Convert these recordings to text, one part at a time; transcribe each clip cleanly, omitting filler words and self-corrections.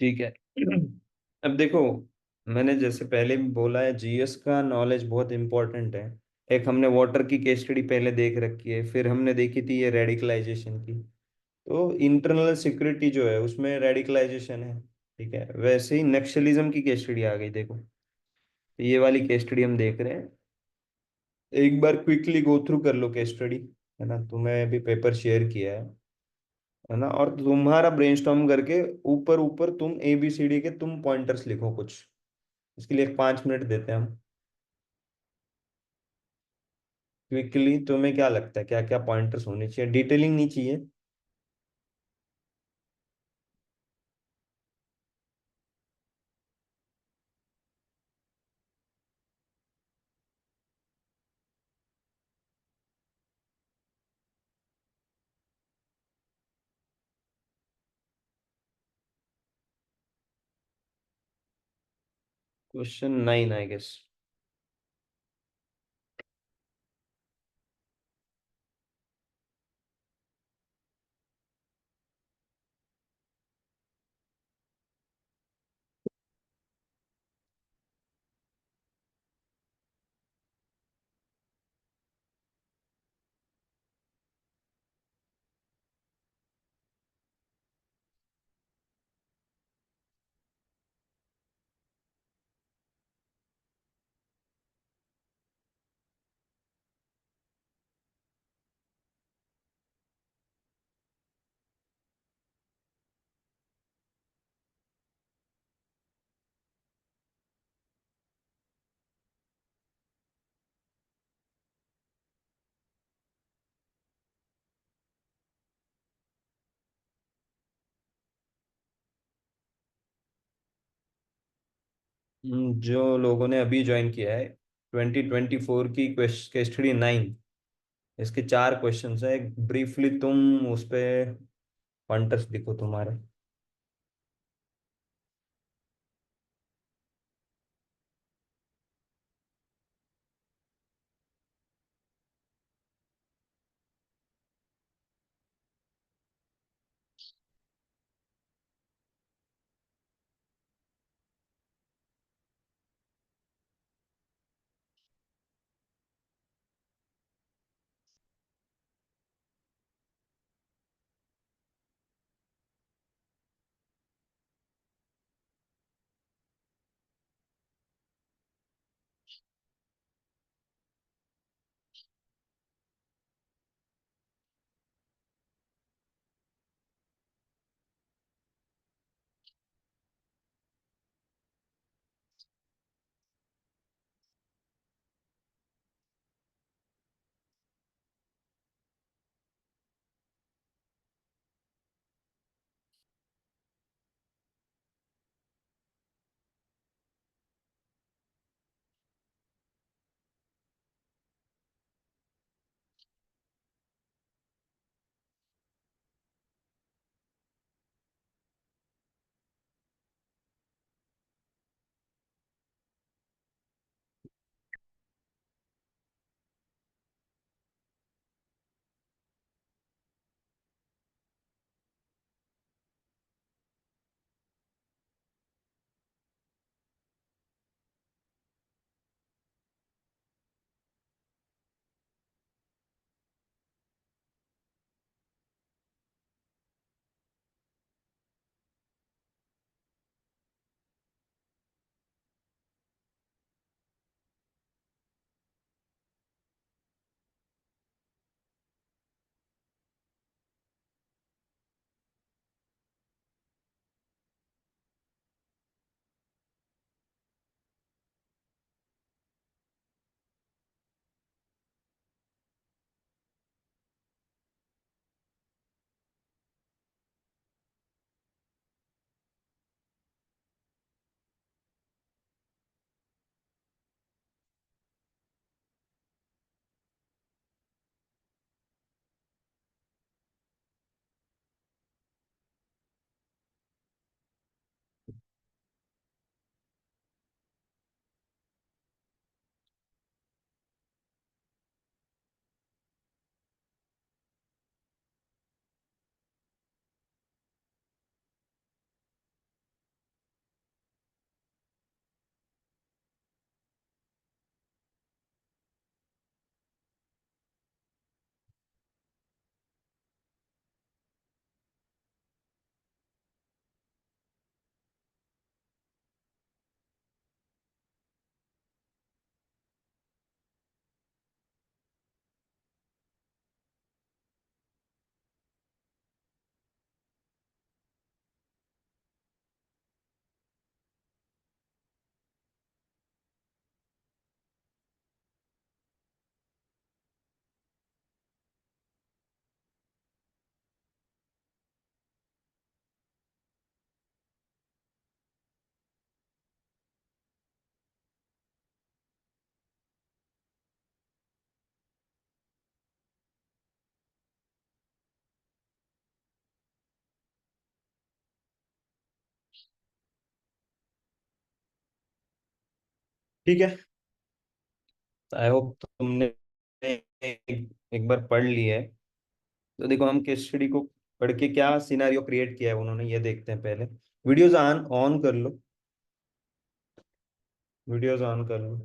ठीक है। अब देखो, मैंने जैसे पहले भी बोला है, जीएस का नॉलेज बहुत इंपॉर्टेंट है। एक हमने वाटर की केस स्टडी पहले देख रखी है, फिर हमने देखी थी ये रेडिकलाइजेशन की। तो इंटरनल सिक्योरिटी जो है उसमें रेडिकलाइजेशन है। ठीक है, वैसे ही नक्सलिज्म की केस स्टडी आ गई देखो। तो ये वाली केस स्टडी हम देख रहे हैं। एक बार क्विकली गो थ्रू कर लो केस स्टडी, है ना, तुम्हें भी पेपर शेयर किया है ना, और तुम्हारा ब्रेनस्टॉर्म करके ऊपर ऊपर तुम ABCD के तुम पॉइंटर्स लिखो कुछ। इसके लिए 5 मिनट देते हैं हम। क्विकली तुम्हें क्या लगता है, क्या क्या पॉइंटर्स होने चाहिए, डिटेलिंग नहीं चाहिए। Question 9 I guess. जो लोगों ने अभी ज्वाइन किया है, 2024 की केस स्टडी 9, इसके 4 क्वेश्चंस है। ब्रीफली तुम उस पे पॉइंटर्स लिखो तुम्हारे। ठीक है। आई होप तुमने एक बार पढ़ ली है। तो देखो हम केस स्टडी को पढ़ के क्या सिनेरियो क्रिएट किया है उन्होंने, ये देखते हैं पहले। वीडियोज ऑन ऑन कर लो। वीडियोज ऑन कर लो।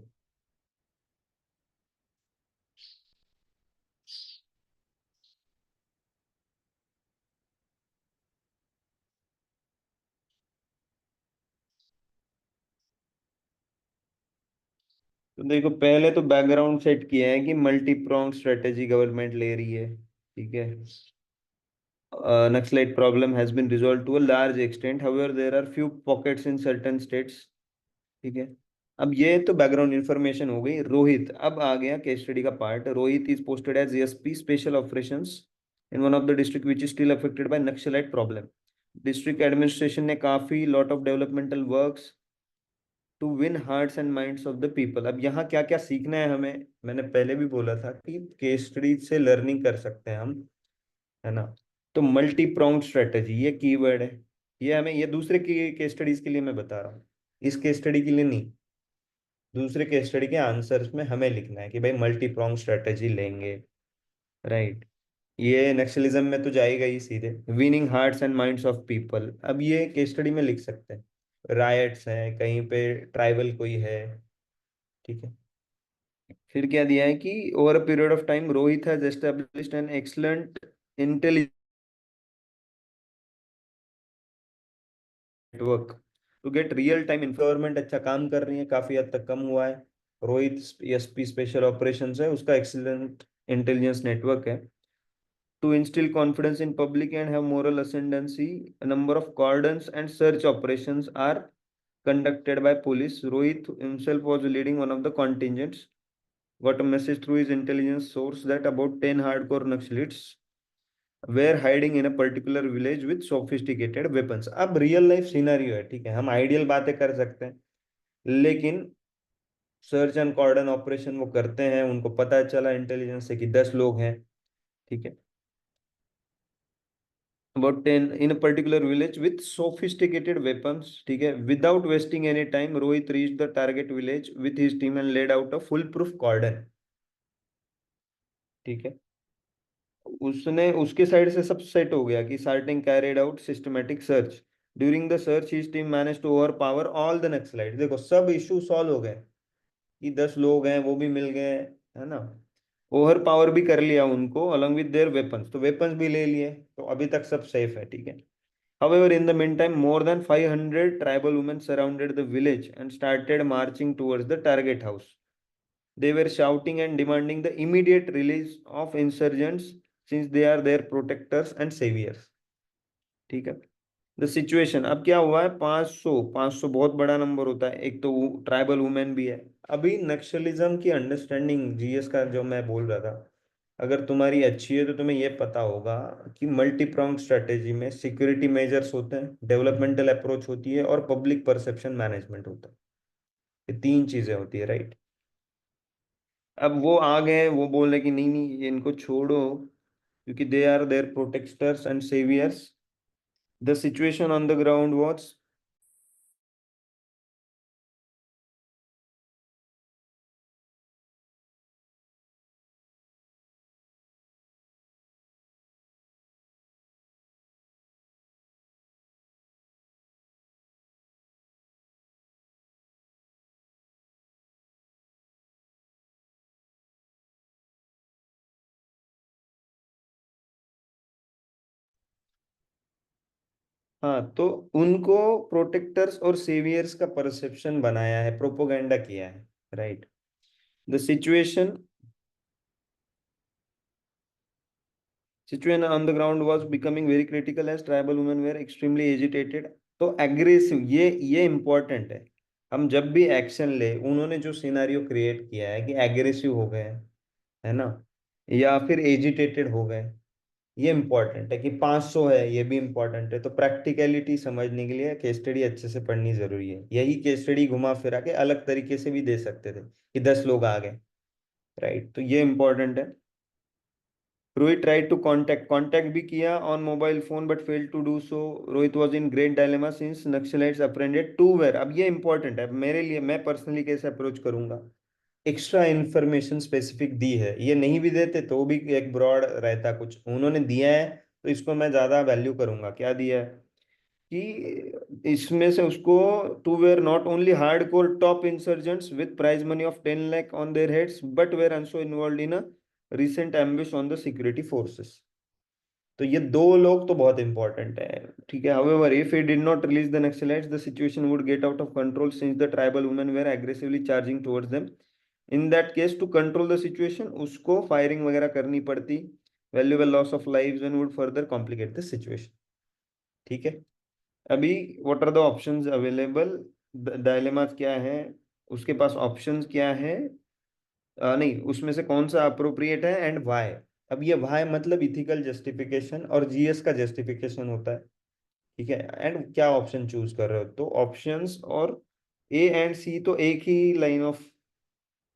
तो देखो पहले तो बैकग्राउंड सेट किया है कि मल्टी प्रोंग स्ट्रेटेजी गवर्नमेंट ले रही है, ठीक है। Naxalite problem has been resolve to a large extent, however there are few pockets in certain states, ठीक है। अब ये तो बैकग्राउंड इंफॉर्मेशन हो गई। रोहित, अब आ गया केस स्टडी का part. Rohit is posted as SP special operations in one of the district which is still affected by naxalite problem. District administration ने काफी lot of developmental works to win hearts and minds of the people. अब यहाँ क्या क्या सीखना है हमें, मैंने पहले भी बोला था कि केस स्टडी से लर्निंग कर सकते हैं हम, है ना। तो मल्टी प्रोंग स्ट्रेटेजी ये कीवर्ड है। ये हमें, ये दूसरे की केस स्टडीज के लिए मैं बता रहा हूँ, इस केस स्टडी के लिए नहीं। दूसरे केस स्टडी के आंसर्स में हमें लिखना है कि भाई मल्टी प्रोंग स्ट्रेटेजी लेंगे, राइट। ये नक्सलिज्म में तो जाएगा ही सीधे। Winning hearts and minds of people, अब ये केस स्टडी में लिख सकते हैं। रायट्स है कहीं पे, ट्राइबल कोई है, ठीक है। फिर क्या दिया है कि over a period of time Rohit has established an excellent intelligence network to get real time. Government अच्छा काम कर रही है, काफी हद तक कम हुआ है। रोहित एसपी स्पेशल ऑपरेशंस है, उसका एक्सीलेंट इंटेलिजेंस नेटवर्क है। To instill confidence in public and have moral ascendancy, a number of cordons and search operations are conducted by police. Rohit himself was leading one of the contingents. Got a message through his intelligence source that about 10 hardcore Naxalites were hiding in a particular village with sophisticated weapons. अब real life scenario है, ठीक है। हम ideal बातें कर सकते हैं, लेकिन सर्च एंड कॉर्डन ऑपरेशन वो करते हैं, उनको पता चला इंटेलिजेंस से कि 10 लोग हैं, ठीक है। about 10 in a particular village with sophisticated weapons, ठीक है। Without wasting any time, Rohit reached the target village with his team and laid out a foolproof cordon, ठीक है। उसने, उसके साइड से सब सेट हो गया कि starting carried out systematic search. During the search his team managed to overpower all the Naxalites. देखो सब इशू सॉल्व हो गए कि 10 लोग हैं वो भी मिल गए, है ना। ओवर पावर भी कर लिया उनको अलॉन्ग विद देयर वेपन्स, तो वेपन्स भी ले लिए, तो अभी तक सब सेफ है, ठीक है। However, in the meantime, more than 500 tribal women surrounded the village and started marching towards the target house. They were shouting and demanding the immediate release of insurgents since they are their protectors and saviors. ठीक है। The situation, अब क्या हुआ है, 500, 500 बहुत बड़ा number होता है, एक तो ट्राइबल वुमेन भी है। अभी नक्सलिज्म की अंडरस्टैंडिंग जीएस का जो मैं बोल रहा था, अगर तुम्हारी अच्छी है तो तुम्हें यह पता होगा कि मल्टी प्रोंग स्ट्रेटेजी में सिक्योरिटी मेजर्स होते हैं, डेवलपमेंटल अप्रोच होती है और पब्लिक परसेप्शन मैनेजमेंट होता है। ये तीन चीजें होती है, राइट। अब वो आ गए, वो बोल रहे कि नहीं नहीं ये इनको छोड़ो, क्योंकि they are their protectors and saviours. The situation on the ground was, हाँ तो उनको प्रोटेक्टर्स और सेवियर्स का परसेप्शन बनाया है, प्रोपोगंडा किया है, right. The situation on the ground was becoming very critical as tribal women were extremely agitated. तो एग्रेसिव, ये इंपॉर्टेंट है। हम जब भी एक्शन ले, उन्होंने जो सिनेरियो क्रिएट किया है कि एग्रेसिव हो गए, है ना, या फिर एजिटेटेड हो गए, ये इंपॉर्टेंट है। कि 500 है, ये भी इंपॉर्टेंट है। तो प्रैक्टिकलिटी समझने के लिए केस स्टडी अच्छे से पढ़नी जरूरी है। यही केस स्टडी घुमा फिरा के अलग तरीके से भी दे सकते थे कि 10 लोग आ गए, राइट। तो ये इंपॉर्टेंट है। रोहित ट्राइड टू कांटेक्ट भी किया on mobile phone but failed to do so. Rohit was in great dilemma since naxalites apprehended to where. अब ये इंपॉर्टेंट है मेरे लिए, मैं पर्सनली कैसे अप्रोच करूंगा। एक्स्ट्रा इन्फॉर्मेशन स्पेसिफिक दी है, ये नहीं भी देते तो भी एक ब्रॉड रहता, कुछ उन्होंने दिया है तो इसको मैं ज्यादा वैल्यू करूंगा। क्या दिया है कि इसमें से उसको, to were not only hardcore top insurgents with prize money of 10 lakh on their heads but were also involve in a recent ambush on the security forces. तो ये दो लोग तो बहुत इंपॉर्टेंट है। ठीक है, however if he did not release the Naxalites the situation would get out of control since the tribal women were aggressively charging towards them. In that case to control the situation उसको firing वगैरह करनी पड़ती, valuable loss of lives and would further complicate the situation। ठीक है, अभी what are the options available, dilemmas क्या है, उसके पास ऑप्शंस क्या है, नहीं उसमें से कौन सा अप्रोप्रिएट है एंड व्हाई। अब ये व्हाई मतलब इथिकल जस्टिफिकेशन और जीएस का जस्टिफिकेशन होता है। ठीक है, एंड क्या ऑप्शन चूज कर रहे हो, तो ऑप्शंस और ए एंड सी तो एक ही लाइन ऑफ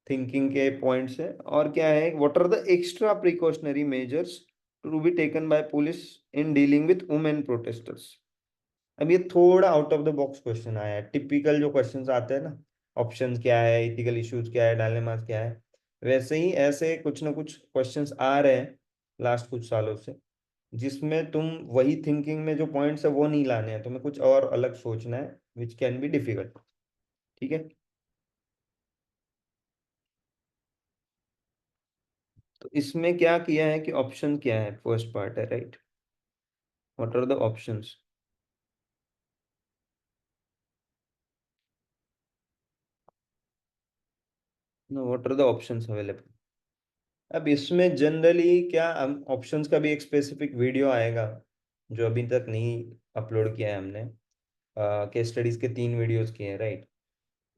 थिंकिंग के पॉइंट्स है। और क्या है, what are the extra precautionary measures to be taken by police in dealing with women protesters. अब ये थोड़ा out of the box question आया है, टिपिकल जो क्वेश्चंस आते हैं ना, ऑप्शंस क्या है, इथिकल इश्यूज क्या है, डायलेमास क्या है, वैसे ही ऐसे कुछ ना कुछ क्वेश्चंस आ रहे हैं लास्ट कुछ सालों से, जिसमें तुम वही थिंकिंग में जो पॉइंट्स है वो नहीं लाने हैं, तुम्हें कुछ और अलग सोचना है विच कैन बी डिफिकल्ट। ठीक है, तो इसमें क्या किया है कि ऑप्शन क्या है, फर्स्ट पार्ट है right, what are the options. What are the options available. अब इसमें जनरली क्या, हम ऑप्शंस का भी एक स्पेसिफिक वीडियो आएगा जो अभी तक नहीं अपलोड किया है हमने। केस स्टडीज के 3 वीडियोस किए हैं राइट।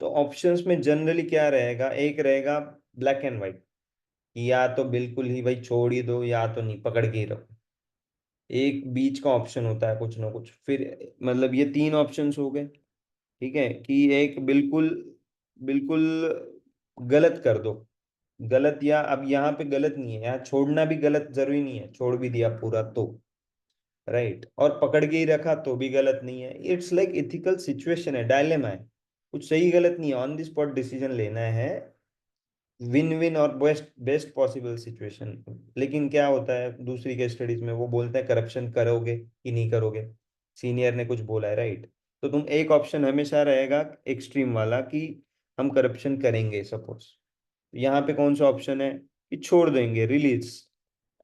तो ऑप्शंस में जनरली क्या रहेगा, एक रहेगा ब्लैक एंड व्हाइट, या तो बिल्कुल ही भाई छोड़ ही दो या तो नहीं, पकड़ के ही रखो। एक बीच का ऑप्शन होता है कुछ ना कुछ, फिर मतलब ये 3 ऑप्शंस हो गए। ठीक है, कि एक बिल्कुल, बिल्कुल गलत कर दो, गलत, या अब यहाँ पे गलत नहीं है, यहाँ छोड़ना भी गलत जरूरी नहीं है, छोड़ भी दिया पूरा तो राइट, और पकड़ के ही रखा तो भी गलत नहीं है। इट्स लाइक इथिकल सिचुएशन है, डायलेमा है, कुछ सही गलत नहीं है, ऑन द स्पॉट डिसीजन लेना है, विन विन और बेस्ट बेस्ट पॉसिबल सिचुएशन। लेकिन क्या होता है दूसरी के स्टडीज में, वो बोलते हैं करप्शन करोगे कि नहीं करोगे, सीनियर ने कुछ बोला है राइट, तो तुम एक ऑप्शन हमेशा रहेगा एक्सट्रीम वाला कि हम करप्शन करेंगे सपोज। यहाँ पे कौन सा ऑप्शन है कि छोड़ देंगे, रिलीज।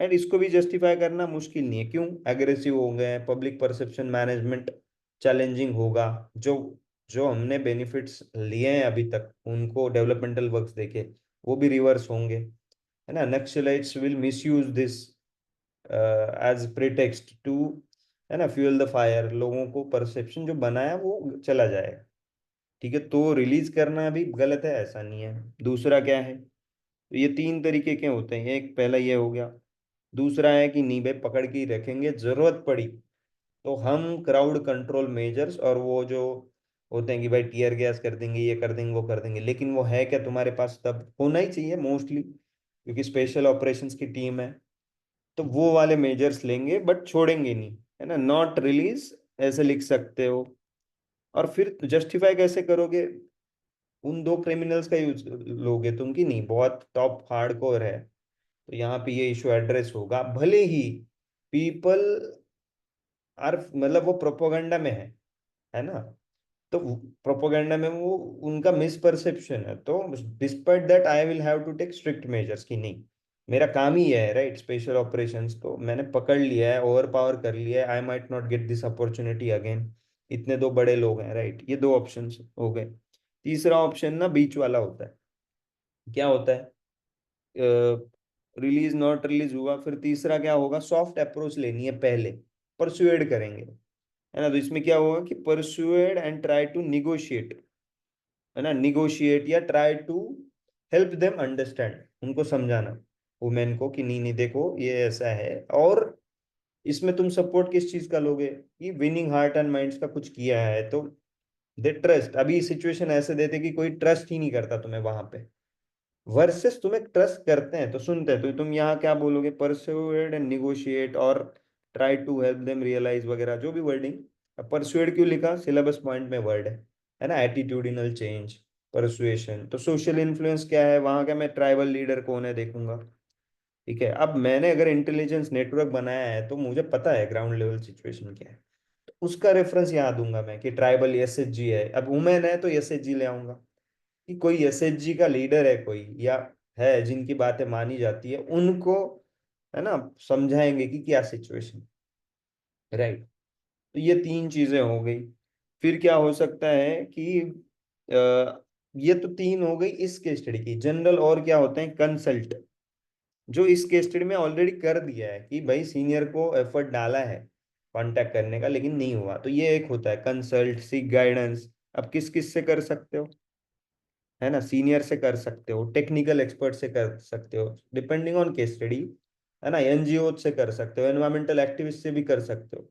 एंड इसको भी जस्टिफाई करना मुश्किल नहीं है, क्यों, एग्रेसिव हो गए, पब्लिक परसेप्शन मैनेजमेंट चैलेंजिंग होगा, जो जो हमने बेनिफिट्स लिए हैं अभी तक उनको डेवलपमेंटल वर्क्स देखे वो भी रिवर्स होंगे, है ना। Naxalites will misuse this as pretext to, है ना, फ्यूल द फायर, लोगों को परसेप्शन जो बनाया वो चला जाएगा। ठीक है, तो रिलीज करना भी गलत है ऐसा नहीं है। दूसरा क्या है, तो ये 3 तरीके के होते हैं, एक पहला ये हो गया। दूसरा है कि नहीं भाई पकड़ के ही रखेंगे, जरूरत पड़ी तो हम क्राउड कंट्रोल मेजर्स और वो जो होते हैं कि भाई टीयर गैस कर देंगे, ये कर देंगे, वो कर देंगे, लेकिन वो है क्या तुम्हारे पास, तब होना ही चाहिए मोस्टली क्योंकि स्पेशल ऑपरेशंस की टीम है, तो वो वाले मेजर्स लेंगे बट छोड़ेंगे नहीं, है ना, नॉट रिलीज ऐसे लिख सकते हो। और फिर जस्टिफाई कैसे करोगे, उन 2 क्रिमिनल्स का यूज लोगे तुम कि नहीं बहुत टॉप हार्डकोर है, तो यहाँ पे ये इशू एड्रेस होगा, भले ही पीपल आर, मतलब वो प्रोपोगंडा में है ना, तो प्रोपोगंडा में वो उनका मिसपरसेप्शन है, तो despite that I will have to take strict measures कि नहीं, मेरा काम ही है राइट स्पेशल ऑपरेशंस, तो मैंने पकड़ लिया है, ओवर पावर कर लिया है, I might not get this opportunity again, इतने 2 बड़े लोग हैं राइट, ये 2 ऑप्शंस हो गए। तीसरा ऑप्शन ना बीच वाला होता है, क्या होता है, रिलीज नॉट रिलीज हुआ, फिर तीसरा क्या होगा, सॉफ्ट अप्रोच लेनी है पहले, परसुएड करेंगे, है ना, तो इसमें क्या होगा कि persuade and try to negotiate, है ना, निगोशिएट या try to help them understand, उनको समझाना वुमेन को कि नहीं नहीं देखो ये ऐसा है। और इसमें तुम सपोर्ट किस चीज का लोगे कि विनिंग हार्ट एंड माइंड्स का कुछ किया है तो दे ट्रस्ट, अभी सिचुएशन ऐसे देते कि कोई ट्रस्ट ही नहीं करता तुम्हें वहां पे, वर्सेस तुम्हें ट्रस्ट करते हैं तो सुनते हैं, तो तुम यहाँ क्या बोलोगे, परसुएड एंड निगोशिएट और try to help them realise वगैरह जो भी वर्डिंग। अब परसुएड क्यों लिखा, सिलेबस पॉइंट में वर्ड है ना, एटीट्यूडिनल चेंज, परसुएशन। तो सोशल इन्फ्लुएंस क्या है वहां का, मैं ट्राइबल लीडर कौन है देखूंगा। ठीक है, अब मैंने अगर इंटेलिजेंस नेटवर्क बनाया है तो मुझे पता है ग्राउंड लेवल सिचुएशन क्या है, तो उसका रेफरेंस यहाँ दूंगा मैं कि ट्राइबल एसएचजी है, अब वुमेन है तो एसएचजी ले आऊंगा, कि कोई एसएचजी का लीडर है कोई, या है जिनकी बातें मानी जाती है उनको, है ना, समझाएंगे कि क्या सिचुएशन, राइट। तो ये तीन चीजें हो गई। फिर क्या हो सकता है कि ये तो तीन हो गई इस केस स्टडी की जनरल, और क्या होते हैं कंसल्ट, जो इस केस स्टडी में ऑलरेडी कर दिया है कि भाई सीनियर को एफर्ट डाला है कांटेक्ट करने का लेकिन नहीं हुआ, तो ये एक होता है कंसल्ट, सीक गाइडेंस। अब किस किस से कर सकते हो, है ना, सीनियर से कर सकते हो, टेक्निकल एक्सपर्ट से कर सकते हो डिपेंडिंग ऑन केस स्टडी, है ना, एनजीओ से कर सकते हो, एनवायरमेंटल एक्टिविस्ट से भी कर सकते हो।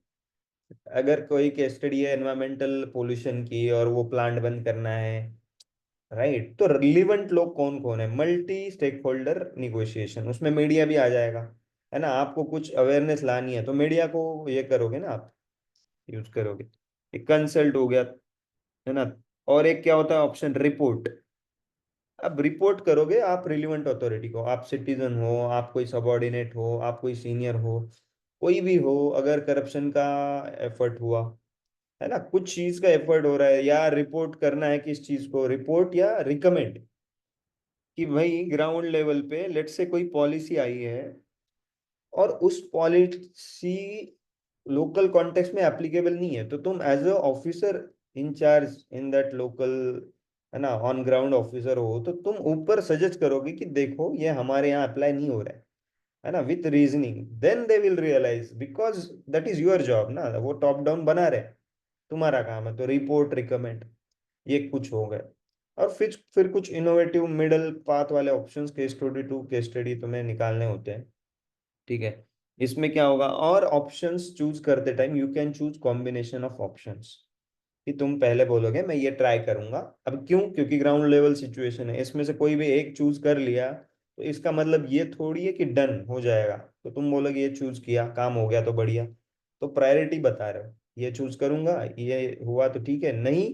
अगर कोई केस स्टडी है एनवायरमेंटल पोल्यूशन की और वो प्लांट बंद करना है, राइट, तो रिलीवेंट लोग कौन कौन है, मल्टी स्टेक होल्डर निगोशिएशन, उसमें मीडिया भी आ जाएगा, है ना, आपको कुछ अवेयरनेस लानी है तो मीडिया को ये करोगे ना आप, यूज करोगे। एक कंसल्ट हो गया, है ना। और एक क्या होता है ऑप्शन, रिपोर्ट। अब रिपोर्ट करोगे आप रिलीवेंट अथॉरिटी को, आप सिटीजन हो, आप कोई सबॉर्डिनेट हो, आप कोई सीनियर हो, कोई भी हो, अगर करप्शन का एफर्ट हुआ, है ना, कुछ चीज का एफर्ट हो रहा है, या रिपोर्ट करना है किस चीज को, रिपोर्ट या रिकमेंड, कि भाई ग्राउंड लेवल पे लेट से कोई पॉलिसी आई है और उस पॉलिसी लोकल कॉन्टेक्स्ट में एप्लीकेबल नहीं है, तो तुम as a officer in charge in that local, है ना, ऑन ग्राउंड ऑफिसर हो, तो तुम ऊपर सजेस्ट करोगे कि देखो ये हमारे यहाँ अप्लाई नहीं हो रहा है ना, with reasoning, then they will realise, because that is your job ना, वो टॉप डाउन बना रहे, तुम्हारा काम है, तो रिपोर्ट रिकमेंड, ये कुछ हो गए। और फिर कुछ इनोवेटिव मिडल पाथ वाले options, case study to case study तुम्हें निकालने होते हैं। ठीक है, इसमें क्या होगा, और ऑप्शंस चूज करते time you can choose combination of options, कि तुम पहले बोलोगे मैं ये ट्राई करूंगा। अब क्यों, क्योंकि ग्राउंड लेवल सिचुएशन है, इसमें से कोई भी एक चूज कर लिया तो इसका मतलब ये थोड़ी है कि डन हो जाएगा, तो तुम बोलोगे ये चूज किया काम हो गया तो बढ़िया, तो प्रायोरिटी बता रहे हो, ये चूज करूंगा, ये हुआ तो ठीक है, नहीं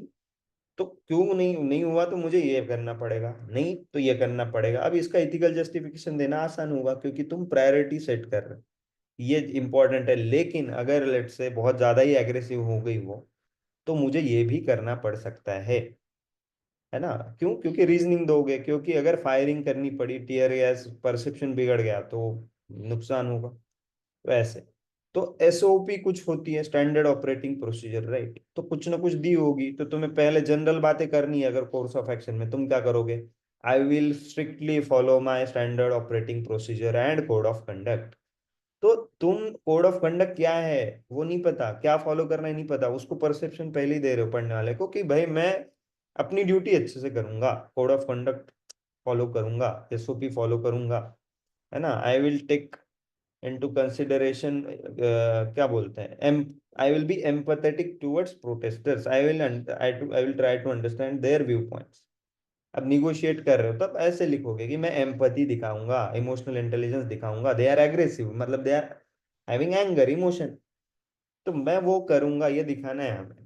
तो क्यों नहीं, नहीं हुआ तो मुझे ये करना पड़ेगा, नहीं तो ये करना पड़ेगा। अब इसका इथिकल जस्टिफिकेशन देना आसान होगा क्योंकि तुम प्रायोरिटी सेट कर रहे हो, ये इंपॉर्टेंट है। लेकिन अगर लेट से बहुत ज्यादा ही एग्रेसिव हो गई वो, तो मुझे ये भी करना पड़ सकता है ना। क्यों, क्योंकि रीजनिंग दोगे, क्योंकि अगर फायरिंग करनी पड़ी, टीयर गैस, परसेप्शन बिगड़ गया तो नुकसान होगा, तो ऐसे। तो एसओपी कुछ होती है, स्टैंडर्ड ऑपरेटिंग प्रोसीजर, राइट, तो कुछ ना कुछ दी होगी, तो तुम्हें पहले जनरल बातें करनी है, अगर कोर्स ऑफ एक्शन में तुम क्या करोगे, I will strictly follow my standard operating procedure and code of conduct. तो तुम कोड ऑफ कंडक्ट क्या है वो नहीं पता, क्या फॉलो करना है नहीं पता, उसको परसेप्शन पहले ही दे रहे हो पढ़ने वाले को कि भाई मैं अपनी ड्यूटी अच्छे से करूंगा, कोड ऑफ कंडक्ट फॉलो करूंगा, एसओपी फॉलो करूंगा, है ना, I will take into consideration, क्या बोलते हैं, um I will be empathetic towards protesters, I will try to understand their view points. अब निगोशिएट कर रहे हो तब ऐसे लिखोगे कि मैं एम्पैथी दिखाऊंगा, इमोशनल इंटेलिजेंस दिखाऊंगा, दे आर एग्रेसिव मतलब they are having anger emotion, तो मैं वो करूंगा, ये दिखाना है हमें।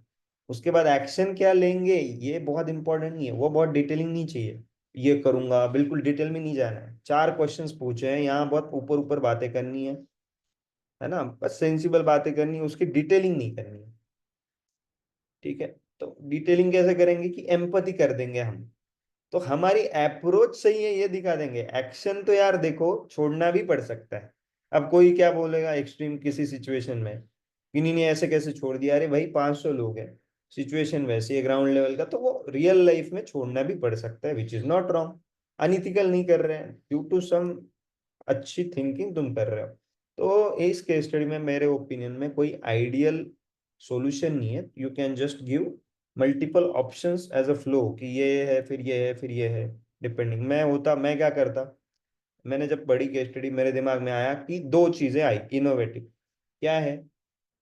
उसके बाद एक्शन क्या लेंगे ये बहुत इंपॉर्टेंट नहीं है, वो बहुत डिटेलिंग नहीं चाहिए, ये करूंगा बिल्कुल डिटेल में नहीं जाना है, चार क्वेश्चंस पूछे हैं यहाँ, बहुत ऊपर ऊपर बातें करनी है ना, बस सेंसिबल बातें करनी है, उसकी डिटेलिंग नहीं करनी है। ठीक है, तो डिटेलिंग कैसे करेंगे कि एम्पैथी कर देंगे हम, तो हमारी अप्रोच सही है ये दिखा देंगे। एक्शन तो यार देखो छोड़ना भी पड़ सकता है, अब कोई क्या बोलेगा एक्सट्रीम किसी सिचुएशन में, किन्हीं ने ऐसे कैसे छोड़ दिया, अरे भाई 500 लोग हैं, सिचुएशन वैसी है ग्राउंड लेवल का, तो वो रियल लाइफ में छोड़ना भी पड़ सकता है, which is not wrong. Unethical नहीं कर रहे हैं, ड्यू टू सम अच्छी थिंकिंग तुम कर रहे हो। तो इस केस स्टडी में मेरे ओपिनियन में कोई आइडियल सॉल्यूशन नहीं है, you can just give multiple options as a flow, कि ये है फिर ये है फिर ये है, डिपेंडिंग। मैं क्या करता, मैंने जब पढ़ी केस स्टडी मेरे दिमाग में आया कि दो चीजें आई इनोवेटिव, क्या है,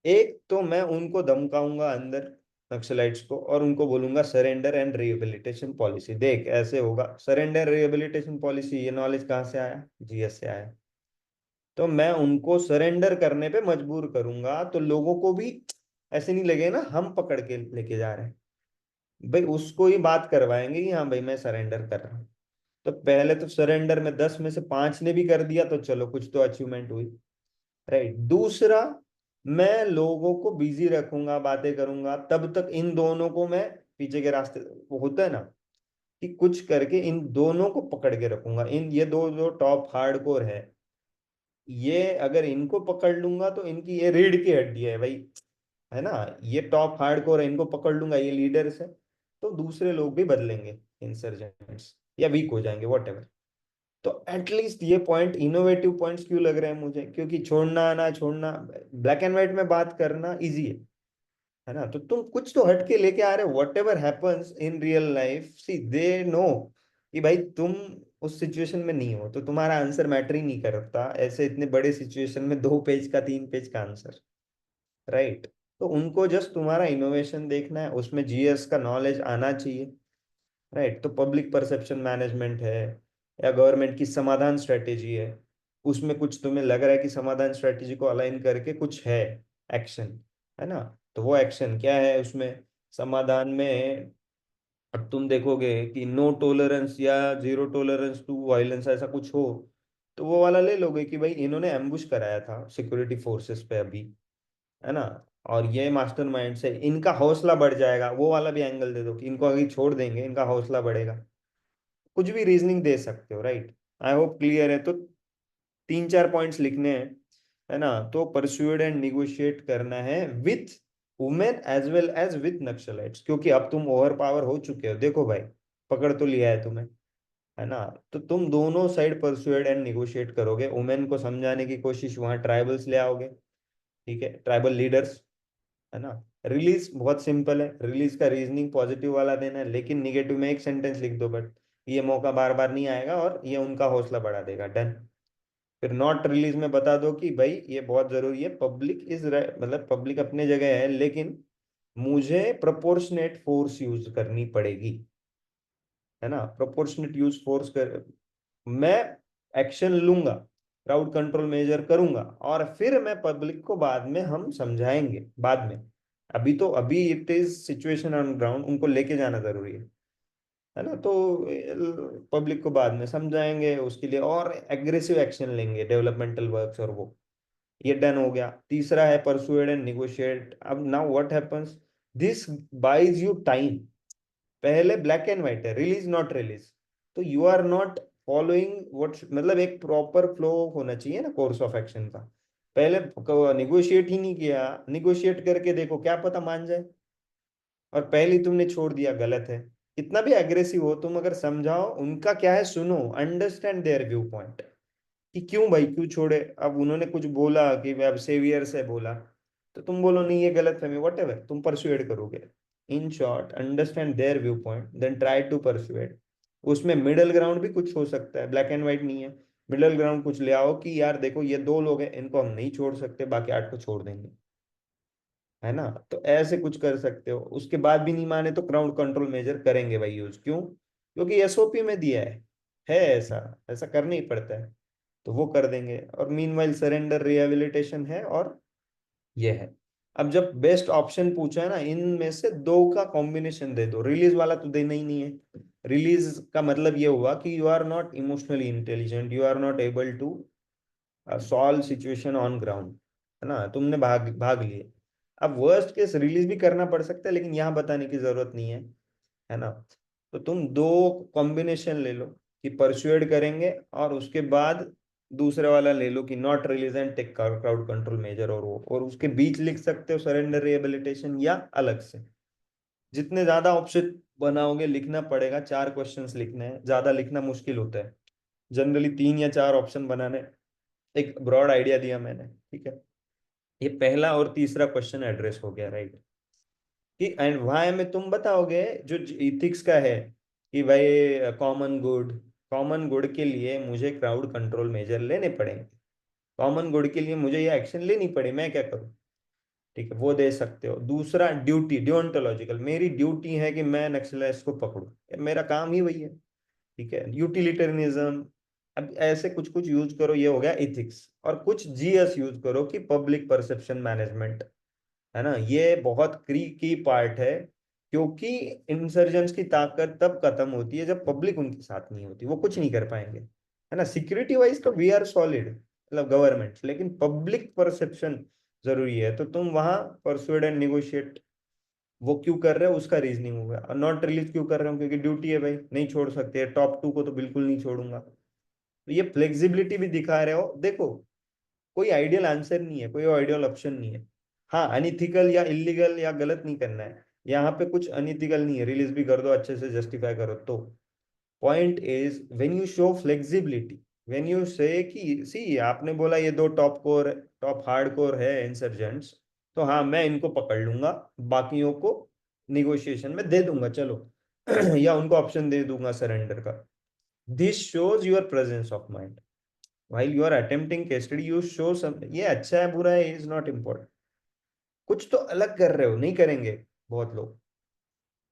एक तो मैं उनको धमकाऊंगा अंदर, नक्सलाइट्स को, और उनको बोलूंगा सरेंडर एंड रिहेबिलिटेशन पॉलिसी। देख ऐसे होगा, सरेंडर रिहेबिलिटेशन पॉलिसी, ये नॉलेज कहाँ से आया? जीएस से आया। तो मैं उनको सरेंडर करने पे मजबूर करूंगा, तो लोगों को भी ऐसे नहीं लगे ना हम पकड़ के लेके जा रहे हैं। भाई उसको ही बात करवाएंगे कि हाँ भाई मैं सरेंडर कर रहा हूँ। तो पहले तो सरेंडर में 10 में से 5 ने भी कर दिया, तो चलो कुछ तो अचीवमेंट हुई। राइट। दूसरा, मैं लोगों को बिजी रखूंगा, बातें करूंगा, तब तक इन दोनों को मैं पीछे के रास्ते, वो होता है ना कि कुछ करके इन दोनों को पकड़ के रखूंगा। इन ये दो जो टॉप हार्डकोर है, ये अगर इनको पकड़ लूंगा तो इनकी ये रीढ़ की हड्डी है भाई, है ना। ये टॉप हार्डकोर है, इनको पकड़ लूंगा, ये लीडर्स है, तो दूसरे लोग भी बदलेंगे, इंसर्जेंट्स या वीक हो जाएंगे, वॉट। तो एटलीस्ट ये पॉइंट, इनोवेटिव पॉइंट्स क्यों लग रहे हैं मुझे? क्योंकि छोड़ना ना छोड़ना, ब्लैक एंड व्हाइट में बात करना इजी है ना। तो तुम कुछ तो हट के लेके आ रहे हो, whatever happens in real life, see they know कि भाई तुम उस सिचुएशन में नहीं हो, तो तुम्हारा आंसर मैटर ही नहीं करता ऐसे इतने बड़े सिचुएशन में, 2 पेज का 3 पेज का आंसर। राइट। तो उनको जस्ट तुम्हारा इनोवेशन देखना है, उसमें जीएस का नॉलेज आना चाहिए। राइट। तो पब्लिक परसेप्शन मैनेजमेंट है, या गवर्नमेंट की समाधान स्ट्रेटेजी है, उसमें कुछ तुम्हें लग रहा है कि समाधान स्ट्रेटेजी को अलाइन करके कुछ है एक्शन, है ना। तो वो एक्शन क्या है उसमें, समाधान में अब तुम देखोगे कि नो टॉलरेंस या जीरो टॉलरेंस टू वायलेंस ऐसा कुछ हो, तो वो वाला ले लोगे कि भाई इन्होंने एम्बुश कराया था सिक्योरिटी फोर्सेस पे अभी, है ना, और ये मास्टरमाइंड से इनका हौसला बढ़ जाएगा, वो वाला भी एंगल दे दो कि इनको अगर छोड़ देंगे इनका हौसला बढ़ेगा। कुछ भी रीजनिंग दे सकते हो। राइट। आई होप क्लियर है। तो 3 4 पॉइंट्स लिखने हैं, है ना। तो परस्यूड एंड निगोशिएट करना है with women as well as with Naxalites, क्योंकि अब तुम ओवर पावर हो चुके हो, देखो भाई पकड़ तो लिया है तुम्हें, है ना। तो तुम दोनों साइड परसुएड एंड निगोशिएट करोगे, वुमेन को समझाने की कोशिश, वहां ट्राइबल्स ले आओगे, ठीक है, ट्राइबल लीडर्स, है ना। रिलीज बहुत सिंपल है, रिलीज का रीजनिंग पॉजिटिव वाला देना है, लेकिन निगेटिव में एक सेंटेंस लिख दो, बट ये मौका बार बार नहीं आएगा और ये उनका हौसला बढ़ा देगा, डन। फिर नॉट रिलीज में बता दो कि भाई ये बहुत जरूरी है, पब्लिक इज, मतलब पब्लिक अपने जगह है, लेकिन मुझे प्रोपोर्शनेट फोर्स यूज करनी पड़ेगी, है ना। प्रोपोर्शनेट यूज फोर्स कर, मैं एक्शन लूंगा, क्राउड कंट्रोल मेजर करूंगा, और फिर मैं पब्लिक को बाद में हम समझाएंगे बाद में। अभी तो अभी it is situation on ground, उनको लेके जाना जरूरी है ना। तो पब्लिक को बाद में समझाएंगे, उसके लिए और एग्रेसिव एक्शन लेंगे, डेवलपमेंटल वर्क्स और वो, ये डन हो गया। तीसरा है परसुएड एंड निगोशिएट। अब now what happens, this buys you time. पहले ब्लैक एंड व्हाइट है, रिलीज नॉट रिलीज, तो you are not following what, मतलब एक प्रॉपर फ्लो होना चाहिए ना कोर्स ऑफ एक्शन का। पहले निगोशिएट ही नहीं किया, निगोशिएट करके देखो क्या पता मान जाए, और पहले ही तुमने छोड़ दिया, गलत है। कितना भी एग्रेसिव हो तुम, अगर समझाओ उनका क्या है, सुनो, अंडरस्टैंड देयर व्यू पॉइंट, कि क्यों भाई क्यों छोड़े। अब उन्होंने कुछ बोला कि अब सेवियर से बोला, तो तुम बोलो नहीं ये गलत फहमी, वट एवर तुम परसुएड करोगे। In short, understand their view point then try to persuade. उसमें मिडिल ग्राउंड भी कुछ हो सकता है, ब्लैक एंड व्हाइट नहीं है। मिडिल ग्राउंड कुछ ले आओ कि यार देखो ये 2 लोग हैं, इनको हम नहीं छोड़ सकते, बाकी 8 को छोड़ देंगे, है ना। तो ऐसे कुछ कर सकते हो। उसके बाद भी नहीं माने तो क्राउड कंट्रोल मेजर करेंगे भाई यूज, क्यों? क्योंकि एसओपी में दिया है ऐसा, ऐसा करना ही पड़ता है, तो वो कर देंगे। और मीनवाइल सरेंडर रिहेबिलिटेशन है, और ये है। अब जब बेस्ट ऑप्शन पूछा है ना, इनमें से 2 का कॉम्बिनेशन दे दो, रिलीज वाला तो देना ही नहीं है। रिलीज का मतलब ये हुआ कि you are not emotionally intelligent, you are not able to solve situation on ground, है ना, तुमने भाग भाग लिए। अब वर्स्ट केस रिलीज भी करना पड़ सकता है, लेकिन यहाँ बताने की जरूरत नहीं है ना। तो तुम 2 कॉम्बिनेशन ले लो, कि परसुएड करेंगे, और उसके बाद दूसरे वाला ले लो कि not release and take crowd control measure, और वो, और उसके बीच लिख सकते हो सरेंडर रिहेबिलिटेशन, या अलग से। जितने ज्यादा ऑप्शन बनाओगे, लिखना पड़ेगा, 4 क्वेश्चंस लिखने हैं, ज्यादा लिखना मुश्किल होता है, जनरली 3 या 4 ऑप्शन बनाने। एक ब्रॉड आइडिया दिया मैंने, ठीक है। ये पहला और तीसरा क्वेश्चन एड्रेस हो गया, राइट। कि एंड व्हाई में तुम बताओगे जो इथिक्स का है, कि भाई कॉमन गुड के लिए मुझे क्राउड कंट्रोल मेजर लेने पड़ेंगे, कॉमन गुड के लिए मुझे ये एक्शन लेनी पड़े, मैं क्या करूं? ठीक है, वो दे सकते हो। दूसरा ड्यूटी, डिओन्टोलॉजिकल, मेरी ड्यूटी है कि मैं नक्सलाइट्स को पकड़ूं, मेरा काम ही वही है। ठीक है, यूटिलिटेरियनिज्म। अब ऐसे कुछ कुछ यूज करो, ये हो गया इथिक्स। और कुछ जीएस यूज करो कि पब्लिक परसेप्शन मैनेजमेंट, है ना, ये बहुत की पार्ट है। क्योंकि इंसर्जेंट्स की ताकत तब खत्म होती है जब पब्लिक उनके साथ नहीं होती, वो कुछ नहीं कर पाएंगे, है ना। सिक्योरिटी वाइज तो वी आर सॉलिड, मतलब गवर्नमेंट, लेकिन पब्लिक परसेप्शन जरूरी है। तो तुम वहां परसुएड एंड निगोशिएट, वो क्यों कर रहे हो उसका रीजनिंग होगा। और नॉट रिलीज क्यों कर रहे हो, क्योंकि ड्यूटी है भाई, नहीं छोड़ सकते। टॉप टू को तो बिल्कुल नहीं छोड़ूंगा। तो ये फ्लेक्सिबिलिटी भी दिखा रहे हो। देखो, कोई आइडियल आंसर नहीं है, कोई आइडियल ऑप्शन नहीं है। हाँ, अनइथिकल या इलीगल या गलत नहीं करना है, यहाँ पे कुछ अनइथिकल नहीं है, रिलीज भी कर दो, अच्छे से जस्टिफाई करो तो। Point is when you show flexibility, when you से कि सी आपने बोला ये दो top core, top hard core है इंसर्जेंट्स, तो हाँ मैं इनको पकड़ लूंगा, बाकियों को निगोशिएशन में दे दूंगा चलो या उनको ऑप्शन दे दूंगा सरेंडर का। This shows your presence of mind while you are attempting case study, you show some, ये अच्छा है बुरा है इज नॉट इम्पोर्टेंट, कुछ तो अलग कर रहे हो, नहीं करेंगे बहुत लोग।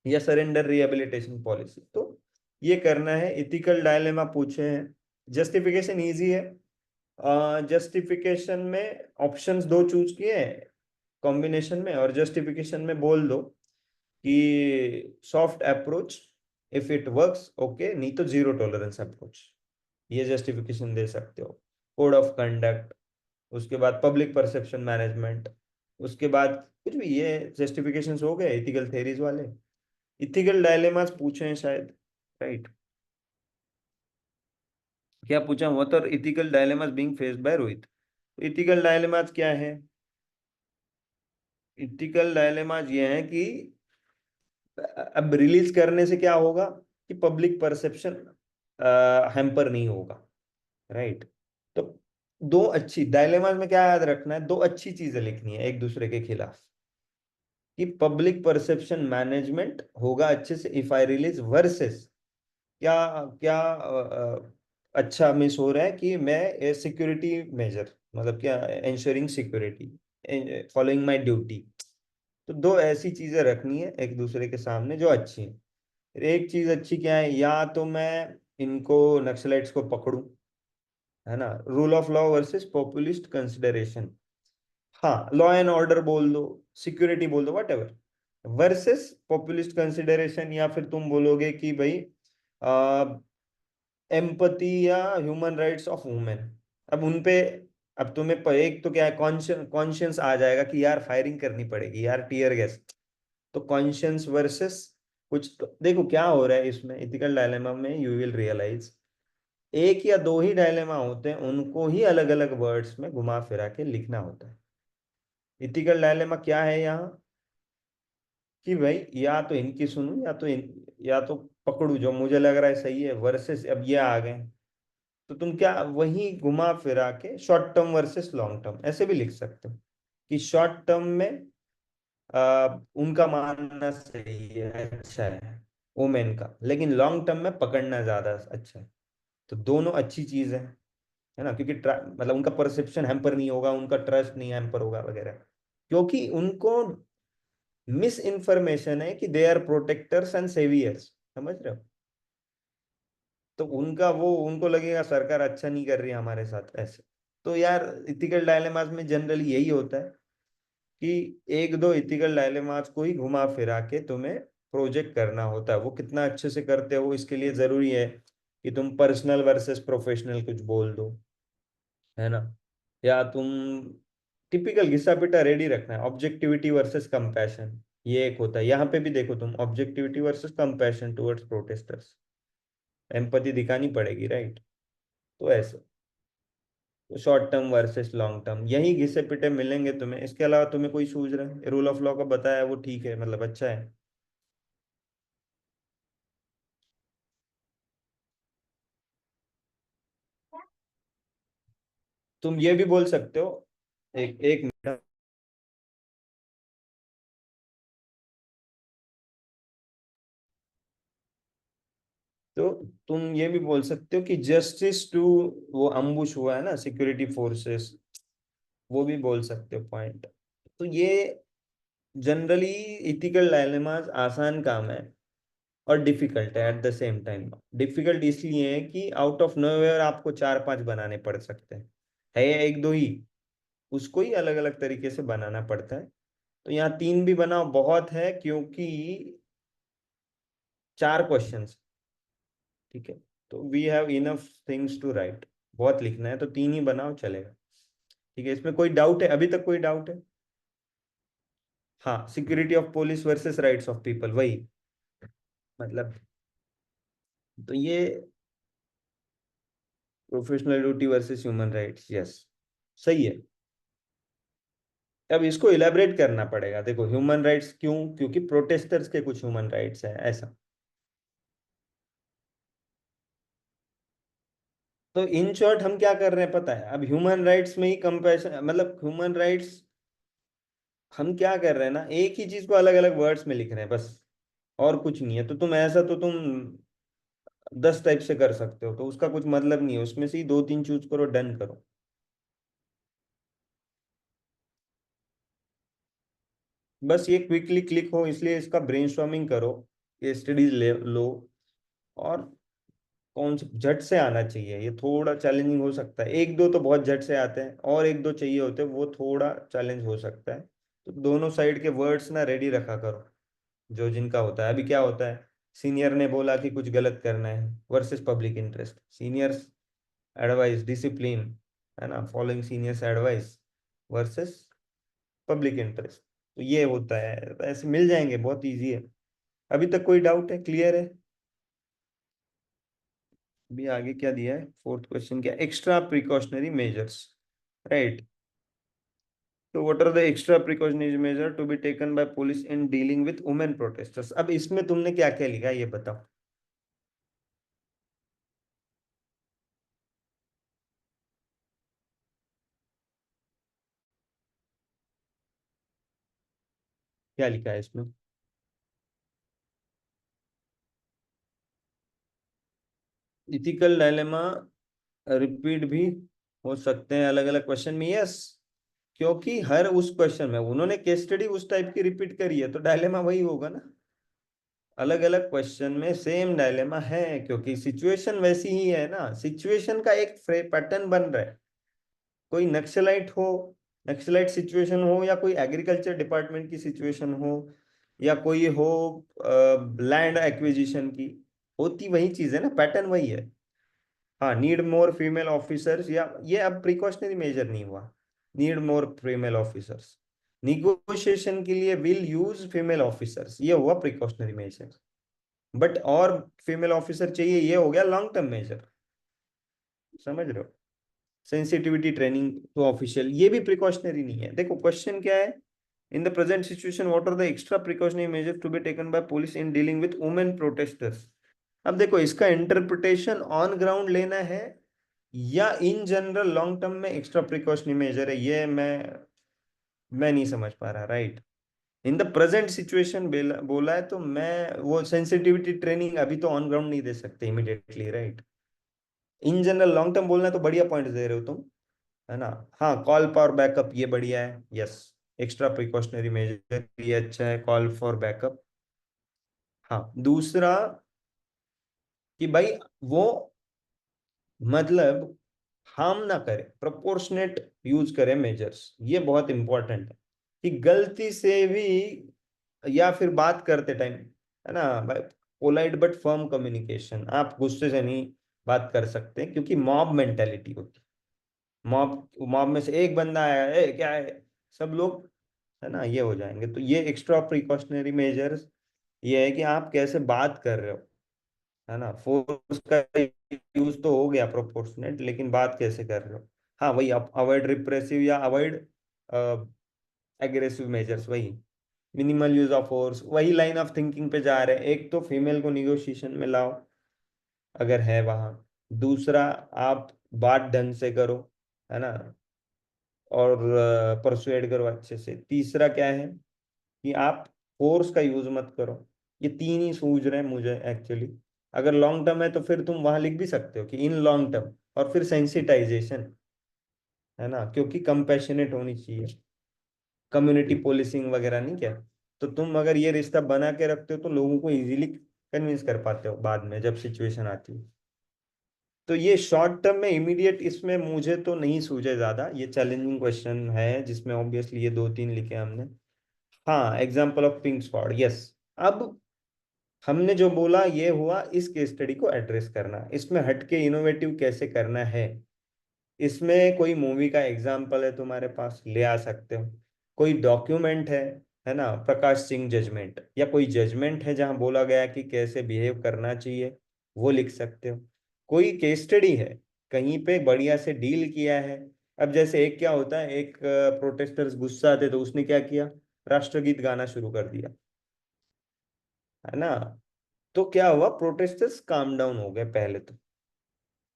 या सरेंडर रिहेबिलिटेशन पॉलिसी, तो ये करना है। इथिकल डायलेमा पूछे हैं, जस्टिफिकेशन इजी है। जस्टिफिकेशन में ऑप्शंस दो चूज किए हैं कॉम्बिनेशन में, और जस्टिफिकेशन में बोल दो कि soft approach, if it works okay, नहीं तो जीरो टॉलरेंस अप्रोच, ये जस्टिफिकेशन दे सकते हो। कोड ऑफ कंडक्ट, उसके बाद पब्लिक परसेप्शन मैनेजमेंट, उसके बाद कुछ भी, ये जस्टिफिकेशंस हो गए इथिकल थेरीज वाले। इथिकल डायलेमास पूछे हैं शायद, राइट। क्या पूछा हुआ तो, ethical dilemmas being faced by Rohit. Ethical dilemmas क्या है? इथिकल डायलेमास ये है कि अब रिलीज करने से क्या होगा कि पब्लिक परसेप्शन हैम्पर नहीं होगा, राइट। तो दो अच्छी डायलेमास में क्या याद रखना है, दो अच्छी चीजें लिखनी है एक दूसरे के खिलाफ, कि पब्लिक परसेप्शन मैनेजमेंट होगा अच्छे से इफ आई रिलीज, वर्सेस क्या क्या अच्छा मिस हो रहा है कि मैं सिक्योरिटी मेजर, मतलब क्या, ensuring security, following my duty. तो दो ऐसी चीजें रखनी है एक दूसरे के सामने जो अच्छी है। एक चीज अच्छी क्या है, या तो मैं इनको नक्सलाइट्स को पकड़ूं, है ना, rule of law versus populist consideration, हाँ लॉ एंड ऑर्डर बोल दो, सिक्योरिटी बोल दो, what ever, versus populist consideration. या फिर तुम बोलोगे कि भाई एम्पति या ह्यूमन राइट्स ऑफ वुमेन। अब उनपे, अब तुम्हें एक तो क्या है, कॉन्शियंस आ जाएगा कि यार फायरिंग करनी पड़ेगी यार, टीयर गैस। तो कॉन्शियंस वर्सेस कुछ, तो देखो क्या हो रहा है इसमें इथिकल डायलेमा में, यू विल रियलाइज एक या दो ही डायलेमा होते हैं, उनको ही अलग अलग वर्ड्स में घुमा फिरा के लिखना होता है। इथिकल डायलेमा क्या है यहाँ, कि भाई या तो इनकी सुनूं या तो या तो पकड़ू जो मुझे लग रहा है सही है, वर्सेस अब ये आ गए। तो तुम क्या वही घुमा फिरा के short term versus long term ऐसे भी लिख सकते हो, कि शॉर्ट टर्म में उनका मानना सही है, अच्छा है वुमेन का, लेकिन लॉन्ग टर्म में पकड़ना ज्यादा अच्छा है। तो दोनों अच्छी चीज है ना, क्योंकि मतलब उनका परसेप्शन हैम्पर नहीं होगा, उनका ट्रस्ट नहीं हैम्पर होगा वगैरह, क्योंकि उनको मिस इन्फॉर्मेशन है कि they are protectors and saviours, समझ रहे हो। तो उनका वो, उनको लगेगा सरकार अच्छा नहीं कर रही है हमारे साथ ऐसे। तो यार इथिकल डायलेमास में जनरली यही होता है कि एक दो इथिकल डायलेमास को ही घुमा फिरा के तुम्हें प्रोजेक्ट करना होता है। वो कितना अच्छे से करते हो इसके लिए जरूरी है कि तुम पर्सनल वर्सेस प्रोफेशनल कुछ बोल दो, है ना। या तुम टिपिकल घिसा पिटा रेडी रखना है, ऑब्जेक्टिविटी वर्सेस कंपैशन, ये एक होता है। यहाँ पे भी देखो तुम, objectivity versus compassion towards protesters, empathy दिखानी पड़ेगी, राइट। तो ऐसे short term versus long term, यही घिसे पिटे मिलेंगे तुम्हें। इसके अलावा तुम्हें कोई सूझ रहा है, रूल ऑफ लॉ का बताया वो ठीक है, मतलब अच्छा है। तुम ये भी बोल सकते हो, एक एक मिनट, तो तुम ये भी बोल सकते हो कि जस्टिस टू, वो अम्बुश हुआ है ना सिक्योरिटी फोर्सेस, वो भी बोल सकते हो पॉइंट। तो ये जनरली इथिकल डायलेमास आसान काम है और डिफिकल्ट है eight the same time. Difficult इसलिए है कि आउट ऑफ नोवेयर आपको चार पांच बनाने पड़ सकते हैं, है एक दो ही, उसको ही अलग अलग तरीके से बनाना पड़ता है। तो यहाँ तीन भी बनाओ बहुत है, क्योंकि चार क्वेश्चंस, ठीक है। तो we have enough things to write, बहुत लिखना है तो तीन ही बनाओ चलेगा। ठीक है, इसमें कोई डाउट है अभी तक, कोई डाउट है? हाँ, security of police versus rights of people, वही मतलब। तो ये professional duty versus human rights, yes, सही है। अब इसको इलेबरेट करना पड़ेगा। देखो ह्यूमन राइट्स क्यों, क्योंकि प्रोटेस्टर्स के कुछ ह्यूमन राइट्स हैं ऐसा। तो इन शॉर्ट हम क्या कर रहे हैं पता है, अब ह्यूमन राइट्स में ही कंपैशन, मतलब ह्यूमन राइट्स हम क्या कर रहे हैं ना, एक ही चीज को अलग अलग वर्ड्स में लिख रहे हैं बस, और कुछ नहीं है। तो तुम ऐसा तो तुम 10 टाइप से कर सकते हो, तो उसका कुछ मतलब नहीं है, उसमें से ही दो तीन चूज करो, डन करो। बस ये क्विकली क्लिक हो, इसलिए इसका ब्रेनस्टॉर्मिंग करो, ये स्टडीज ले लो। और कौन से झट से आना चाहिए, ये थोड़ा चैलेंजिंग हो सकता है। एक दो तो बहुत झट से आते हैं, और एक दो चाहिए होते हैं, वो थोड़ा चैलेंज हो सकता है। तो दोनों साइड के वर्ड्स ना रेडी रखा करो, जो जिनका होता है। अभी क्या होता है, सीनियर ने बोला कि कुछ गलत करना है versus public interest, seniors advice discipline, है ना, following seniors advice versus public interest. तो ये होता है, तो ऐसे मिल जाएंगे, बहुत इजी है। अभी तक कोई डाउट है, क्लियर है? अभी आगे क्या दिया है, फोर्थ क्वेश्चन क्या, एक्स्ट्रा प्रिकॉशनरी मेजर्स, राइट। तो what are the extra precautionary measure to be taken by police in dealing with women protesters. अब इसमें तुमने क्या क्या लिखा है ये बताओ। क्या लिखा है इसमें? इथिकल डायलेमा रिपीट भी हो सकते हैं अलग अलग क्वेश्चन में, यस। क्योंकि हर उस क्वेश्चन में उन्होंने केस स्टडी उस टाइप की रिपीट करी है, तो डायलेमा वही होगा ना। अलग अलग क्वेश्चन में सेम डायलेमा है, क्योंकि सिचुएशन वैसी ही है ना, सिचुएशन का एक पैटर्न बन रहा है। कोई नक्सलाइट हो, नक्सलाइट सिचुएशन हो, या कोई एग्रीकल्चर डिपार्टमेंट की सिचुएशन हो, या कोई हो लैंड एक्विजिशन की, होती वही चीज है ना, पैटर्न वही है। हाँ, नीड मोर फीमेल ऑफिसर्स, या ये अब प्रिकॉशनरी मेजर नहीं हुआ, need more female officers, negotiation के लिए विल यूज फीमेल ऑफिसर्स, ये हुआ प्रिकॉशनरी मेजर। बट और फीमेल ऑफिसर चाहिए, ये हो गया लॉन्ग टर्म मेजर, समझ रहे हो। सेंसिटिविटी ट्रेनिंग टू ऑफिशियल, ये भी प्रिकॉशनरी नहीं है। देखो क्वेश्चन क्या है, in the present situation what are the extra precautionary measure to be taken by police in dealing with women protesters. अब देखो इसका इंटरप्रिटेशन ऑन ग्राउंड लेना है, या इन जनरल लॉन्ग टर्म में एक्स्ट्रा प्रिकॉशनरी मेजर है, ये मैं नहीं समझ पा रहा, right. In the present situation बोला है, तो मैं वो सेंसिटिविटी ट्रेनिंग अभी तो ऑन ग्राउंड नहीं दे सकते इमिडिएटली, राइट। इन जनरल लॉन्ग टर्म बोलना है, तो बढ़िया पॉइंट दे रहे हो तुम, है ना। हाँ, कॉल फॉर बैकअप ये बढ़िया है, यस। एक्स्ट्रा प्रिकॉशनरी मेजर ये अच्छा है, कॉल फॉर बैकअप। हाँ, दूसरा कि भाई वो मतलब हार्म ना करे, प्रोपोर्शनेट यूज करें मेजर्स, ये बहुत इंपॉर्टेंट है। कि गलती से भी, या फिर बात करते टाइम, है ना भाई, पोलाइट बट फर्म कम्युनिकेशन, आप गुस्से से नहीं बात कर सकते, क्योंकि मॉब मेंटेलिटी होती है। मॉब मॉब में से एक बंदा आया, ए क्या है, सब लोग, है ना, ये हो जाएंगे। तो ये एक्स्ट्रा प्रिकॉशनरी मेजर्स ये है कि आप कैसे बात कर रहे हो, है ना। फोर्स का यूज तो हो गया प्रोपोर्शनेट, लेकिन बात कैसे कर रहे हो। हाँ वही, अवॉइड रिप्रेसिव या अवॉइड एग्रेसिव मेजर्स, वही मिनिमल यूज ऑफ फोर्स, वही लाइन ऑफ थिंकिंग पे जा रहे हैं। एक तो फीमेल को निगोशिएशन में लाओ अगर है वहां, दूसरा आप बात ढंग से करो, है ना, और परसुएड करो अच्छे से, तीसरा क्या है कि आप फोर्स का यूज मत करो। ये तीन ही सूझ रहे हैं मुझे एक्चुअली। अगर लॉन्ग टर्म है तो फिर तुम वहां लिख भी सकते हो कि इन लॉन्ग टर्म, और फिर सेंसिटाइजेशन, है ना, क्योंकि कंपैशनेट होनी चाहिए। कम्युनिटी पोलिसिंग वगैरह नहीं क्या। तो तुम अगर ये रिश्ता बना के रखते हो तो लोगों को इजीली कन्विंस कर पाते हो बाद में जब सिचुएशन आती है। तो ये शॉर्ट टर्म में इमीडिएट इसमें मुझे तो नहीं सूझे ज्यादा, ये चैलेंजिंग क्वेश्चन है जिसमें ऑब्वियसली ये दो तीन लिखे हमने। हाँ, example of pink spot, yes. अब हमने जो बोला ये हुआ इस केस स्टडी को एड्रेस करना, इसमें हटके इनोवेटिव कैसे करना है। इसमें कोई मूवी का एग्जाम्पल है तुम्हारे पास, ले आ सकते हो। कोई डॉक्यूमेंट है ना, प्रकाश सिंह जजमेंट, या कोई जजमेंट है जहां बोला गया कि कैसे बिहेव करना चाहिए, वो लिख सकते हो। कोई केस स्टडी है, कहीं पे बढ़िया से डील किया है। अब जैसे एक क्या होता है, एक प्रोटेस्टर्स गुस्सा आते तो उसने क्या किया, राष्ट्रगीत गाना शुरू कर दिया, है ना। तो क्या हुआ, प्रोटेस्टर्स काम डाउन हो गए पहले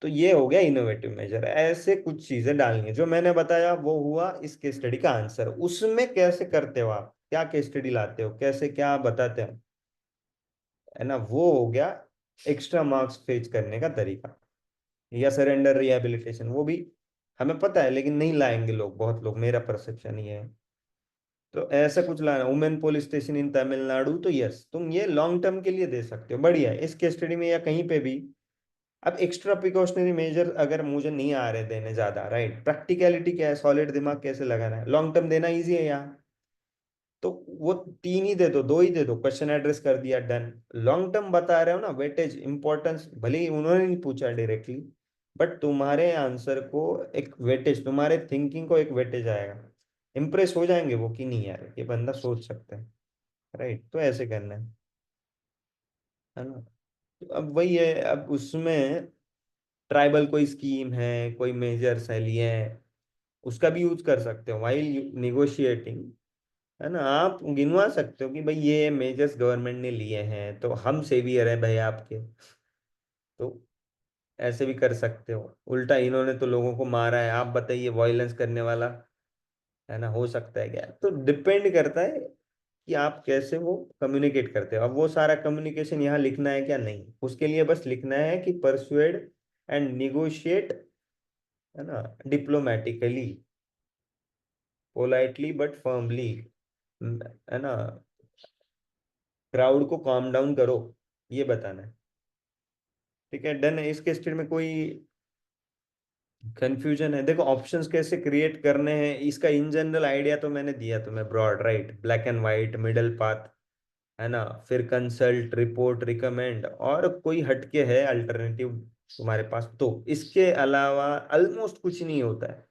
तो ये हो गया इनोवेटिव मेजर। ऐसे कुछ चीजें डालनी है, जो मैंने बताया वो हुआ इस केस स्टडी का आंसर। उसमें कैसे करते हो आप, क्या केस स्टडी लाते हो, कैसे क्या बताते हो, है ना, वो हो गया एक्स्ट्रा मार्क्स फेच करने का तरीका। या सरेंडर रिहेबिलिटेशन, वो भी हमें पता है लेकिन नहीं लाएंगे लोग, बहुत लोग, मेरा परसेप्शन ये है। तो ऐसा कुछ लाना, वुमेन पुलिस स्टेशन इन तमिलनाडु, तो यस तुम ये लॉन्ग टर्म के लिए दे सकते हो, बढ़िया है, इस केस स्टडी में या कहीं पे भी। अब एक्स्ट्रा प्रिकॉशनरी मेजर अगर मुझे नहीं आ रहे देने ज्यादा, राइट, प्रैक्टिकलिटी क्या है, सॉलिड दिमाग कैसे लगाना है, लॉन्ग टर्म देना इजी है यहाँ। तो वो तीन ही दे दो, दो ही दे दो, क्वेश्चन एड्रेस कर दिया, डन। लॉन्ग टर्म बता रहे हो ना, वेटेज इंपॉर्टेंस भले ही उन्होंने नहीं पूछा डायरेक्टली, बट तुम्हारे आंसर को एक वेटेज, तुम्हारे थिंकिंग को एक वेटेज आएगा। इंप्रेस हो जाएंगे वो कि नहीं यार ये बंदा सोच सकता है, राइट। तो ऐसे करना है ना। तो अब वही है, अब उसमें ट्राइबल कोई स्कीम है, कोई मेजर्स है लिए हैं, उसका भी यूज कर सकते हो वाइल निगोशिएटिंग, है ना। आप गिनवा सकते हो कि भाई ये मेजर्स गवर्नमेंट ने लिए हैं तो हम सेवियर है भाई आपके। तो ऐसे भी कर सकते हो। उल्टा इन्होंने तो लोगों को मारा है, आप बताइए वायलेंस करने वाला, है ना, हो सकता है क्या। तो डिपेंड करता है कि आप कैसे वो कम्युनिकेट करते हो। अब वो सारा कम्युनिकेशन यहाँ लिखना है क्या, नहीं, उसके लिए बस लिखना है कि परसुएड एंड निगोशिएट, है ना, डिप्लोमेटिकली, पोलाइटली बट फर्मली, है ना, क्राउड को काम डाउन करो, ये बताना है। ठीक है, डन है। इसके स्टेट में कोई कंफ्यूजन है, देखो ऑप्शंस कैसे क्रिएट करने हैं इसका इन जनरल आइडिया तो मैंने दिया तुम्हें, broad, right, black and white, middle path, है ना, फिर कंसल्ट, रिपोर्ट, रिकमेंड, और कोई हटके है अल्टरनेटिव तुम्हारे पास, तो इसके अलावा ऑलमोस्ट कुछ नहीं होता है।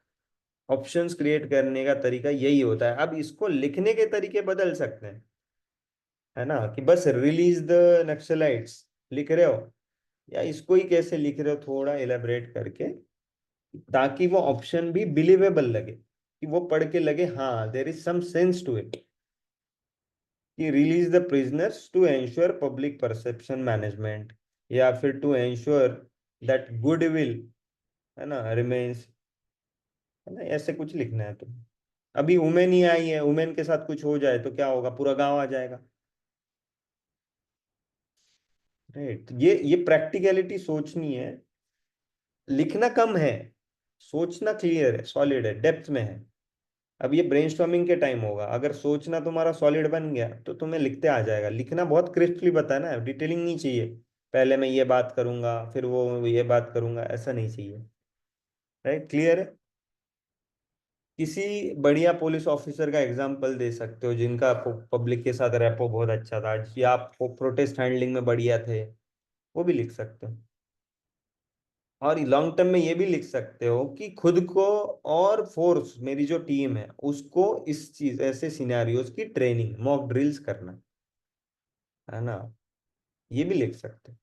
ऑप्शंस क्रिएट करने का तरीका यही होता है। अब इसको लिखने के तरीके बदल सकते हैं, है ना, कि बस रिलीज द नक्सलाइट्स लिख रहे हो, या इसको ही कैसे लिख रहे हो थोड़ा इलेबरेट करके, ताकि वो ऑप्शन भी बिलीवेबल लगे, कि वो पढ़ के लगे हाँ there is some sense to it, कि release the prisoners to ensure public perception management, या फिर टू एंश्योर दैट गुडविल, है ना, रिमेन्स, है ना, ऐसे कुछ लिखना है। तो अभी वुमेन ही आई है, वुमेन के साथ कुछ हो जाए तो क्या होगा, पूरा गांव आ जाएगा, राइट। ये प्रैक्टिकलिटी सोचनी है, लिखना कम है, सोचना क्लियर है, सॉलिड है, डेप्थ में है। अब ये ब्रेनस्टॉर्मिंग के टाइम होगा, अगर सोचना तुम्हारा सॉलिड बन गया तो तुम्हें लिखते आ जाएगा। लिखना बहुत क्रिस्पली बताना है, डिटेलिंग नहीं चाहिए, पहले मैं ये बात करूंगा फिर वो ये बात करूंगा, ऐसा नहीं चाहिए, राइट, क्लियर है। किसी बढ़िया पुलिस ऑफिसर का एग्जाम्पल दे सकते हो जिनका पब्लिक के साथ रेपो बहुत अच्छा था, या आपको प्रोटेस्ट हैंडलिंग में बढ़िया थे, वो भी लिख सकते हो। और लॉन्ग टर्म में ये भी लिख सकते हो कि खुद को और फोर्स, मेरी जो टीम है उसको इस चीज, ऐसे सिनेरियोज की ट्रेनिंग, मॉक ड्रिल्स करना, है ना, ये भी लिख सकते हो।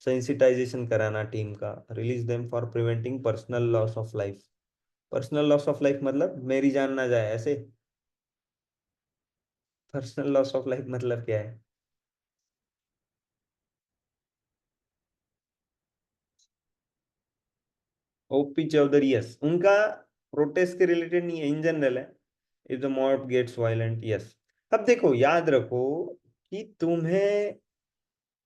सेंसिटाइजेशन कराना टीम का, release them for preventing personal loss of life. Personal loss of life मतलब मेरी जान ना जाए ऐसे, पर्सनल लॉस ऑफ लाइफ मतलब क्या है। ओपी चौधरी, यस, उनका प्रोटेस्ट के रिलेटेड नहीं है, इन जनरल है। If the mob gets violent, yes. अब देखो याद रखो कि तुम्हें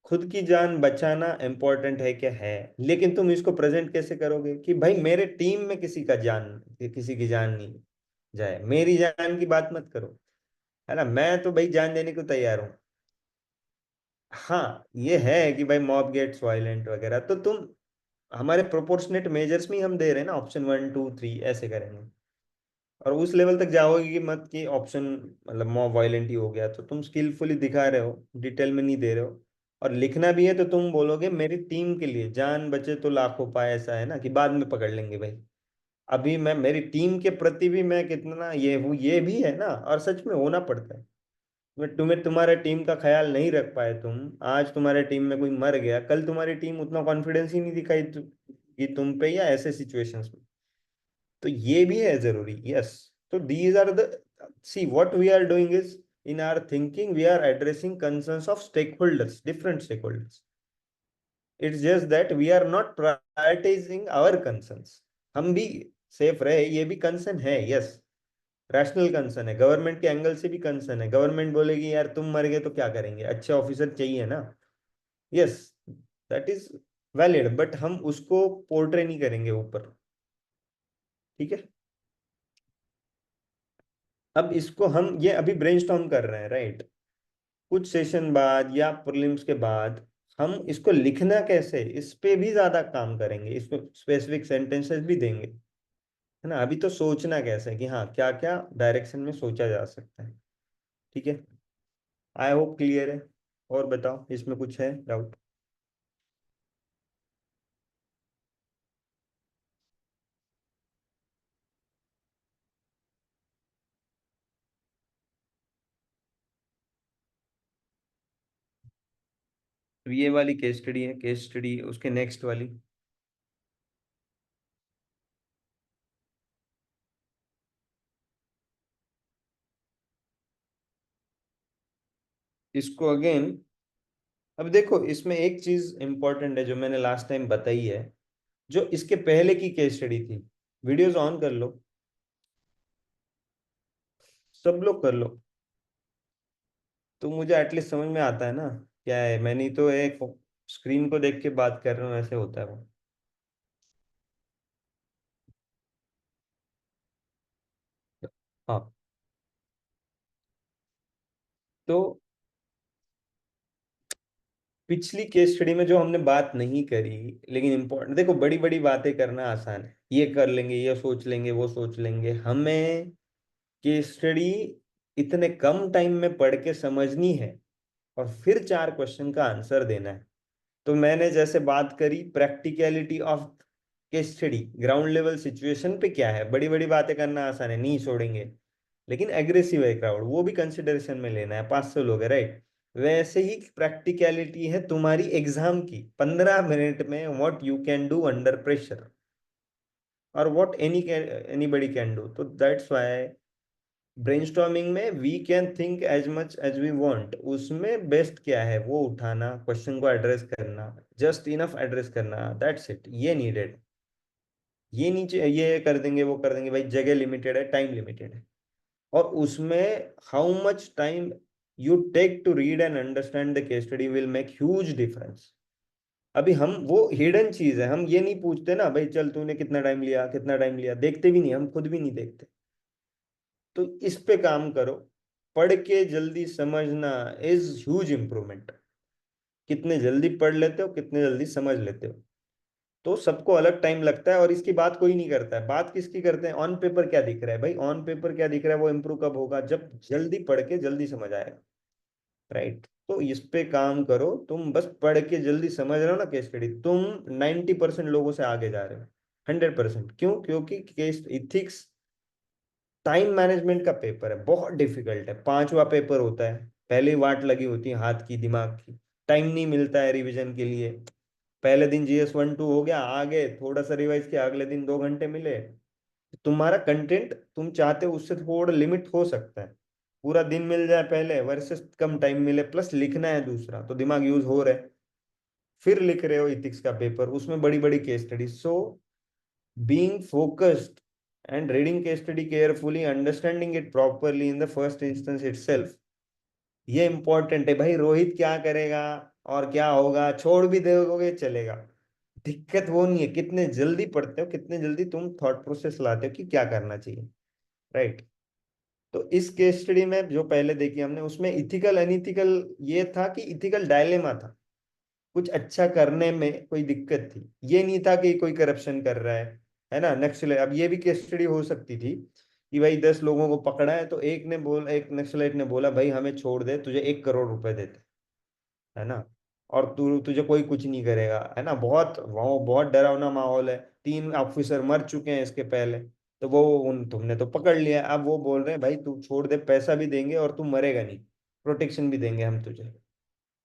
खुद की जान बचाना इंपॉर्टेंट है क्या, है, लेकिन तुम इसको प्रेजेंट कैसे करोगे कि भाई मेरे टीम में किसी का जान, किसी की जान नहीं, जाए, मेरी जान की बात मत करो, है ना, मैं तो भाई जान देने को तैयार हूँ। हाँ ये है कि भाई मॉब गेट्स वायलेंट वगैरह, तो तुम हमारे प्रोपोर्शनेट मेजर्स में ही हम दे रहे हैं ना, ऑप्शन 1 2 3 ऐसे करेंगे। और उस लेवल तक जाओगे कि मत कि ऑप्शन मतलब मॉब वायलेंट ही हो गया, तो तुम स्किलफुली दिखा रहे हो, डिटेल में नहीं दे रहे हो। और लिखना भी है तो तुम बोलोगे मेरी टीम के लिए जान बचे तो लाखों पाए, ऐसा है ना कि बाद में पकड़ लेंगे भाई। अभी मैं मेरी टीम के प्रति भी मैं कितना ये हूँ, ये भी है ना, और सच में होना पड़ता है। तुम्हें तुम्हारे टीम का ख्याल नहीं रख पाए तुम, आज तुम्हारे टीम में कोई मर गया, कल तुम्हारी टीम उतना कॉन्फिडेंस ही नहीं दिखाई कि तुम पे, या ऐसे सिचुएशंस में। तो ये भी है जरूरी, यस। तो these are the, see what we are doing is, in our thinking we are addressing concerns of stakeholders, different stakeholders. It's just that we are not prioritising our concerns. हम भी safe रहे, ये भी concern है, yes. Rational concern है, government के angle से भी कंसर्न है। गवर्नमेंट बोलेगी यार तुम मर गए तो क्या करेंगे, अच्छे ऑफिसर चाहिए ना, yes, that is valid, but हम उसको पोर्ट्रे नहीं करेंगे ऊपर, ठीक है। अब इसको हम ये अभी ब्रेनस्टॉर्म कर रहे हैं, राइट। कुछ सेशन बाद या प्रीलिम्स के बाद हम इसको लिखना कैसे, इस पे भी ज्यादा काम करेंगे, इसको स्पेसिफिक सेंटेंसेस भी देंगे, है ना। अभी तो सोचना कैसे है कि हाँ क्या क्या डायरेक्शन में सोचा जा सकता है, ठीक है। आई होप क्लियर है। और बताओ इसमें कुछ है डाउट। तो ये वाली केस स्टडी है, केस स्टडी उसके नेक्स्ट वाली। इसको अगेन, अब देखो इसमें एक चीज इंपॉर्टेंट है जो मैंने लास्ट टाइम बताई है, जो इसके पहले की केस स्टडी थी, वीडियोस ऑन कर लो, सब लोग कर लो, तो मुझे एटलीस्ट समझ में आता है ना क्या है। मैं नहीं तो एक स्क्रीन को देख के बात कर रहा हूँ, ऐसे होता है वो। हाँ, तो पिछली केस स्टडी में जो हमने बात नहीं करी, लेकिन इम्पोर्टेंट, देखो बड़ी बड़ी बातें करना आसान है, ये कर लेंगे, ये सोच लेंगे, वो सोच लेंगे, हमें केस स्टडी इतने कम टाइम में पढ़ के समझनी है और फिर 4 क्वेश्चन का आंसर देना है। तो मैंने जैसे बात करी practicality of case study, ground level situation पे क्या है, बड़ी बड़ी बातें करना आसान है, नहीं छोड़ेंगे, लेकिन एग्रेसिव है क्राउड, वो भी कंसिडरेशन में लेना है, 500 लोग है, राइट। वैसे ही प्रैक्टिकलिटी है तुम्हारी एग्जाम की, 15 मिनट में what you can do under pressure, और व्हाट एनीबडी कैन डू। तो दैट्स व्हाई ब्रेनस्टॉर्मिंग में we can think as much as we want, उसमें बेस्ट क्या है वो उठाना, क्वेश्चन को एड्रेस करना, जस्ट इनफ एड्रेस करना, दैट्स इट, ये नीडेड। ये नीचे ये कर देंगे वो कर देंगे, भाई जगह लिमिटेड है, टाइम लिमिटेड है, और उसमें how much time you take to read and understand the case study will make huge difference. अभी हम वो हिडन चीज है, हम ये नहीं पूछते ना भाई चल तूने कितना टाइम लिया, कितना टाइम लिया, देखते भी नहीं, हम खुद भी नहीं देखते। तो इस पे काम करो, पढ़ के जल्दी समझना इज ह्यूज इंप्रूवमेंट। कितने जल्दी पढ़ लेते हो, कितने जल्दी समझ लेते हो, तो सबको अलग टाइम लगता है, और इसकी बात कोई नहीं करता है। बात किसकी करते हैं, ऑन पेपर क्या दिख रहा है भाई, ऑन पेपर क्या दिख रहा है, वो इम्प्रूव कब होगा, जब जल्दी पढ़ के जल्दी समझ आएगा, राइट। तो इस पे काम करो, तुम बस पढ़ के जल्दी समझ रहे हो ना केस स्टडी, तुम 90% लोगों से आगे जा रहे हो, 100%। क्यों? क्योंकि केस इथिक्स टाइम मैनेजमेंट का पेपर है, बहुत डिफिकल्ट है, 5वां पेपर होता है, पहले वाट लगी होती है हाथ की दिमाग की, टाइम नहीं मिलता है रिवीजन के लिए। पहले दिन GS 1 2 हो गया, आगे थोड़ा सा रिवाइज किया, अगले दिन 2 घंटे मिले, तुम्हारा कंटेंट तुम चाहते हो उससे थोड़ा लिमिट हो सकता है। पूरा दिन मिल जाए पहले वर्सेस कम टाइम मिले, प्लस लिखना है दूसरा, तो दिमाग यूज हो रहा है, फिर लिख रहे हो इथिक्स का पेपर, उसमें बड़ी बड़ी case study. So being focused and reading case study carefully, understanding it properly in the first instance itself, ये इंपॉर्टेंट है भाई। रोहित क्या करेगा और क्या होगा छोड़ भी दोगे चलेगा, दिक्कत वो नहीं है, कितने जल्दी पढ़ते हो, कितने जल्दी तुम थॉट प्रोसेस लाते हो कि क्या करना चाहिए, राइट। तो इस केस स्टडी में जो पहले देखी हमने, उसमें इथिकल अनइथिकल ये था कि इथिकल डायलेमा था, कुछ अच्छा करने में कोई दिक्कत थी, ये नहीं था कि कोई करप्शन कर रहा है ना। नक्सलाइट, अब ये भी केस स्टडी हो सकती थी कि भाई 10 लोगों को पकड़ा है, तो एक नक्सलाइट ने बोला भाई हमें छोड़ दे, तुझे 1 करोड़ रुपए देते, है ना, और तू तुझे कोई कुछ नहीं करेगा, है ना। बहुत वो बहुत डरावना माहौल है, 3 ऑफिसर मर चुके हैं इसके पहले। तो वो उन तुमने तो पकड़ लिया, अब वो बोल रहे हैं भाई तू छोड़ दे, पैसा भी देंगे और तू मरेगा नहीं, प्रोटेक्शन भी देंगे हम तुझे।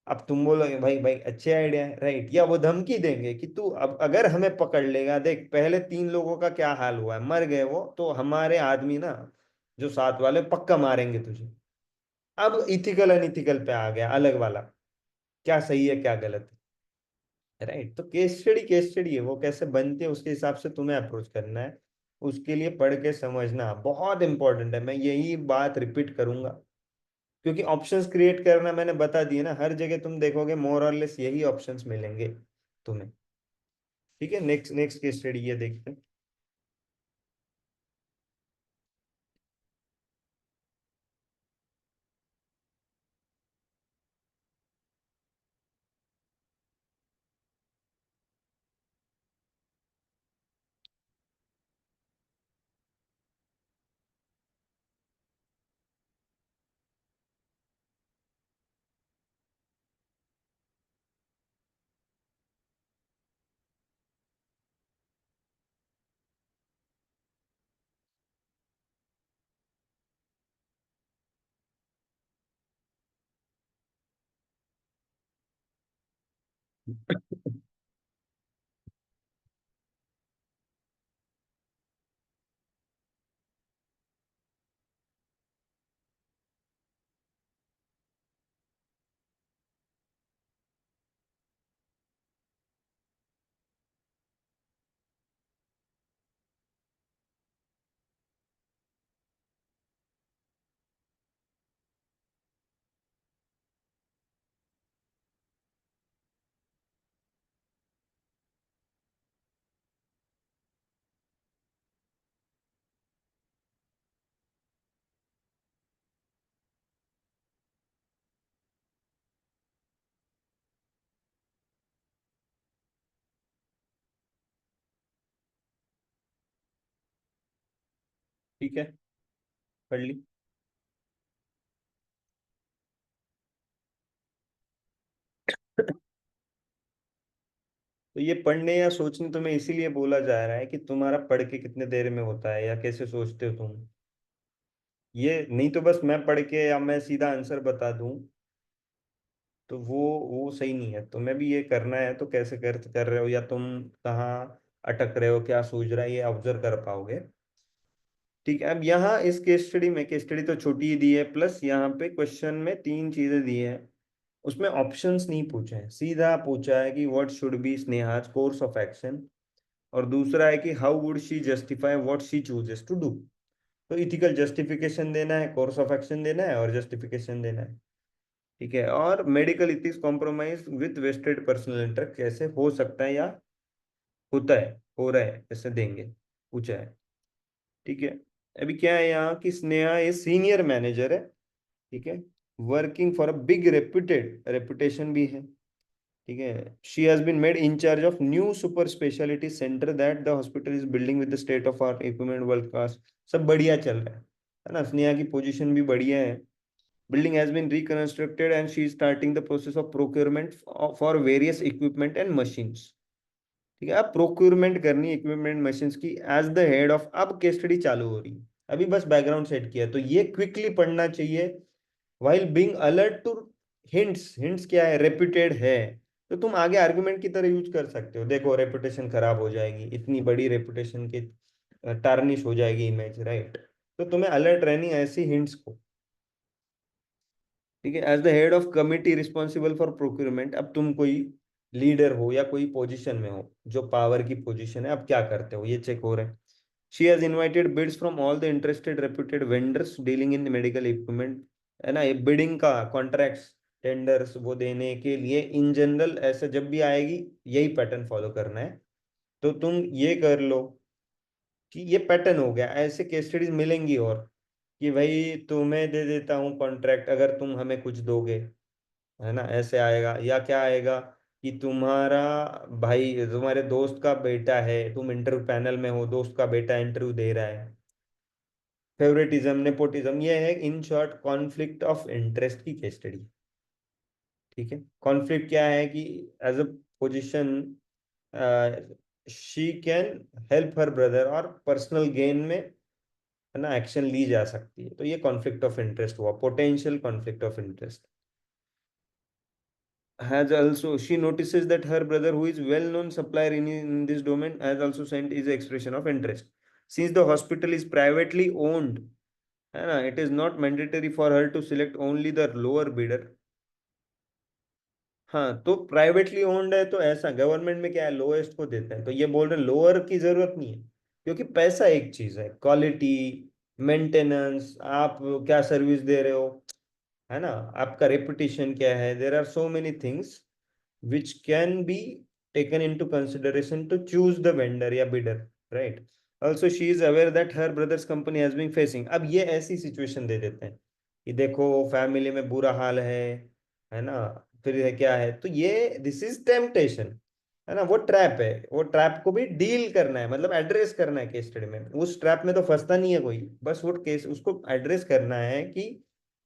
अब तुम बोलोगे भाई भाई अच्छे आइडिया है, राइट। या वो धमकी देंगे कि तू अब अगर हमें पकड़ लेगा, देख पहले 3 लोगों का क्या हाल हुआ है, मर गए वो, तो हमारे आदमी ना जो साथ वाले पक्का मारेंगे तुझे। अब इथिकल अनइथिकल पे आ गया अलग वाला, क्या सही है क्या गलत है, राइट। तो केस स्टडी है, वो कैसे बनती है उसके हिसाब से तुम्हें अप्रोच करना है। उसके लिए पढ़ के समझना बहुत इंपॉर्टेंट है, मैं यही बात रिपीट करूंगा। क्योंकि ऑप्शंस क्रिएट करना मैंने बता दिए ना, हर जगह तुम देखोगे मोर और लेस यही ऑप्शंस मिलेंगे तुम्हें। ठीक है, नेक्स्ट नेक्स्ट केस स्टडी ये देखते हैं। ठीक है, पढ़ ली। तो ये पढ़ने या सोचने तुम्हें इसीलिए बोला जा रहा है कि तुम्हारा पढ़ के कितने देर में होता है या कैसे सोचते हो तुम। ये नहीं तो बस मैं पढ़ के या मैं सीधा आंसर बता दूं, तो वो सही नहीं है। तुम्हें भी ये करना है, तो कैसे कर रहे हो, या तुम कहाँ अटक रहे हो, क्या सोच रहा है, ये ऑब्जर्व कर पाओगे। ठीक है, अब यहाँ इस केस स्टडी में, केस स्टडी तो छोटी ही दी है, प्लस यहाँ पे क्वेश्चन में 3 चीजें दी है। उसमें ऑप्शंस नहीं पूछे हैं, सीधा पूछा है कि what should be Sneha's course of action, और दूसरा है कि how would she justify what she chooses to do. तो इथिकल जस्टिफिकेशन देना है, कोर्स ऑफ एक्शन देना है, और जस्टिफिकेशन देना है। ठीक है, और medical ethics compromise with vested personal interest कैसे हो सकता है या होता है, हो रहा है, कैसे देंगे, पूछा है। ठीक है, अभी क्या है यहाँ कि स्नेहा ये सीनियर मैनेजर है, ठीक है, working for a big reputed, reputation भी है। ठीक है, she has been made in charge of new super speciality centre that the hospital is building with the state of art equipment world class. सब बढ़िया चल रहा है ना, स्नेहा की पोजीशन भी बढ़िया है। Building has been reconstructed and she is starting the process of procurement for various equipment and machines. ठीक है, अब प्रोक्यूरमेंट करनी इक्विपमेंट मशीन्स की एज द हेड ऑफ, अब केस स्टडी चालू हो रही है। अभी बस बैकग्राउंड सेट किया, तो ये क्विकली पढ़ना चाहिए। While being alert to hints, hints क्या है, रेप्यूटेड है, तो तुम आगे आर्गुमेंट की तरह यूज कर सकते हो। देखो रेपुटेशन खराब हो जाएगी, इतनी बड़ी रेपुटेशन की टार्निश हो जाएगी इमेज, राइट। तो तुम्हें अलर्ट रहनी है ऐसी हिंट्स को। ठीक है, as the head of committee responsible for procurement, अब तुम कोई लीडर हो या कोई पोजीशन में हो जो पावर की पोजीशन है, अब क्या करते हो ये चेक हो रहा है। She has invited bids from all the interested reputed vendors dealing in medical equipment, है ना। ये बिडिंग का कॉन्ट्रैक्ट्स, टेंडर्स वो देने के लिए इन जनरल ऐसे जब भी आएगी, यही पैटर्न फॉलो करना है। तो तुम ये कर लो, कि ये पैटर्न हो गया, ऐसे केस स्टडीज मिलेंगी। और कि भाई तुम्हें दे देता हूँ कॉन्ट्रैक्ट अगर तुम हमें कुछ दोगे, है ना, ऐसे आएगा। या क्या आएगा कि तुम्हारा भाई, तुम्हारे दोस्त का बेटा है, तुम इंटरव्यू पैनल में हो, दोस्त का बेटा इंटरव्यू दे रहा है। फेवरेटिज्म, नेपोटिज्म, ये है in short conflict of interest की केस स्टडी। ठीक है, कॉन्फ्लिक्ट क्या है कि as a position she can help her brother, और पर्सनल गेन में, है ना, एक्शन ली जा सकती है। तो ये कॉन्फ्लिक्ट ऑफ इंटरेस्ट हुआ, potential conflict of interest. Has also, she notices that her brother, who is well known supplier in this domain, has also sent his expression of interest. Since the hospital is privately owned, है ना, it is not mandatory for her to select only the lower bidder. हाँ, तो privately owned है तो ऐसा, government में क्या है, लोएस्ट को देते हैं, तो ये बोल रहे हैं लोअर की जरूरत नहीं है। क्योंकि पैसा एक चीज है, क्वालिटी, मेंटेनेंस, आप क्या सर्विस दे रहे हो, है ना, आपका रेपुटेशन क्या है, there are so many things which can be taken into consideration to choose the vendor या bidder, right? Also she is aware that her brother's company has been facing, अब ये ऐसी सिचुएशन दे देते हैं कि देखो फैमिली में बुरा हाल है ना, फिर है क्या है, तो ये दिस इज टेम्पटेशन, है ना, वो ट्रैप है, वो ट्रैप को भी डील करना है, मतलब एड्रेस करना है केस स्टडी में। उस ट्रैप में तो फंसता नहीं है कोई, बस वो केस उसको एड्रेस करना है कि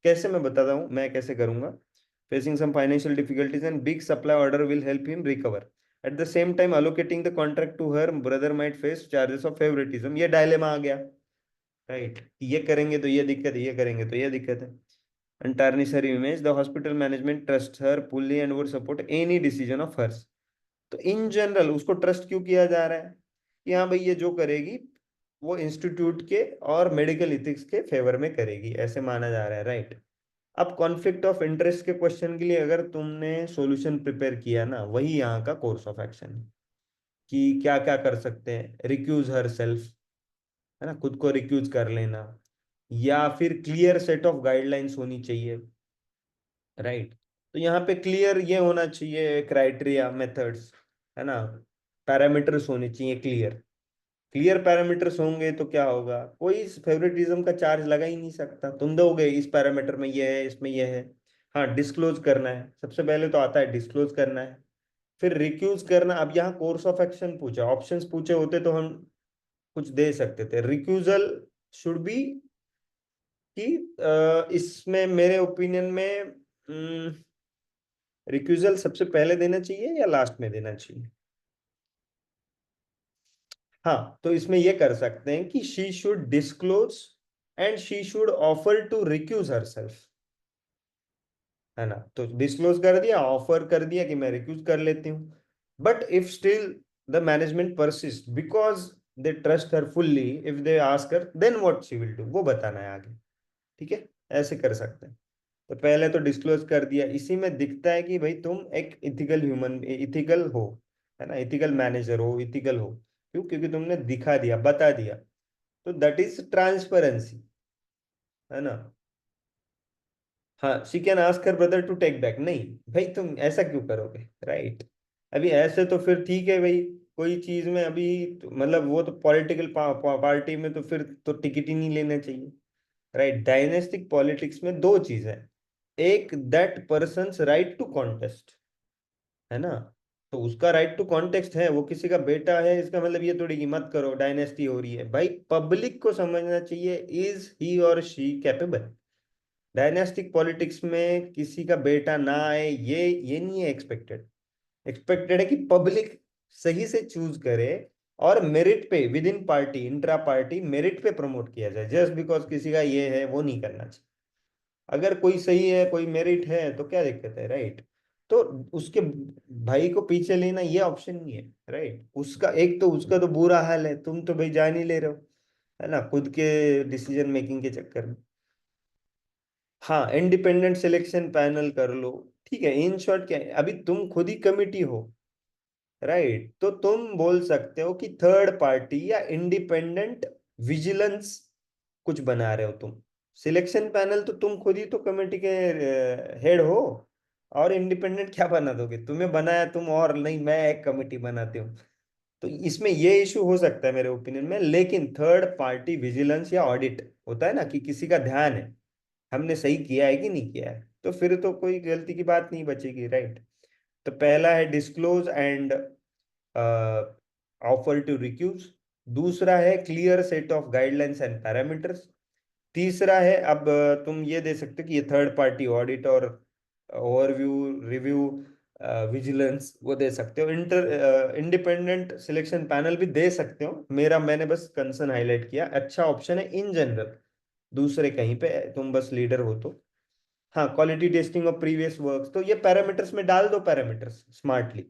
कैसे, मैं बताता हूँ मैं कैसे करूंगा। Facing some financial difficulties and big supply order will help him recover. At the same time, allocating the contract to her brother might face charges of favoritism. ये डायलेमा आ गया, राइट, ये करेंगे तो ये दिक्कत है, ये करेंगे तो ये दिक्कत है। And tarnish her image, the hospital management trusts her fully and would support any decision of hers. तो इन जनरल उसको ट्रस्ट क्यों किया जा रहा है कि हाँ भाई ये जो करेगी वो इंस्टीट्यूट के और मेडिकल इथिक्स के फेवर में करेगी, ऐसे माना जा रहा है, राइट। अब कॉन्फ्लिक्ट ऑफ इंटरेस्ट के क्वेश्चन के लिए अगर तुमने सॉल्यूशन प्रिपेयर किया ना, वही यहाँ का कोर्स ऑफ एक्शन है कि क्या क्या कर सकते हैं। रिक्यूज हर सेल्फ, है ना, खुद को रिक्यूज कर लेना, या फिर क्लियर सेट ऑफ गाइडलाइंस होनी चाहिए, राइट। तो यहाँ पे क्लियर ये होना चाहिए, क्राइटेरिया, मेथड्स, है ना, पैरामीटर्स होने चाहिए क्लियर। क्लियर पैरामीटर्स होंगे तो क्या होगा, कोई इस फेवरेटिज्म का चार्ज लगा ही नहीं सकता। तुम दोगे इस पैरामीटर में ये है, इसमें ये है। हाँ, डिस्क्लोज करना है, सबसे पहले तो आता है डिस्क्लोज करना है, फिर रिक्यूज करना। अब यहाँ कोर्स ऑफ एक्शन पूछा, ऑप्शंस पूछे होते तो हम कुछ दे सकते थे। रिक्यूजल शुड बी कि इसमें मेरे ओपिनियन में रिक्यूजल सबसे पहले देना चाहिए या लास्ट में देना चाहिए। हाँ, तो इसमें ये कर सकते हैं कि she should disclose and she should offer to recuse herself, है ना। तो डिस्क्लोज कर दिया, ऑफर कर दिया कि मैं रिक्यूज कर लेती हूँ। But if still the management persist because they trust her fully, if they ask her then what she will do, वो बताना है आगे। ठीक है, ऐसे कर सकते हैं। तो पहले तो डिस्क्लोज कर दिया, इसी में दिखता है कि भाई तुम एक इथिकल ह्यूमन, इथिकल हो, है ना, इथिकल मैनेजर हो, इथिकल हो। क्यों? क्योंकि तुमने दिखा दिया, बता दिया। तो दैट इज ट्रांसपेरेंसी, है ना। हाँ, she can ask her brother to take back, नहीं भाई तुम ऐसा क्यों करोगे, राइट। अभी ऐसे तो फिर ठीक है भाई, कोई चीज में अभी मतलब वो तो पॉलिटिकल पार्टी में तो फिर तो टिकट ही नहीं लेना चाहिए, राइट। डायनेस्टिक पॉलिटिक्स में दो चीज है, एक that person's right to contest, है ना, तो उसका राइट टू कॉन्टेस्ट है, वो किसी का बेटा है, इसका मतलब ये थोड़ी कि मत करो, डायनेस्टी हो रही है। भाई पब्लिक को समझना चाहिए, इज ही और शी कैपेबल। डायनेस्टिक पॉलिटिक्स में किसी का बेटा ना आए, ये नहीं है एक्सपेक्टेड। एक्सपेक्टेड है कि पब्लिक सही से चूज करे, और मेरिट पे, with in party, intra party merit पे प्रमोट किया जाए। जस्ट बिकॉज किसी का ये है वो नहीं करना चाहिए। अगर कोई सही है, कोई मेरिट है, तो क्या दिक्कत है, राइट। तो उसके भाई को पीछे लेना ये ऑप्शन नहीं है, राइट। उसका एक तो उसका तो बुरा हाल है, तुम तो भाई जान ही ले रहे हो, है ना, खुद के डिसीजन मेकिंग के चक्कर में। हाँ, इंडिपेंडेंट सिलेक्शन पैनल कर लो, ठीक है। इन शॉर्ट क्या है, अभी तुम खुद ही कमिटी हो, राइट, तो तुम बोल सकते हो कि थर्ड पार्टी या इंडिपेंडेंट विजिलेंस कुछ बना रहे हो तुम। सिलेक्शन पैनल तो तुम खुद ही तो कमेटी के हेड हो, और इंडिपेंडेंट क्या बना दोगे, तुम्हें बनाया तुम, और नहीं मैं एक कमेटी बनाती हूँ। तो इसमें ये इशू हो सकता है मेरे ओपिनियन में, लेकिन थर्ड पार्टी विजिलेंस या ऑडिट होता है ना, कि किसी का ध्यान है हमने सही किया है कि नहीं किया है, तो फिर तो कोई गलती की बात नहीं बचेगी, राइट। तो पहला है disclose and offer to recuse. दूसरा है clear set of guidelines and parameters. तीसरा है, अब तुम ये दे सकते हो कि ये थर्ड पार्टी ऑडिट और ओवरव्यू, रिव्यू, विजिलेंस वो दे सकते हो। इंडिपेंडेंट सिलेक्शन पैनल भी दे सकते हो, मैंने बस कंसर्न हाईलाइट किया, अच्छा ऑप्शन है इन जनरल। दूसरे कहीं पे तुम बस लीडर हो तो। हाँ, quality testing of previous works, तो ये पैरामीटर्स में डाल दो, पैरामीटर्स स्मार्टली।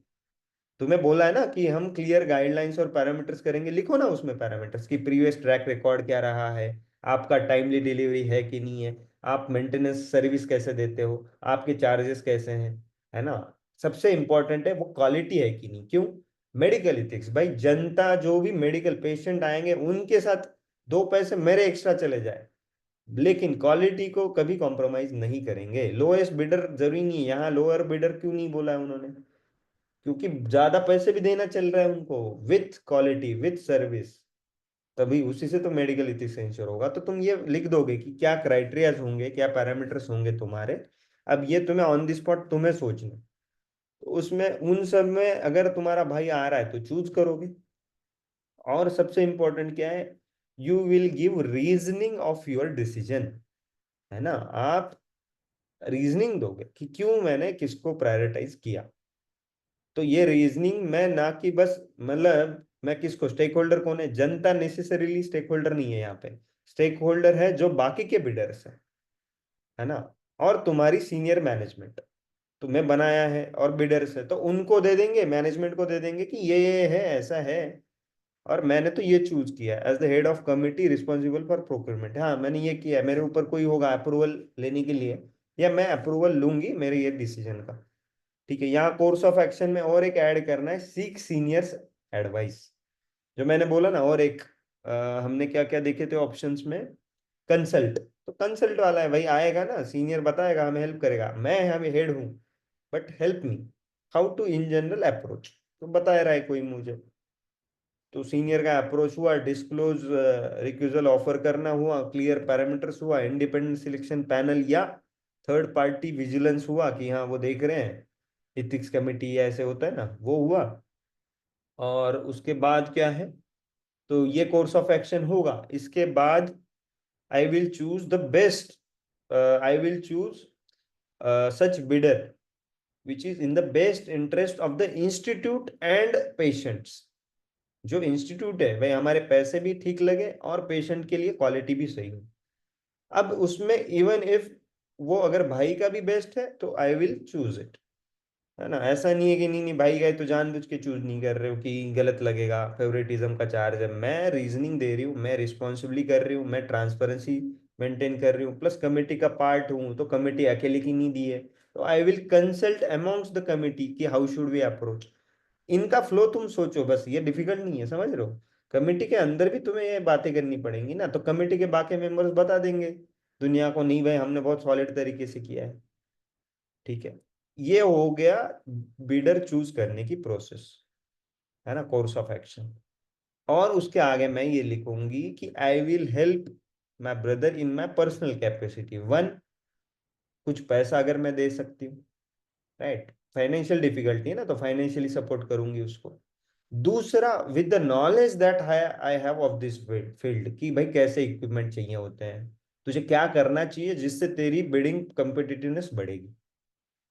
तुम्हें बोला है ना कि हम क्लियर गाइडलाइंस और पैरामीटर्स करेंगे, लिखो ना उसमें पैरामीटर्स की प्रीवियस ट्रैक रिकॉर्ड क्या रहा है, आपका टाइमली डिलीवरी है कि नहीं है, आप मेंटेनेंस सर्विस कैसे देते हो, आपके चार्जेस कैसे हैं, है ना। सबसे इंपॉर्टेंट है वो क्वालिटी है कि नहीं। क्यों? मेडिकल इथिक्स भाई, जनता जो भी मेडिकल पेशेंट आएंगे उनके साथ दो पैसे मेरे एक्स्ट्रा चले जाए, लेकिन क्वालिटी को कभी कॉम्प्रोमाइज नहीं करेंगे। लोएस्ट बिडर जरूरी नहीं है, यहाँ लोअर बिडर क्यों नहीं बोला है उन्होंने? क्योंकि ज्यादा पैसे भी देना चल रहा है उनको, विथ क्वालिटी विथ सर्विस, तभी उसी से तो मेडिकल इथिक्स इंश्योर होगा। तो तुम ये लिख दोगे कि क्या क्राइटेरियाज होंगे, क्या पैरामीटर्स होंगे तुम्हारे। अब ये तुम्हें ऑन द स्पॉट तुम्हें सोचना, तो उसमें उन सब में अगर तुम्हारा भाई आ रहा है तो चूज करोगे। और सबसे इंपॉर्टेंट क्या है, you will give reasoning of your decision, है ना। आप रीजनिंग दोगे कि क्यों मैंने किसको प्रायोरिटाइज किया। तो ये रीजनिंग में ना कि बस मतलब मैं किसको, स्टेक होल्डर कौन है, जनता नेसेसरीली स्टेक होल्डर नहीं है यहाँ पे। स्टेक होल्डर है जो बाकी के बिडर्स है ना। और तुम्हारी सीनियर मैनेजमेंट तुम्हें बनाया है और बिडर्स है, तो उनको दे देंगे, मैनेजमेंट को दे देंगे कि ये है, ऐसा है, और मैंने तो ये चूज किया as the head of committee responsible for procurement. हाँ, मैंने ये किया है, मेरे ऊपर कोई होगा अप्रूवल लेने के लिए, या मैं अप्रूवल लूंगी मेरे ये डिसीजन का। ठीक है, यहाँ कोर्स ऑफ एक्शन में और एक ऐड करना है, सीक सीनियर्स एडवाइस। जो मैंने बोला ना, और एक हमने क्या क्या देखे थे ऑप्शंस में, कंसल्ट। तो कंसल्ट वाला है भाई, आएगा ना सीनियर, बताएगा, हमें हेल्प करेगा, मैं हमें हेड हूँ, but help me how to in general approach, तो बता रहा है कोई मुझे। तो सीनियर का अप्रोच हुआ, डिस्क्लोज रिक्यूजल ऑफर करना हुआ, क्लियर पैरामीटर्स हुआ, इंडिपेंडेंट सिलेक्शन पैनल या थर्ड पार्टी विजिलेंस हुआ कि हाँ वो देख रहे हैं, इथिक्स कमेटी ऐसे होता है ना, वो हुआ। और उसके बाद क्या है, तो ये कोर्स ऑफ एक्शन होगा। इसके बाद I will choose the best, I will choose such bidder which is in the best interest of the institute and patients. जो इंस्टीट्यूट है भाई, हमारे पैसे भी ठीक लगे और पेशेंट के लिए क्वालिटी भी सही हो। अब उसमें इवन इफ वो अगर भाई का भी बेस्ट है तो आई विल चूज इट, है ना। ऐसा नहीं है कि नहीं नहीं भाई गए तो जानबूझ के चूज नहीं कर रहे हो कि गलत लगेगा, फेवरेटिज्म का चार्ज है। मैं रीजनिंग दे रही हूँ, मैं रिस्पॉन्सिबली कर रही हूँ, मैं ट्रांसपेरेंसी मेंटेन कर रही हूँ, प्लस कमेटी का पार्ट हूँ, तो कमेटी अकेले की नहीं दी है। तो I will consult amongst the committee कि हाउ शुड वी अप्रोच। इनका फ्लो तुम सोचो बस, ये डिफिकल्ट नहीं है, समझ रहे हो। कमेटी के अंदर भी तुम्हें ये बातें करनी पड़ेंगी ना, तो कमेटी के बाकी मेंबर्स बता देंगे दुनिया को, नहीं भाई हमने बहुत सॉलिड तरीके से किया है। ठीक है, ये हो गया बिडर चूज करने की प्रोसेस, है ना, कोर्स ऑफ एक्शन। और उसके आगे मैं ये लिखूंगी कि I will help my brother in my personal capacity. One, कुछ पैसा अगर मैं दे सकती हूँ, राइट, फाइनेंशियल डिफिकल्टी है ना, तो फाइनेंशियली सपोर्ट करूंगी उसको। दूसरा, with the knowledge that I have of this field, कि भाई कैसे इक्विपमेंट चाहिए होते हैं, तुझे क्या करना चाहिए जिससे तेरी बिडिंग कम्पिटिटिवनेस बढ़ेगी।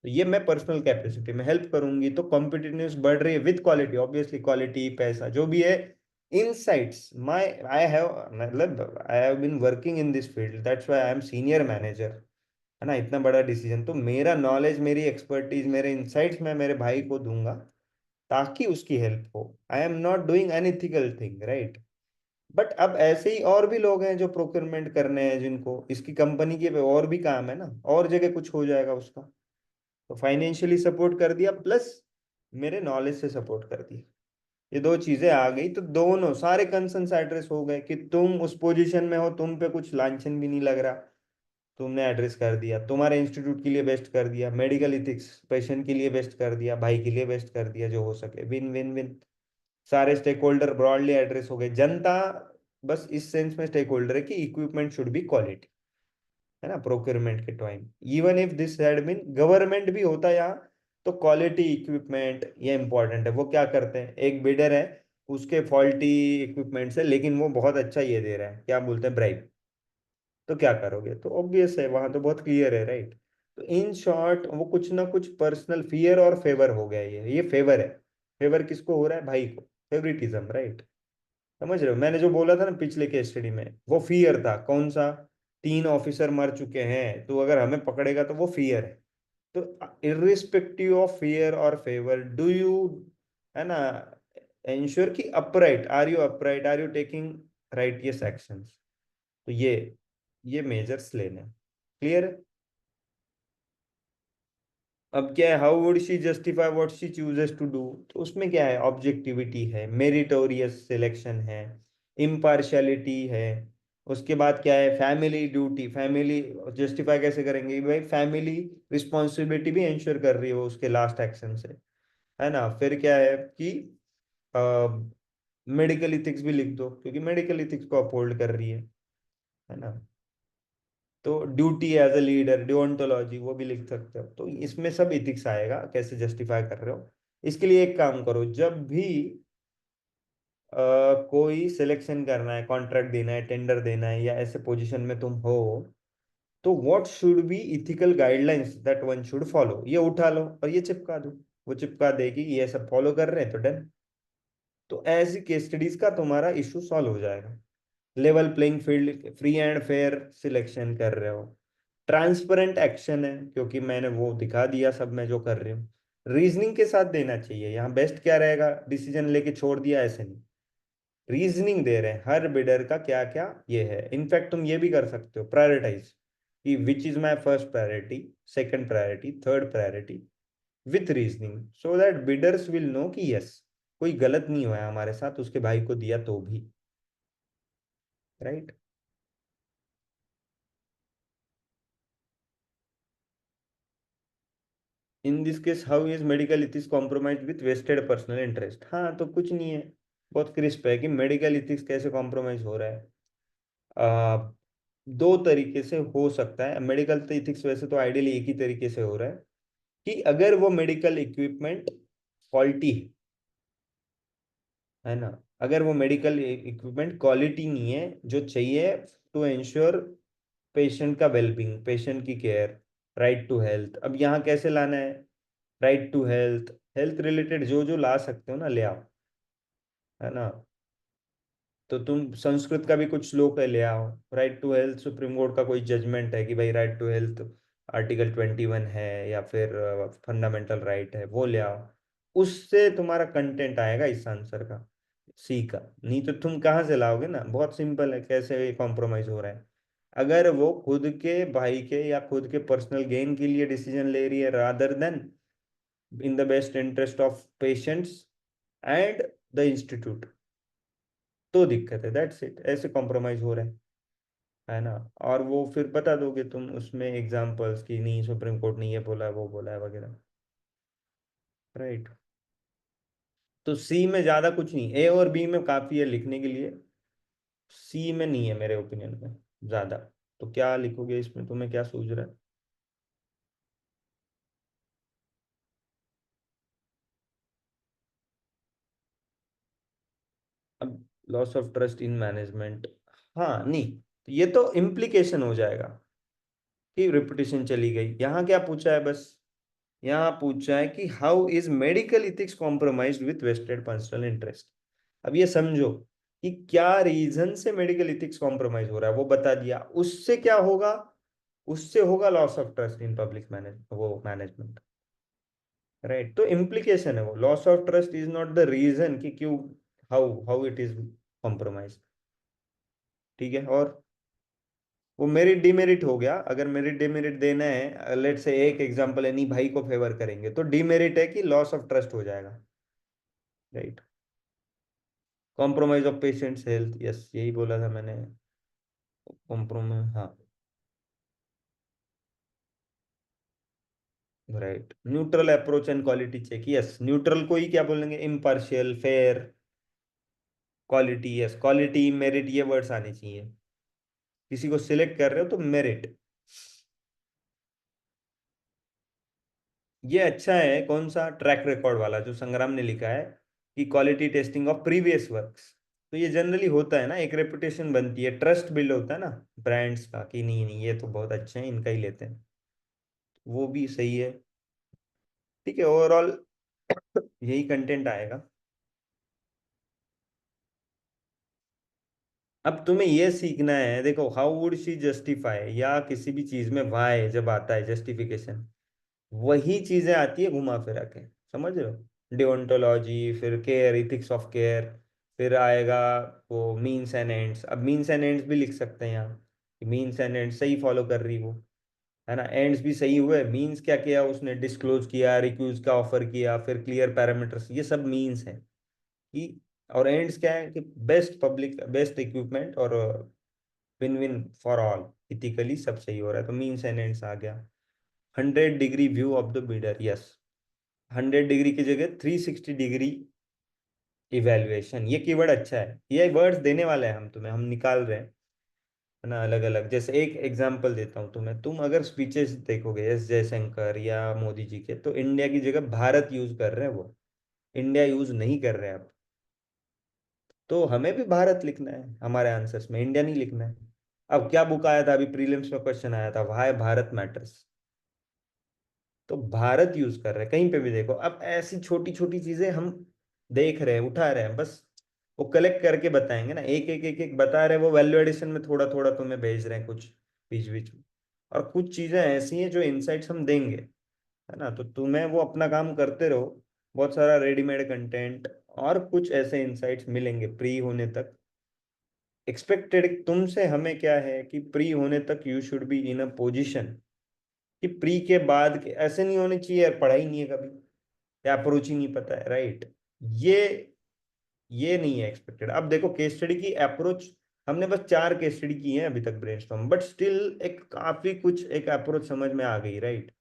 तो ये मैं पर्सनल कैपेसिटी में हेल्प करूंगी, तो कॉम्पिटिटिवनेस बढ़ रही है विद क्वालिटी, ऑब्वियसली क्वालिटी, पैसा जो भी है, इनसाइट्स माय, आई हैव, मतलब I have been working in this field, that's why I am senior manager, है ना। इतना बड़ा डिसीजन तो मेरा नॉलेज, मेरी एक्सपर्टीज, मेरे इनसाइट्स मैं मेरे भाई को दूंगा ताकि उसकी हेल्प हो। I am not doing unethical thing, right. But अब ऐसे ही और भी लोग हैं जो प्रोक्योरमेंट करने हैं, जिनको इसकी कंपनी के और भी काम है ना, और जगह कुछ हो जाएगा उसका। तो फाइनेंशियली सपोर्ट कर दिया, प्लस मेरे नॉलेज से सपोर्ट कर दिया, ये दो चीजें आ गई, तो दोनों सारे कंसर्न्स एड्रेस हो गए कि तुम उस पोजीशन में हो, तुम पे कुछ लांछन भी नहीं लग रहा, तुमने एड्रेस कर दिया, तुम्हारे इंस्टीट्यूट के लिए बेस्ट कर दिया, मेडिकल इथिक्स पेशेंट के लिए बेस्ट कर दिया, भाई के लिए बेस्ट कर दिया, जो हो सके, विन विन विन। सारे स्टेक होल्डर ब्रॉडली एड्रेस हो गए, जनता बस इस सेंस में स्टेक होल्डर है कि इक्विपमेंट शुड बी क्वालिटी, है ना, प्रोक्योरमेंट के time. Even if this had been government भी होता यहाँ, तो क्वालिटी इक्विपमेंट ये इंपॉर्टेंट है। वो क्या करते हैं, एक बिडर है, उसके फॉल्टी इक्विपमेंट्स है, लेकिन वो बहुत अच्छा ये दे रहा है, क्या बोलते हैं, ब्राइब, तो क्या करोगे? तो ऑब्वियस है, वहां तो बहुत क्लियर है, राइट। तो इन शॉर्ट वो कुछ ना कुछ पर्सनल फियर और फेवर हो गया, ये फेवर है। फेवर किसको हो रहा है? भाई को, फेवरिटिज्म, राइट। समझ रहे हो? मैंने जो बोला था ना पिछले केस स्टडी में, वो फियर था, कौन सा? 3 ऑफिसर मर चुके हैं, तो अगर हमें पकड़ेगा तो वो फियर है। तो इरिस्पेक्टिव ऑफ फियर और फेवर, डू यू, है ना, इंश्योर कि upright, are you taking righteous actions? तो ये मेजर्स लेने, क्लियर है? अब क्या है, how would she justify what she chooses to do? तो उसमें क्या है, ऑब्जेक्टिविटी है, मेरिटोरियस सिलेक्शन है, इम्पार्शियलिटी है। उसके बाद क्या है, फैमिली ड्यूटी, फैमिली जस्टिफाई कैसे करेंगे भाई, फैमिली रिस्पॉन्सिबिलिटी भी इंश्योर कर रही हो उसके लास्ट एक्शन से, है ना। फिर क्या है कि मेडिकल इथिक्स भी लिख दो, क्योंकि मेडिकल इथिक्स को अपहोल्ड कर रही है ना। तो ड्यूटी एज अ लीडर, डिओन्टोलॉजी, वो भी लिख सकते हो। तो इसमें सब इथिक्स आएगा, कैसे जस्टिफाई कर रहे हो। इसके लिए एक काम करो, जब भी कोई सिलेक्शन करना है, कॉन्ट्रैक्ट देना है, टेंडर देना है, या ऐसे पोजीशन में तुम हो, तो what should B ethical guidelines that one should follow, ये उठा लो और ये चिपका दो। वो चिपका देगी, ये सब फॉलो कर रहे हैं तो डन। तो ऐसी केस स्टडीज का तुम्हारा इशू सॉल्व हो जाएगा। Level playing field, free and fair selection कर रहे हो, ट्रांसपेरेंट एक्शन है, क्योंकि मैंने वो दिखा दिया सब मैं जो कर रही हूँ। रीजनिंग के साथ देना चाहिए, यहाँ बेस्ट क्या रहेगा, डिसीजन लेके छोड़ दिया ऐसे नहीं, रीजनिंग दे रहे हैं हर बिडर का क्या क्या ये है। इनफैक्ट तुम ये भी कर सकते हो, प्रायोरिटाइज, कि which is my first priority, second priority, third priority, with reasoning, so that bidders will know कि यस, कोई गलत नहीं हुआ है हमारे साथ, उसके भाई को दिया तो भी, right. In this case how is medical ethics compromise with vested personal interest? हाँ, तो कुछ नहीं है, बहुत क्रिस्प है कि मेडिकल इथिक्स कैसे कॉम्प्रोमाइज हो रहा है। आ, दो तरीके से हो सकता है मेडिकल इथिक्स, वैसे तो आइडियली एक ही तरीके से हो रहा है, कि अगर वो मेडिकल इक्विपमेंट फॉल्टी है ना, अगर वो मेडिकल इक्विपमेंट क्वालिटी नहीं है जो चाहिए टू इंश्योर पेशेंट का वेलबींग, पेशेंट की केयर, राइट टू हेल्थ। अब यहाँ कैसे लाना है, right to health, health related जो जो ला सकते हो ना ले आओ, है ना। तो तुम संस्कृत का भी कुछ श्लोक है ले आओ, right to health supreme court का कोई जजमेंट है कि भाई राइट टू हेल्थ आर्टिकल 21 है, या फिर फंडामेंटल राइट है, वो ले आओ। उससे तुम्हारा कंटेंट आएगा इस आंसर का, सी का। नहीं तो तुम कहाँ से लाओगे ना, बहुत सिंपल है कैसे कॉम्प्रोमाइज हो रहा है। अगर वो खुद के भाई के या खुद के पर्सनल गेन के लिए डिसीजन ले रही है, rather then in the best interest of patients and the institute, तो दिक्कत है, दैट्स इट, ऐसे कॉम्प्रोमाइज हो रहे हैं, है ना। और वो फिर बता दोगे तुम उसमें एग्जाम्पल्स की, नहीं सुप्रीम कोर्ट ने ये बोला है वो बोला है वगैरह, राइट। तो सी में ज्यादा कुछ नहीं, ए और बी में काफी है लिखने के लिए, सी में नहीं है मेरे ओपिनियन में ज्यादा। तो क्या लिखोगे इसमें, तुम्हें क्या सूझ रहा है? अब loss of trust in management, हाँ नहीं, तो ये तो इम्प्लीकेशन हो जाएगा कि रिपुटेशन चली गई। यहाँ क्या पूछा है बस, यहाँ पूछा है कि how is medical ethics compromised with vested personal interest. अब ये समझो कि क्या रीजन से मेडिकल इथिक्स कॉम्प्रोमाइज हो रहा है, वो बता दिया, उससे क्या होगा, उससे होगा loss of trust in public management, right. तो इम्प्लीकेशन है वो, loss of trust is not the reason कि क्यों, how how it is compromise, ठीक है। और वो मेरिट डिमेरिट हो गया, अगर मेरिट डिमेरिट देना है, लेट से एक एग्जांपल है, नहीं भाई को फेवर करेंगे, तो डिमेरिट है कि लॉस ऑफ ट्रस्ट हो जाएगा, right. Compromise of patients health, yes यही बोला था मैंने, कॉम्प्रोमाइज, हाँ, right. Neutral approach and quality check, yes neutral को ही क्या बोलेंगे, impartial, fair, quality, yes, quality merit ये वर्ड्स आने चाहिए। किसी को सिलेक्ट कर रहे हो तो मेरिट। ये अच्छा है, कौन सा, ट्रैक रिकॉर्ड वाला जो संग्राम ने लिखा है, कि quality testing of previous works. तो ये जनरली होता है ना, एक रेपुटेशन बनती है, ट्रस्ट बिल्ड होता है ना ब्रांड्स का, कि नहीं नहीं ये तो बहुत अच्छे हैं, इनका ही लेते हैं। वो भी सही है। ठीक है, ओवरऑल यही कंटेंट आएगा। अब तुम्हें ये सीखना है, देखो, हाउ वुड शी जस्टिफाई, या किसी भी चीज में वाई जब आता है जस्टिफिकेशन, वही चीजें आती है घुमा फिरा के, समझ रहे हो, डिओन्टोलॉजी, फिर केयर, इथिक्स ऑफ केयर, फिर आएगा वो मीन्स एंड एंड्स। अब मीन्स एंड एंड्स भी लिख सकते हैं यहाँ, मीन्स एंड एंड्स सही फॉलो कर रही वो, है ना, एंड्स भी सही हुए। मीन्स क्या किया उसने, डिस्क्लोज किया, रिक्यूज का ऑफर किया, फिर क्लियर पैरामीटर्स, ये सब मीन्स है कि। और एंड्स क्या है कि बेस्ट पब्लिक, बेस्ट इक्विपमेंट, और win win for all, ethically सब सही हो रहा है, तो मीन्स एंड एंड्स आ गया। 100 degree view of the bidder, yes, 100 degree की जगह 360 डिग्री इवेल्युएशन, ये कीवर्ड अच्छा है, ये वर्ड्स देने वाले हैं हम तुम्हें, हम निकाल रहे हैं, है ना, अलग अलग। जैसे एक एग्जांपल देता हूँ तुम्हें, तुम अगर स्पीचेस देखोगे एस जयशंकर या मोदी जी के, तो इंडिया की जगह भारत यूज कर रहे हैं वो, इंडिया यूज नहीं कर रहे हैं अब। तो हमें भी भारत लिखना है हमारे आंसर्स में, इंडिया नहीं लिखना है। अब क्या बुक आया था अभी प्रीलिम्स में, क्वेश्चन आया था, व्हाई भारत मैटर्स, तो भारत यूज कर रहे हैं कहीं पे भी देखो। अब ऐसी छोटी छोटी चीजें हम देख रहे हैं, उठा रहे हैं, बस वो कलेक्ट करके बताएंगे ना, एक एक एक एक बता रहे हैं, वो वैल्यू एडिशन में थोड़ा थोड़ा तुम्हें भेज रहे हैं कुछ बीच बीच में। और कुछ चीजें ऐसी हैं जो इनसाइट्स हम देंगे, है ना, तो तुम्हें वो अपना काम करते रहो। बहुत सारा रेडीमेड कंटेंट और कुछ ऐसे इंसाइट्स मिलेंगे प्री होने तक। एक्सपेक्टेड तुमसे हमें क्या है कि प्री होने तक you should be in a position, कि प्री के बाद ऐसे नहीं होने चाहिए यार, पढ़ा ही नहीं है कभी, या अप्रोच ही नहीं पता है, राइट। ये ये नहीं है एक्सपेक्टेड। अब देखो केस स्टडी की अप्रोच, हमने बस 4 केस स्टडी की है अभी तक ब्रेनस्टॉर्म, बट स्टिल एक काफी कुछ एक अप्रोच समझ में आ गई, राइट।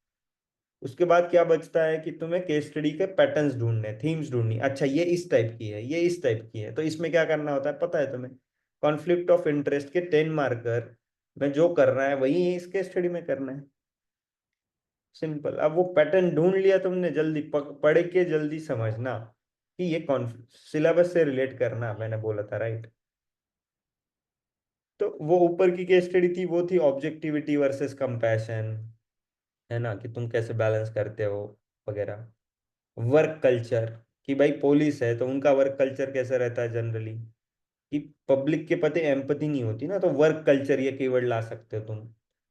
उसके बाद क्या बचता है कि तुम्हें केस स्टडी के पैटर्न्स ढूंढने, थीम्स ढूंढनी, अच्छा ये इस टाइप की है, ये इस टाइप की है, तो इसमें क्या करना होता है पता है तुम्हें, कॉन्फ्लिक्ट ऑफ इंटरेस्ट के 10 मार्कर में जो करना है वही इस केस स्टडी में करना है, सिंपल। अब वो पैटर्न ढूंढ लिया तुमने, जल्दी पढ़ के जल्दी समझना कि ये कौन, सिलेबस से रिलेट करना, मैंने बोला था, राइट। तो वो ऊपर की केस स्टडी थी, वो थी ऑब्जेक्टिविटी वर्सेस कंपैशन, है ना, कि तुम कैसे बैलेंस करते हो वगैरह। वर्क कल्चर, कि भाई पुलिस है तो उनका वर्क कल्चर कैसा रहता है जनरली, कि पब्लिक के प्रति एम्पति नहीं होती ना, तो वर्क कल्चर ये कीवर्ड ला सकते हो तुम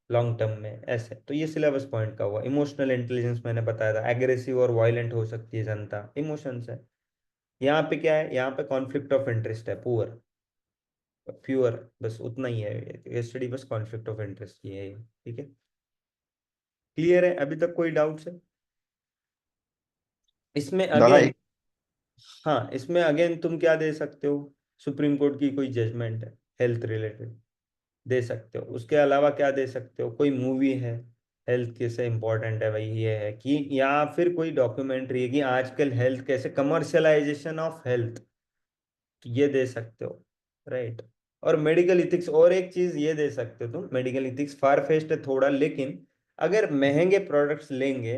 लॉन्ग टर्म में ऐसे। तो ये सिलेबस पॉइंट का हुआ। इमोशनल इंटेलिजेंस मैंने बताया था, एग्रेसिव और वायलेंट हो सकती है जनता, इमोशंस है। यहाँ पे क्या है, यहाँ पे कॉन्फ्लिक्ट ऑफ इंटरेस्ट है, पुअर, फ्यूअर, बस उतना ही है ये स्टडी, बस कॉन्फ्लिक्ट ऑफ इंटरेस्ट की है ये, ठीक है। क्लियर है, अभी तक कोई डाउट्स है इसमें दादा अगेन? एक। हाँ, इसमें अगेन तुम क्या दे सकते हो, सुप्रीम कोर्ट की कोई जजमेंट है हेल्थ रिलेटेड, दे सकते हो। उसके अलावा क्या दे सकते हो, कोई मूवी है हेल्थ कैसे इंपॉर्टेंट है भाई, ये है कि, या फिर कोई डॉक्यूमेंट्री है कि आजकल हेल्थ कैसे, कमर्शियलाइजेशन ऑफ हेल्थ, तो ये दे सकते हो, राइट। और मेडिकल इथिक्स, और एक चीज ये दे सकते हो तुम, मेडिकल इथिक्स फार फेस्ट है थोड़ा, लेकिन अगर महंगे प्रोडक्ट्स लेंगे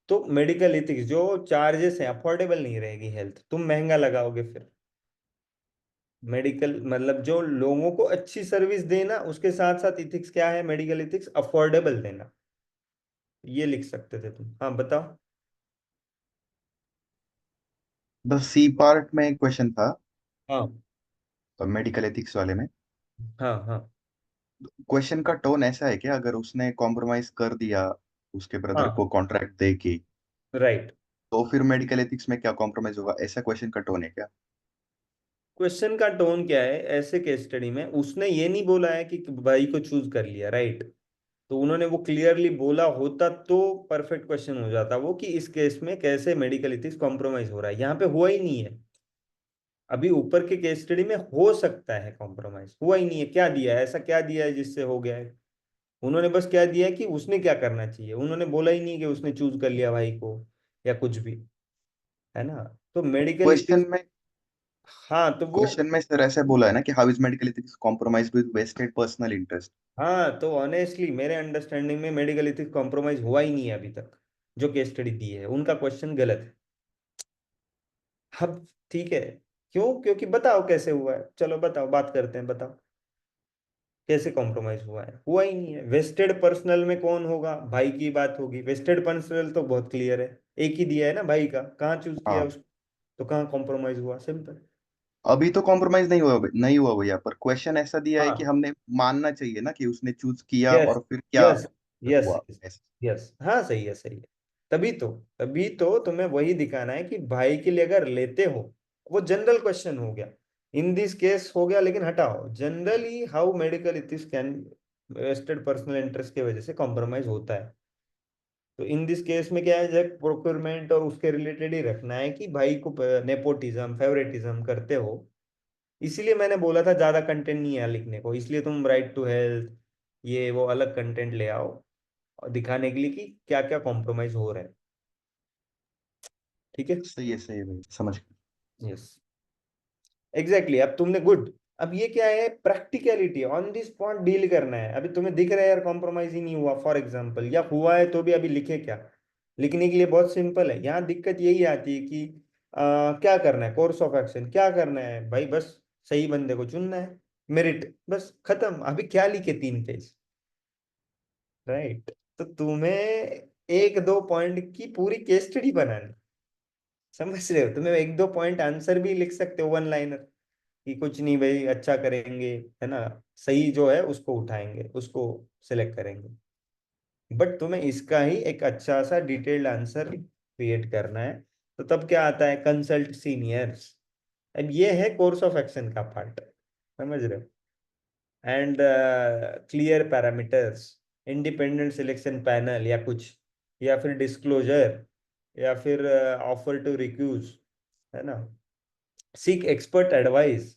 तो मेडिकल इथिक्स जो चार्जेस है, अफोर्डेबल नहीं रहेगी हेल्थ, तुम महंगा लगाओगे फिर। मेडिकल मतलब जो लोगों को अच्छी सर्विस देना, उसके साथ साथ इथिक्स क्या है, मेडिकल इथिक्स अफोर्डेबल देना, ये लिख सकते थे तुम। हाँ बताओ। बस सी पार्ट में एक क्वेश्चन था, हाँ मेडिकल एथिक्स वाले में। हाँ हाँ क्वेश्चन का टोन ऐसा है क्या, अगर उसने कॉम्प्रोमाइज कर दिया उसके ब्रदर हाँ, को कॉन्ट्रैक्ट दे के, राइट। तो फिर मेडिकल एथिक्स में क्या कॉम्प्रोमाइज होगा, ऐसा क्वेश्चन का टोन है क्या? क्वेश्चन का टोन क्या है, ऐसे केस स्टडी में उसने ये नहीं बोला है कि भाई को चूज कर लिया, राइट। तो उन्होंने वो क्लियरली बोला होता तो परफेक्ट क्वेश्चन हो जाता वो, कि इस केस में कैसे मेडिकल इथिक्स कॉम्प्रोमाइज हो रहा है, यहाँ पे हुआ ही नहीं है। अभी ऊपर के केस स्टडी में हो सकता है कॉम्प्रोमाइज, हुआ ही नहीं है। क्या दिया है, ऐसा क्या दिया है जिससे हो गया है? उन्होंने बस क्या दिया है कि उसने क्या करना चाहिए, उन्होंने बोला ही नहीं कि उसने चूज कर लिया भाई को, या कुछ भी, है ना। तो मेडिकल क्वेश्चन इथिक्स, में हाँ तो वो, क्वेश्चन में सर ऐसे बोला है ना कि how is medical ethics compromise with vested personal interest. हाँ तो ऑनेस्टली मेरे अंडरस्टैंडिंग में मेडिकल एथिक्स कॉम्प्रोमाइज हुआ ही नहीं है अभी तक। जो केस स्टडी दी है उनका क्वेश्चन गलत है। अब ठीक है, क्यों? क्योंकि बताओ कैसे हुआ है, चलो बताओ, बात करते हैं, बताओ कैसे कॉम्प्रोमाइज हुआ है। हुआ ही नहीं है। वेस्टेड पर्सनल में कौन होगा? भाई की बात होगी। वेस्टेड पर्सनल तो बहुत क्लियर है, एक ही दिया है ना भाई का, कहाँ चूज किया हाँ, उसको? तो कहाँ कॉम्प्रोमाइज हुआ? सिंपल। अभी तो कॉम्प्रोमाइज नहीं हुआ भैया, पर क्वेश्चन ऐसा दिया है कि हाँ, हमने मानना चाहिए ना कि उसने चूज किया यस और फिर क्या यस यस हुआ यस ऐसे। यस, हाँ सही है सही है। तभी तो तुम्हें वही दिखाना है कि भाई के लिए अगर लेते हो, वो जनरल क्वेश्चन हो गया, इन दिस केस हो गया, लेकिन हटाओ generally how medical ethics can vested personal interest की वजह से कॉम्प्रोमाइज होता है। तो इन दिस केस में क्या है, जब प्रोक्योरमेंट और उसके रिलेटेड ही रखना है कि भाई को नेपोटिज्म फेवरेटिज्म करते हो। इसीलिए मैंने बोला था ज्यादा कंटेंट नहीं है लिखने को, इसलिए तुम राइट टू हेल्थ ये वो अलग कंटेंट ले आओ, और दिखाने के लिए कि क्या क्या कॉम्प्रोमाइज हो रहा है। ठीक है। सही है भैया, समझ गया। Yes, exactly. अब तुमने गुड, अब ये क्या है, practicality on the spot deal करना है। अभी तुम्हें दिख रहा है यार कॉम्प्रोमाइज ही नहीं हुआ फॉर एग्जाम्पल, या हुआ है तो भी अभी लिखे क्या? लिखने के लिए बहुत सिंपल है। यहाँ दिक्कत यही आती है कि क्या करना है, कोर्स ऑफ एक्शन क्या करना है भाई, बस सही बंदे को चुनना है, मेरिट, बस खत्म। अभी क्या लिखे, 3 पेज, राइट? तो तुम्हें एक दो पॉइंट की पूरी केस स्टडी बनानी, समझ रहे हो? तुम्हें एक दो पॉइंट आंसर भी लिख सकते हो, वन लाइनर, कि कुछ नहीं भाई अच्छा करेंगे, है ना, सही जो है उसको उठाएंगे, उसको सिलेक्ट करेंगे। बट तुम्हें इसका ही एक अच्छा सा डिटेल्ड आंसर क्रिएट करना है। तो तब क्या आता है, कंसल्ट सीनियर्स। अब ये है कोर्स ऑफ एक्शन का पार्ट, समझ रहे हो? And clear parameters, independent selection panel या कुछ, या फिर डिस्क्लोजर, या फिर ऑफर टू रिक्यूज, है ना, सीक एक्सपर्ट एडवाइस।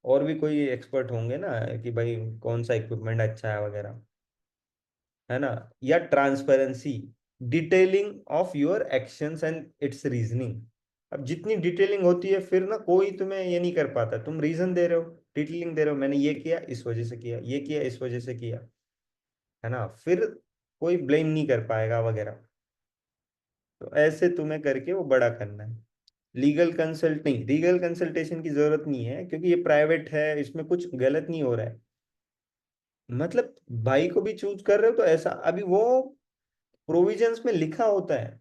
और भी कोई एक्सपर्ट होंगे ना कि भाई कौन सा इक्विपमेंट अच्छा है वगैरह, है ना, या transparency, detailing of your actions and it's reasoning. अब जितनी डिटेलिंग होती है फिर ना कोई तुम्हें ये नहीं कर पाता, तुम रीजन दे रहे हो, डिटेलिंग दे रहे हो, मैंने ये किया इस वजह से किया, ये किया इस वजह से किया, है ना, फिर कोई ब्लेम नहीं कर पाएगा वगैरह। तो ऐसे तुम्हें करके वो बड़ा करना है। लीगल कंसल्ट नहीं, लीगल कंसल्टेशन की जरूरत नहीं है, क्योंकि ये प्राइवेट है, इसमें कुछ गलत नहीं हो रहा है। मतलब भाई को भी चूज कर रहे हो तो ऐसा, अभी वो प्रोविजंस में लिखा होता है,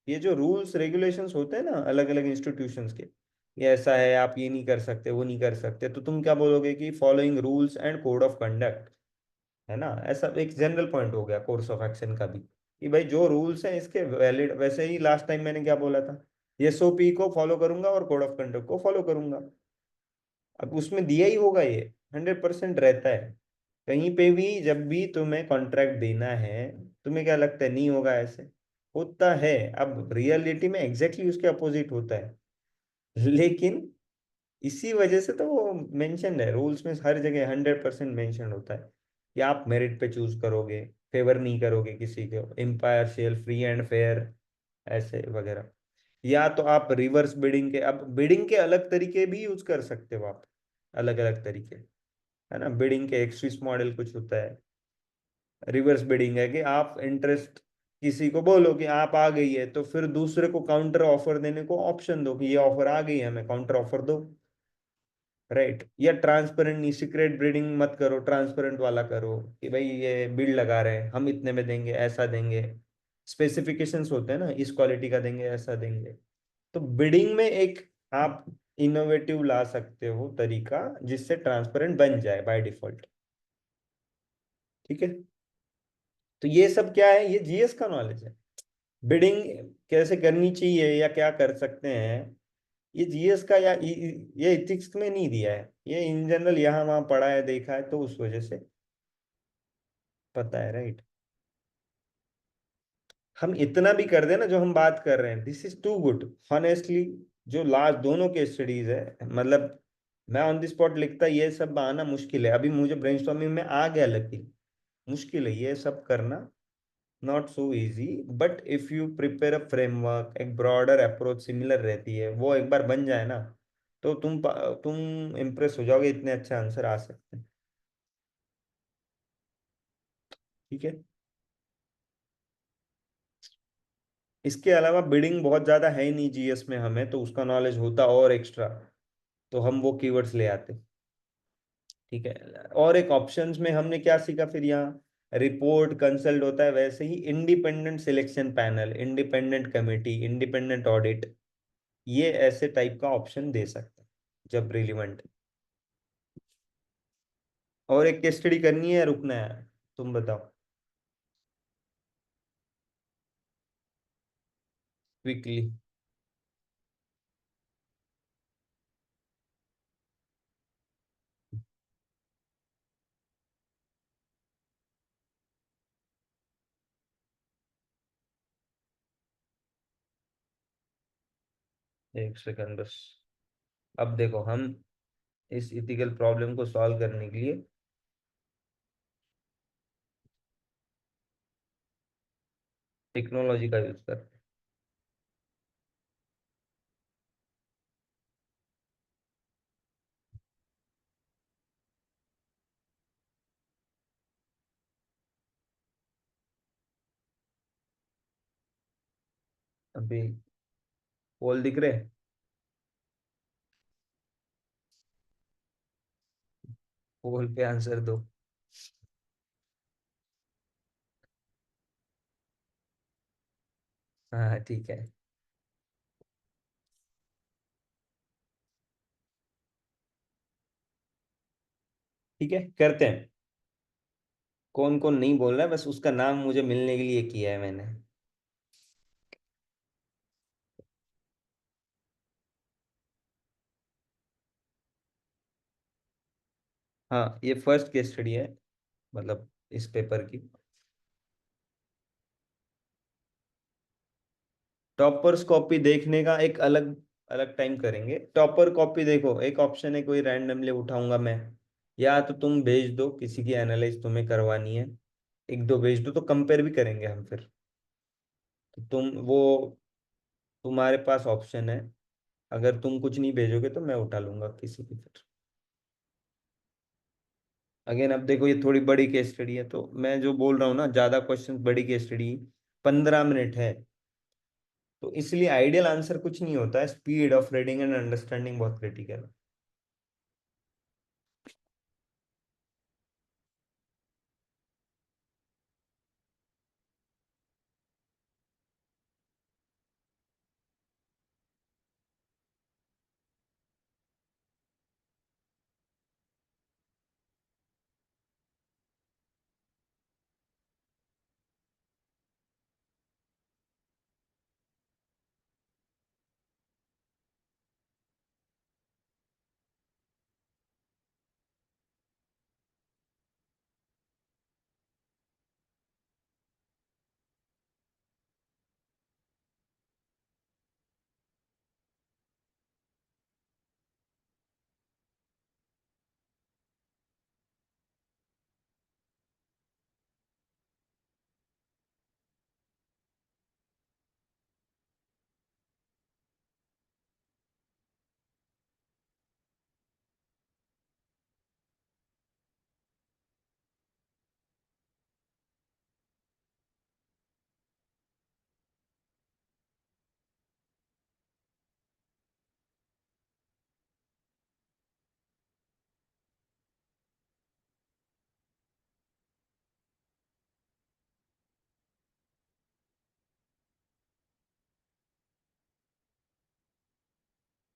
ये जो रूल्स रेगुलेशंस होते हैं ना अलग अलग इंस्टीट्यूशंस के, ये ऐसा है, आप ये नहीं कर सकते वो नहीं कर सकते, तो तुम क्या बोलोगे कि following rules and code of conduct, है ना। ऐसा एक जनरल पॉइंट हो गया कोर्स ऑफ एक्शन का भी, कि भाई जो रूल्स हैं इसके वैलिड, वैसे ही लास्ट टाइम मैंने क्या बोला था, एसओपी को फॉलो करूंगा और कोड ऑफ कंडक्ट को फॉलो करूंगा। अब उसमें दिया ही होगा ये, 100% रहता है। कहीं पे भी जब भी तुम्हें कॉन्ट्रैक्ट देना है, तुम्हें क्या लगता है नहीं होगा ऐसे? होता है। अब रियलिटी में एग्जैक्टली उसके अपोजिट होता है, लेकिन इसी वजह से तो वो मेंशन है रूल्स में, हर जगह 100% मेंशन होता है कि आप मेरिट पे चूज करोगे, फेवर नहीं करोगे किसी को, इम्पार्शियल फ्री एंड फेयर, ऐसे वगैरह। या तो आप रिवर्स बिडिंग के, अब बिडिंग के अलग तरीके भी यूज कर सकते हो आप, अलग अलग तरीके, है ना। बिडिंग के एक स्विस मॉडल कुछ होता है, रिवर्स बिडिंग है कि आप इंटरेस्ट किसी को बोलो कि आप आ गई है, तो फिर दूसरे को काउंटर ऑफर देने को ऑप्शन दो कि ये ऑफर आ गई है, हमें काउंटर ऑफर दो, राइट। या ट्रांसपेरेंट नहीं, सीक्रेट ब्रीडिंग मत करो, ट्रांसपेरेंट वाला करो कि भाई ये बिल लगा रहे हैं हम, इतने में देंगे, ऐसा देंगे, स्पेसिफिकेशंस होते हैं ना, इस क्वालिटी का देंगे, ऐसा देंगे। तो बिडिंग में एक आप इनोवेटिव ला सकते हो तरीका, जिससे ट्रांसपेरेंट बन जाए बाय डिफॉल्ट। ठीक है। तो ये सब क्या है, ये जीएस का नॉलेज है। बिडिंग कैसे करनी चाहिए या क्या कर सकते हैं, ये जीएस का, या ये इथिक्स में नहीं दिया है, ये इन जनरल यहाँ वहाँ पढ़ा है देखा है तो उस वजह से पता है, राइट। हम इतना भी कर देना जो हम बात कर रहे हैं, this is too good honestly. जो लास्ट दोनों के स्टडीज है, मतलब मैं ऑन द स्पॉट लिखता, ये सब आना मुश्किल है, अभी मुझे ब्रेनस्टॉर्मिंग में आ गया, लेकिन मुश्किल है ये सब करना, not so easy. But if you prepare a framework, एक ब्रॉडर अप्रोच सिमिलर रहती है, वो एक बार बन जाए ना, तो तुम इम्प्रेस हो जाओगे, इतने अच्छे आंसर आ सकते हैं। ठीक है। इसके अलावा बिडिंग बहुत ज्यादा है ही नहीं जीएस में, हमें तो उसका नॉलेज होता और एक्स्ट्रा, तो हम वो कीवर्ड्स ले आते। ठीक है। और एक ऑप्शंस में हमने क्या सीखा फिर यहाँ, रिपोर्ट कंसल्ट होता है, वैसे ही independent selection panel, independent committee, independent audit, ये ऐसे टाइप का ऑप्शन दे सकते हैं जब रिलीवेंट। और एक केस स्टडी करनी है या रुकना है, तुम बताओ। क्विकली। 1 सेकंड बस। अब देखो, हम इस इथिकल प्रॉब्लम को सॉल्व करने के लिए टेक्नोलॉजी का यूज करते हैं। अभी पोल दिख रहे, पोल पे आंसर दो। हाँ ठीक है। ठीक है, करते हैं। कौन कौन नहीं बोल रहा है, बस उसका नाम मुझे मिलने के लिए किया है मैंने। हाँ, ये फर्स्ट केस स्टडी है, मतलब इस पेपर की। टॉपर्स कॉपी देखने का एक अलग अलग टाइम करेंगे। टॉपर कॉपी देखो, एक ऑप्शन है कोई रैंडमली उठाऊंगा मैं, या तो तुम भेज दो किसी की एनालाइज तुम्हें करवानी है, एक दो भेज दो तो कंपेयर भी करेंगे हम फिर। तो तुम्हारे पास ऑप्शन है, अगर तुम कुछ नहीं भेजोगे तो मैं उठा लूंगा किसी की फिर। अगेन अब देखो, ये थोड़ी बड़ी केस स्टडी है, तो मैं जो बोल रहा हूँ ना, ज्यादा क्वेश्चन बड़ी केस स्टडी, 15 मिनट है, तो इसलिए आइडियल आंसर कुछ नहीं होता है, speed of reading and understanding बहुत क्रिटिकल है।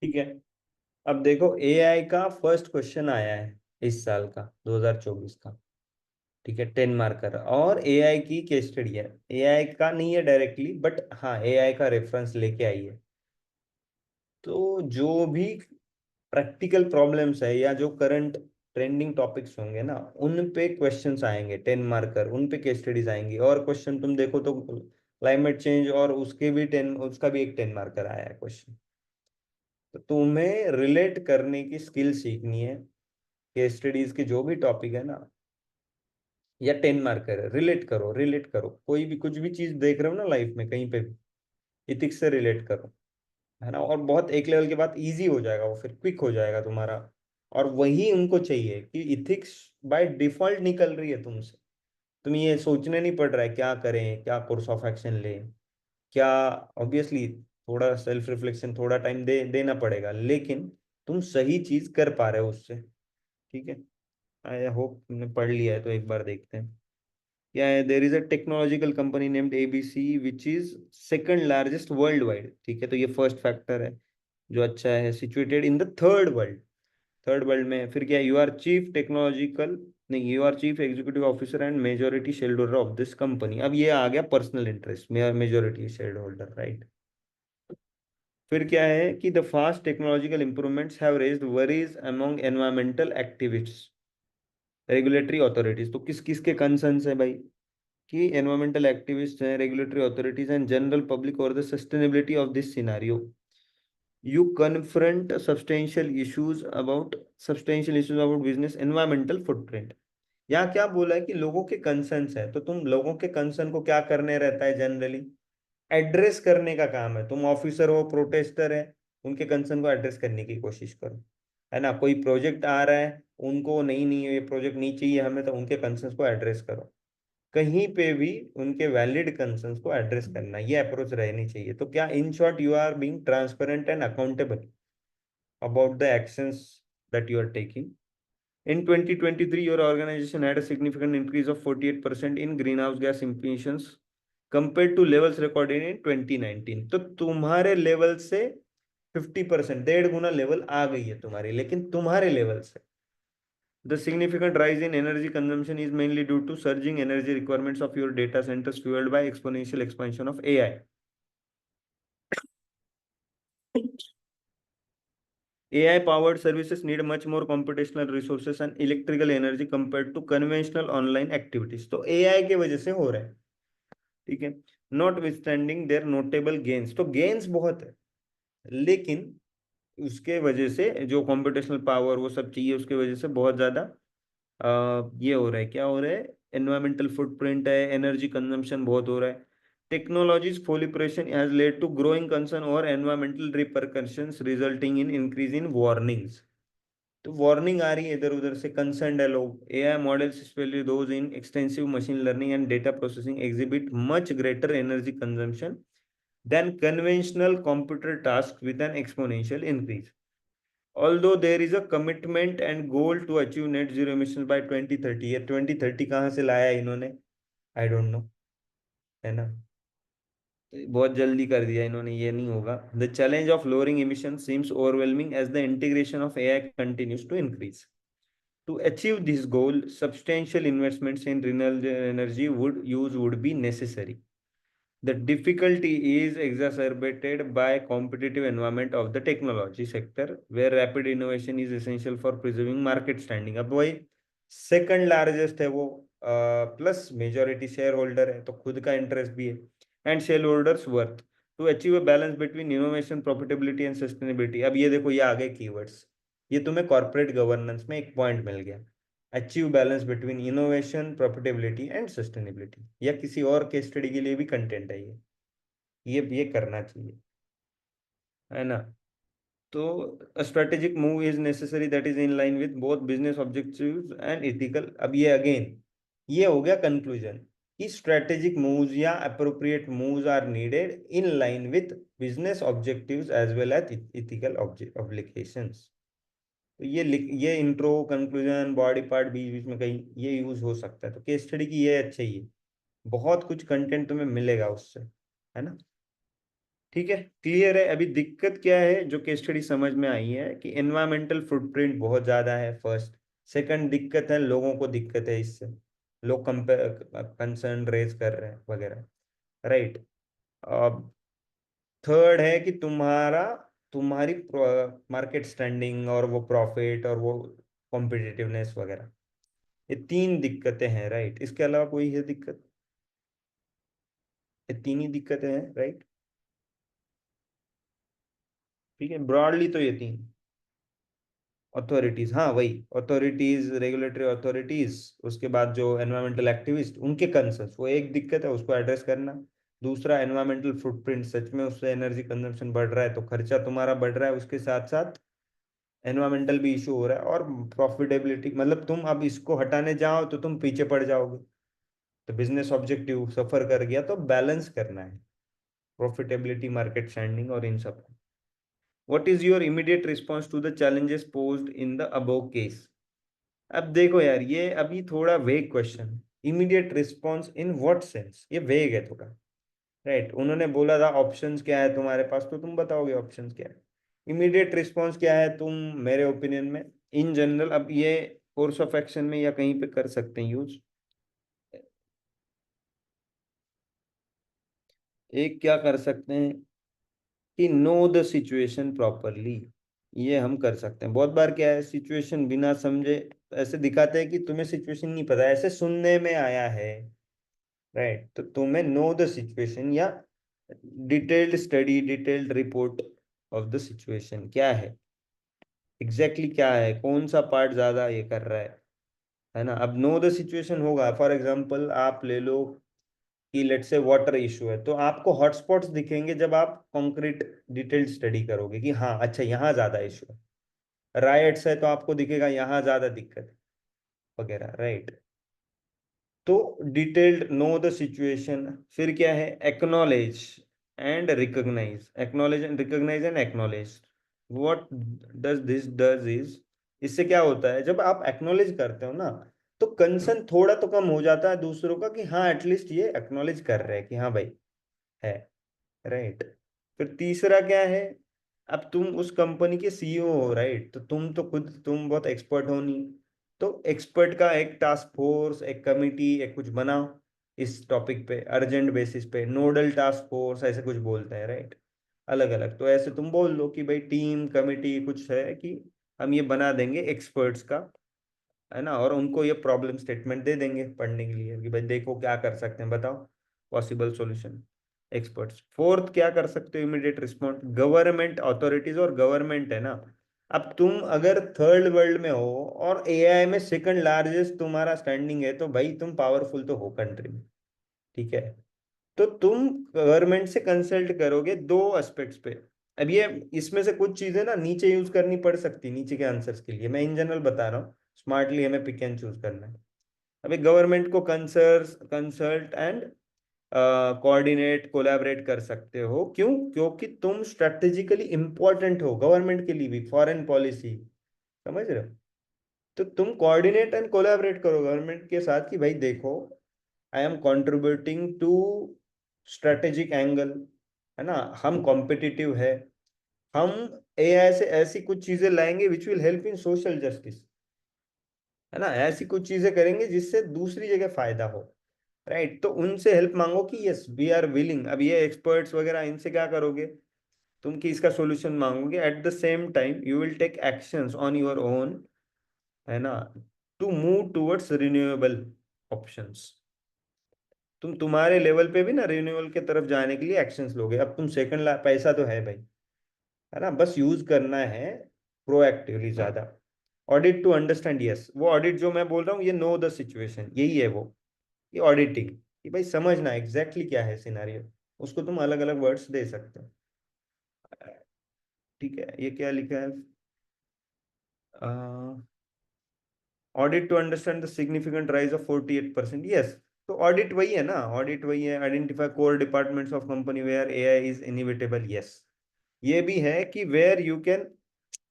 ठीक है। अब देखो, एआई का फर्स्ट क्वेश्चन आया है इस साल का, 2024 का। ठीक है, 10 मार्कर, और एआई की केस स्टडी है। एआई का नहीं है डायरेक्टली, बट हाँ एआई का रेफरेंस लेके आई है। तो जो भी प्रैक्टिकल प्रॉब्लम्स है या जो करंट ट्रेंडिंग टॉपिक्स होंगे ना, उन पे क्वेश्चंस आएंगे 10 मार्कर, उन पे केस स्टडीज आएंगी। और क्वेश्चन तुम देखो तो क्लाइमेट चेंज और उसके भी 10, उसका भी एक 10 मार्कर आया है क्वेश्चन। तो तुम्हें रिलेट करने की स्किल सीखनी है, केस स्टडीज के जो भी टॉपिक है ना, या 10 मार्कर है, रिलेट करो, रिलेट करो, कोई भी कुछ भी चीज देख रहे हो ना लाइफ में कहीं पे भी, इथिक्स से रिलेट करो। है ना, और बहुत एक लेवल के बाद इजी हो जाएगा वो, फिर क्विक हो जाएगा तुम्हारा। और वही उनको चाहिए कि इथिक्स बाय डिफॉल्ट निकल रही है तुमसे। तुम्हें ये सोचने नहीं पड़ रहा है क्या करें, क्या कोर्स ऑफ एक्शन लें, क्या। ऑब्वियसली थोड़ा सेल्फ रिफ्लेक्शन, थोड़ा टाइम देना पड़ेगा, लेकिन तुम सही चीज कर पा रहे हो उससे। ठीक है। आई होप तुमने पढ़ लिया है, तो एक बार देखते हैं क्या है। There is a technological company named ABC which is second largest world wide. ठीक है, तो ये फर्स्ट फैक्टर है जो अच्छा है, situated in the third world. Third world में फिर क्या, यू आर चीफ टेक्नोलॉजिकल, नहीं, you are chief executive officer and majority share holder of this company. अब ये आ गया personal interest, majority share holder, right. फिर क्या है कि the fast technological improvements have raised worries among environmental activists, regulatory authorities. तो किस किस के कंसर्न्स है भाई, कि एनवायरमेंटल एक्टिविस्ट हैं, regulatory authorities and general public और the sustainability of this scenario. You confront substantial issues about business environmental footprint। यहाँ क्या बोला है कि लोगों के कंसर्न्स है, तो तुम लोगों के कंसर्न को क्या करने रहता है जनरली, एड्रेस करने का काम है। तुम ऑफिसर हो, प्रोटेस्टर है, उनके कंसर्न को एड्रेस करने की कोशिश करो, है ना। कोई प्रोजेक्ट आ रहा है, उनको नहीं नहीं ये प्रोजेक्ट नहीं चाहिए हमें, तो उनके कंसर्न को एड्रेस करो। कहीं पे भी उनके वैलिड कंसर्न्स को एड्रेस करना, ये अप्रोच रहनी चाहिए। तो क्या, in short, you are being transparent and accountable about the actions that you are taking. In 2023, your organization had a significant increase of 48% in greenhouse gas emissions compared to levels recorded in 2019। तो तुम्हारे level से 50%, 1.5 गुना level आ गई है तुम्हारी, लेकिन तुम्हारे level से। The significant rise in energy consumption is mainly due to surging energy requirements of your data centers fueled by exponential expansion of AI. AI-powered services need much more computational resources and electrical energy compared to conventional online activities। तो AI के वजह से हो रहा है। ठीक है। Notwithstanding their notable gains, तो गेन्स बहुत है, लेकिन उसके वजह से जो कंप्यूटेशनल पावर वो सब चाहिए, उसके वजह से बहुत ज्यादा ये हो रहा है, क्या हो रहा है, एनवायरमेंटल फुटप्रिंट है, एनर्जी कंजम्पशन बहुत हो रहा है। Technologies proliferation has led to growing concern over environmental repercussions resulting in increase in warnings। तो वार्निंग आ रही है इधर उधर से, कंसर्न है लोग। AI models specially those in extensive machine learning and data processing exhibit much greater energy consumption than conventional computer task with an exponential increase. Although there is a commitment and goal to achieve net zero emission by 2030। ये 2030 कहाँ से लाया है इन्होंने, I don't know, है ना। बहुत जल्दी कर दिया इन्होंने, ये नहीं होगा। The challenge of lowering emission seems overwhelming as the integration of AI continues to increase। To achieve this goal, substantial investments in renewable energy would be necessary। The difficulty is exacerbated by competitive environment of the technology sector, where rapid innovation is essential for preserving market standing। अब वही second largest है वो, plus majority share holder है, तो खुद का interest भी है, and share holders worth. To achieve a balance between innovation, profitability and sustainability. अब ये देखो, ये आ गए कीवर्ड्स, ये तुम्हें कॉर्पोरेट गवर्नेंस में एक पॉइंट मिल गया। Achieve balance between innovation, profitability and sustainability, या किसी और केस स्टडी के लिए भी कंटेंट है ये करना चाहिए, है ना। तो strategic move is necessary that is in line with both business objectives and ethical. अब ये अगेन, ये हो गया कंक्लूजन, कि स्ट्रेटेजिक मूव्स या appropriate moves are needed in line with business objectives as well as ethical obligations. तो ये intro, conclusion, body part बीच बीच में कहीं ये यूज हो सकता है, तो केस स्टडी की ये अच्छा ही है, बहुत कुछ कंटेंट तुम्हें मिलेगा उससे, है ना। ठीक है, क्लियर है। अभी दिक्कत क्या है जो केस स्टडी समझ में आई है, कि एनवायरमेंटल फुटप्रिंट बहुत ज्यादा है, फर्स्ट। सेकंड दिक्कत है, लोगों को दिक्कत है इससे, लोग कंसर्न रेज कर रहे हैं वगैरह, राइट। अब थर्ड है कि तुम्हारी मार्केट स्टैंडिंग और वो प्रॉफिट और वो कॉम्पिटिटिवनेस वगैरह, ये तीन दिक्कतें हैं, राइट। इसके अलावा कोई है दिक्कत, ये तीन ही दिक्कतें हैं, राइट। ठीक है, ब्रॉडली तो ये तीन। अथॉरिटीज, हाँ वही, अथॉरिटीज, रेगुलेटरी अथॉरिटीज, उसके बाद जो एनवायरमेंटल एक्टिविस्ट, उनके कंसर्न्स, वो एक दिक्कत है, उसको एड्रेस करना। दूसरा एनवायरमेंटल फुटप्रिंट, सच में उससे एनर्जी कंजम्पशन बढ़ रहा है तो खर्चा तुम्हारा बढ़ रहा है, उसके साथ साथ एनवायरमेंटल भी इशू हो रहा है, और प्रॉफिटेबिलिटी मतलब तुम अब इसको हटाने जाओ तो तुम पीछे पड़ जाओगे। तो बिजनेस ऑब्जेक्टिव सफर कर गया, तो बैलेंस करना है प्रॉफिटेबिलिटी, मार्केट स्टैंडिंग और इन सब। What is your immediate response to the challenges posed in the above case? अब देखो यार, ये अभी थोड़ा vague question. Immediate response in what sense, ये वेग है थोड़ा। राइट, उन्होंने बोला था ऑप्शंस क्या है तुम्हारे पास, तो तुम बताओगे ऑप्शंस क्या है। इमीडिएट रिस्पॉन्स क्या है, तुम मेरे ओपिनियन में इन जनरल, अब ये कोर्स ऑफ एक्शन में या कहीं पे कर सकते हैं यूज। एक क्या कर सकते हैं कि नो द सिचुएशन प्रॉपरली। ये हम कर सकते हैं। बहुत बार क्या है, सिचुएशन बिना समझे ऐसे दिखाते हैं कि तुम्हें सिचुएशन नहीं पता, ऐसे सुनने में आया है। राइट, तो तुम्हें नो द सिचुएशन या detailed study, detailed report of the situation क्या है, एग्जैक्टली क्या है, कौन सा पार्ट ज्यादा ये कर रहा है ना। अब नो द सिचुएशन होगा, फॉर एग्जांपल आप ले लो कि लेट से वाटर इशू है, तो आपको हॉटस्पॉट्स दिखेंगे जब आप कंक्रीट डिटेल्ड स्टडी करोगे कि हाँ अच्छा यहाँ ज्यादा इशू है। राइट्स है तो आपको दिखेगा यहाँ ज्यादा दिक्कत है वगैरह। राइट, तो डिटेल्ड नो द सिचुएशन। फिर क्या है, acknowledge and recognise, acknowledge and recognise and acknowledge. What does this does is, इससे क्या होता है जब आप एक्नॉलेज करते हो ना, तो कंसर्न थोड़ा तो कम हो जाता है दूसरों का कि हाँ एटलीस्ट ये एक्नॉलेज कर रहे हैं कि हाँ भाई है। राइट, फिर तीसरा क्या है, अब तुम उस कंपनी के सीईओ हो, राइट, तो तुम तो खुद तुम बहुत एक्सपर्ट हो नहीं, तो एक्सपर्ट का एक टास्क फोर्स, एक कमिटी, एक कुछ बनाओ इस टॉपिक पे, अर्जेंट बेसिस पे, नोडल टास्क फोर्स ऐसे कुछ बोलते हैं। राइट, अलग अलग, तो ऐसे तुम बोल लो कि भाई टीम कमिटी कुछ है कि हम ये बना देंगे एक्सपर्ट्स का, है ना, और उनको ये प्रॉब्लम स्टेटमेंट दे देंगे पढ़ने के लिए कि भाई देखो क्या कर सकते हैं, बताओ पॉसिबल सॉल्यूशन। एक्सपर्ट्स। फोर्थ क्या कर सकते हो इमीडिएट रिस्पॉन्स, गवर्नमेंट अथॉरिटीज और गवर्नमेंट है ना। अब तुम अगर थर्ड वर्ल्ड में हो और एआई में सेकंड लार्जेस्ट तुम्हारा स्टैंडिंग है, तो भाई तुम पावरफुल तो हो कंट्री में, ठीक है। तो तुम गवर्नमेंट से कंसल्ट करोगे दो एस्पेक्ट्स पे। अब ये इसमें से कुछ चीजें ना नीचे यूज करनी पड़ सकती, नीचे के आंसर्स के लिए मैं इन जनरल बता रहा हूँ, स्मार्टली हमें पिक एंड चूज करना है। अभी गवर्नमेंट को कंसल्ट एंड कोऑर्डिनेट कोलैबोरेट कर सकते हो, क्यों, क्योंकि तुम स्ट्रेटेजिकली इंपॉर्टेंट हो गवर्नमेंट के लिए भी, फॉरेन पॉलिसी, समझ रहे हो। तो तुम कोऑर्डिनेट एंड कोलैबोरेट करो गवर्नमेंट के साथ कि भाई देखो I am contributing to strategic angle, है ना, हम कॉम्पिटिटिव है, हम एआई से ऐसी कुछ चीजें लाएंगे which will help in social justice, है ना, ऐसी कुछ चीजें करेंगे जिससे दूसरी जगह फायदा हो। राइट, तो उनसे हेल्प मांगो कि यस वी आर विलिंग। अब ये एक्सपर्ट्स वगैरह इनसे क्या करोगे तुम, कि इसका सॉल्यूशन मांगोगे, at the same time you will take actions on your own, है ना, to move towards renewable options. तुम तुम्हारे लेवल पे भी ना रिन्यूअल के तरफ जाने के लिए एक्शंस लोगे। अब तुम सेकंड पैसा तो है भाई, है ना, बस यूज करना है प्रोएक्टिवली ज्यादा। ऑडिट टू अंडरस्टैंड, यस, वो ऑडिट जो मैं बोल रहा हूँ ये नो द सिचुएशन यही है वो, ये ऑडिटिंग, कि भाई समझना एग्जैक्टली क्या है सिनारियो, उसको तुम अलग अलग वर्ड्स दे सकते हो। ठीक है, ये क्या लिखा है, audit to understand the significant rise of 48%, yes. तो ऑडिट वही है ना, ऑडिट वही है, identify core departments of company where AI is inevitable, yes. ये भी है कि वेयर यू कैन,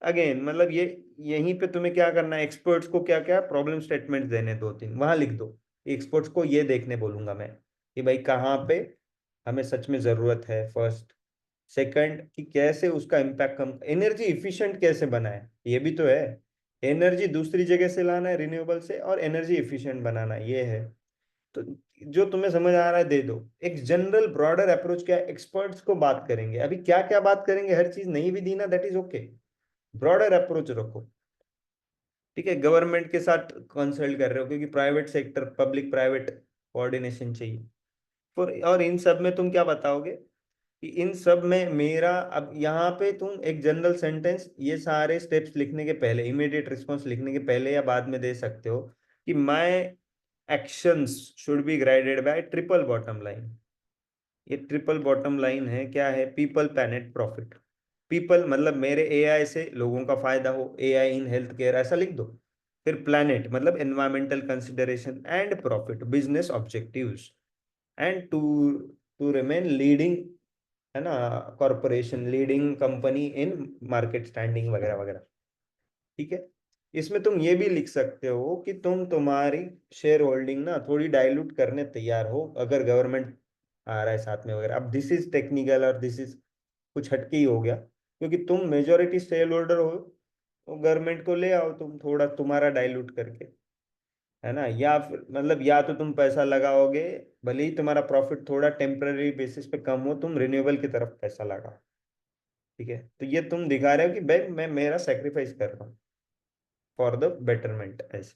अगेन मतलब ये, यहीं पे तुम्हें क्या करना है, एक्सपर्ट्स को क्या क्या प्रॉब्लम स्टेटमेंट देने, दो तीन वहां लिख दो। एक्सपर्ट्स को ये देखने बोलूंगा मैं कि भाई कहाँ पे हमें सच में जरूरत है, फर्स्ट। सेकंड कि कैसे उसका इम्पैक्ट कम, एनर्जी इफिशिएंट कैसे बनाए, ये भी तो है। एनर्जी दूसरी जगह से लाना है रिन्यूएबल से, और एनर्जी इफिशिएंट बनाना ये है। तो जो तुम्हें समझ आ रहा है दे दो। एक जनरल ब्रॉडर अप्रोच क्या है, एक्सपर्ट्स को बात करेंगे, अभी क्या क्या बात करेंगे, हर चीज नहीं भी दी ना that is okay, broader approach रखो। ठीक है, गवर्नमेंट के साथ कंसल्ट कर रहे हो क्योंकि private sector, public private coordination चाहिए। और इन सब में तुम क्या बताओगे कि इन सब में मेरा, अब यहाँ पे तुम एक जनरल सेंटेंस ये सारे स्टेप्स लिखने के पहले, इमीडिएट रिस्पॉन्स लिखने के पहले या बाद में दे सकते हो कि my actions should be guided by triple bottom line. ये ट्रिपल बॉटम लाइन है, क्या है? People, planet, profit. पीपल मतलब मेरे एआई से लोगों का फायदा हो, एआई इन हेल्थ केयर ऐसा लिख दो। फिर प्लैनेट मतलब environmental consideration, and profit business objectives, and to to remain leading, है ना, corporation leading company in market standing वगैरह वगैरह। ठीक है। इसमें तुम ये भी लिख सकते हो कि तुम तुम्हारी शेयर होल्डिंग ना थोड़ी डाइल्यूट करने तैयार हो अगर गवर्नमेंट आ रहा है साथ में वगैरह। अब दिस इज टेक्निकल और दिस इज कुछ हटके ही हो गया, क्योंकि तुम मेजोरिटी शेयर होल्डर हो, तो गवर्नमेंट को ले आओ तुम थोड़ा तुम्हारा डाइल्यूट करके, है ना। या फिर मतलब या तो तुम पैसा लगाओगे, भले ही तुम्हारा प्रॉफिट थोड़ा टेम्पररी बेसिस पे कम हो, तुम रिन्यूएबल की तरफ पैसा लगाओ। ठीक है, तो ये तुम दिखा रहे हो कि भाई मैं मेरा सेक्रीफाइस कर रहा हूँ फॉर द बेटरमेंट ऐसे।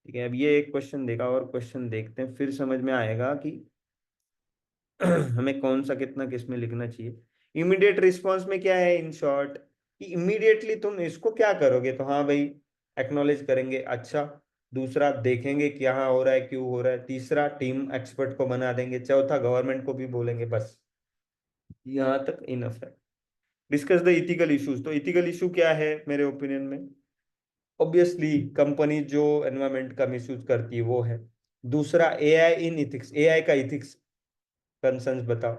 ठीक है, अब ये एक क्वेश्चन देखा और क्वेश्चन देखते हैं, फिर समझ में आएगा कि हमें कौन सा कितना किस में लिखना चाहिए। इमीडिएट रिस्पॉन्स में क्या है, इन शॉर्ट, कि इमीडिएटली तुम इसको क्या करोगे, तो हाँ भाई एक्नॉलेज करेंगे, अच्छा। दूसरा देखेंगे क्या हो रहा है, क्यों हो रहा है। तीसरा टीम एक्सपर्ट को बना देंगे। चौथा गवर्नमेंट को भी बोलेंगे। बस यहाँ तक इनफ है। डिस्कस द इथिकल इश्यूज, तो इथिकल इशू क्या है मेरे ओपिनियन में? ऑब्वियसली कंपनी जो एनवायरमेंट का मिसयूज करती है वो है। दूसरा एआई इन इथिक्स, एआई का इथिक्स कंसर्न्स बताओ।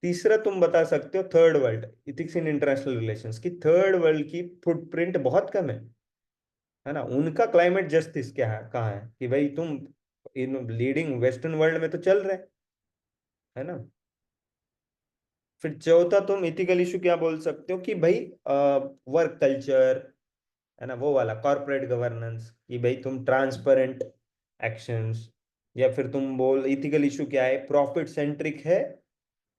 तीसरा तुम बता सकते हो third world, ethics in international relations, की थर्ड वर्ल्ड की फुटप्रिंट बहुत कम है ना। उनका क्लाइमेट जस्टिस क्या है, कहाँ है, कि भाई तुम इन लीडिंग वेस्टर्न वर्ल्ड में तो चल रहे, है ना। फिर चौथा तुम इथिकल इशू क्या बोल सकते हो, कि भाई वर्क कल्चर, है ना, वो वाला कॉर्पोरेट गवर्नेंस, कि भाई तुम ट्रांसपेरेंट एक्शंस। या फिर तुम बोल इथिकल इशू क्या है, प्रॉफिट सेंट्रिक है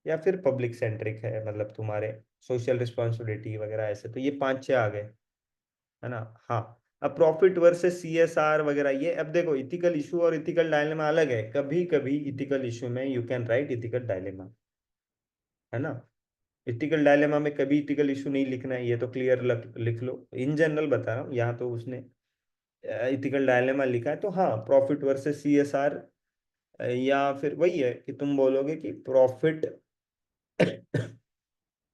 या फिर पब्लिक सेंट्रिक है, मतलब तुम्हारे सोशल रिस्पॉन्सिबिलिटी वगैरह ऐसे। तो ये पांच छह आ गए, है ना। हाँ, अब प्रॉफिट वर्सेस सीएसआर वगैरह, ये अब देखो इथिकल इशू और इथिकल डायलेमा अलग है। कभी कभी इथिकल इशू में you can write ethical dilemma, है ना। इथिकल डायलेमा में कभी इथिकल इशू नहीं लिखना है, ये तो क्लियर लिख लो। इन जनरल बता रहा हूँ, यहाँ तो उसने इथिकल डायलेमा लिखा है, तो हाँ प्रॉफिट वर्सेस सीएसआर। या फिर वही है कि तुम बोलोगे कि प्रॉफिट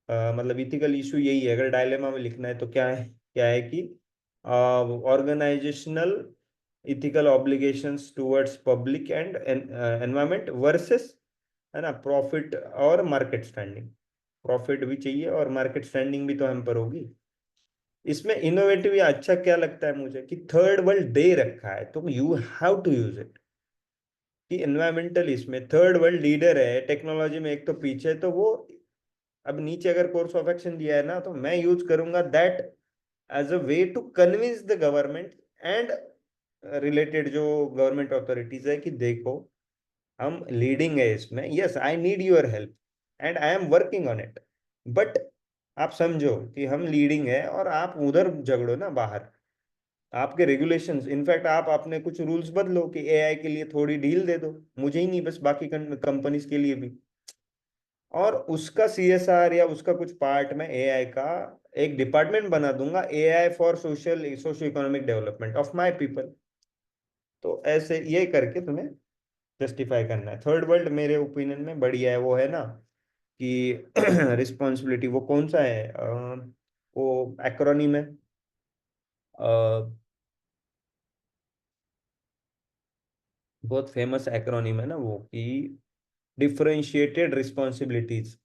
मतलब इथिकल इशू यही है, अगर डायलेमा में लिखना है तो क्या है कि organisational ethical obligations towards public and environment versus, है ना, प्रॉफिट और मार्केट स्टैंडिंग। प्रॉफिट भी चाहिए और मार्केट स्टैंडिंग भी तो हम पर होगी। इसमें इनोवेटिव या अच्छा क्या लगता है मुझे, कि थर्ड वर्ल्ड दे रखा है तो you have to use it. कि एनवायरमेंटल इसमें थर्ड वर्ल्ड लीडर है टेक्नोलॉजी में, एक तो पीछे, तो वो अब नीचे अगर कोर्स ऑफ एक्शन दिया है ना, तो मैं यूज करूंगा that as a way to convince the government and related जो गवर्नमेंट अथॉरिटीज है, कि देखो हम लीडिंग है इसमें, yes I need your help and I am working on it, but आप समझो कि हम लीडिंग है और आप उधर झगड़ो ना बाहर। आपके रेगुलेशंस, इनफैक्ट आप अपने कुछ रूल्स बदलो कि एआई के लिए थोड़ी डील दे दो, मुझे ही नहीं बस बाकी कंपनीज के लिए भी। और उसका सीएसआर या उसका कुछ पार्ट में एआई का एक डिपार्टमेंट बना दूंगा, AI for socio economic development of my people. तो ऐसे ये करके तुम्हें जस्टिफाई करना है। थर्ड वर्ल्ड मेरे ओपिनियन में बढ़िया है, वो है ना कि रिस्पॉन्सिबिलिटी, वो कौन सा है, वो एक्रोनिम है, बहुत फेमस एक्रोनिम है ना वो, कि डिफरेंशिएटेड रिस्पॉन्सिबिलिटीज,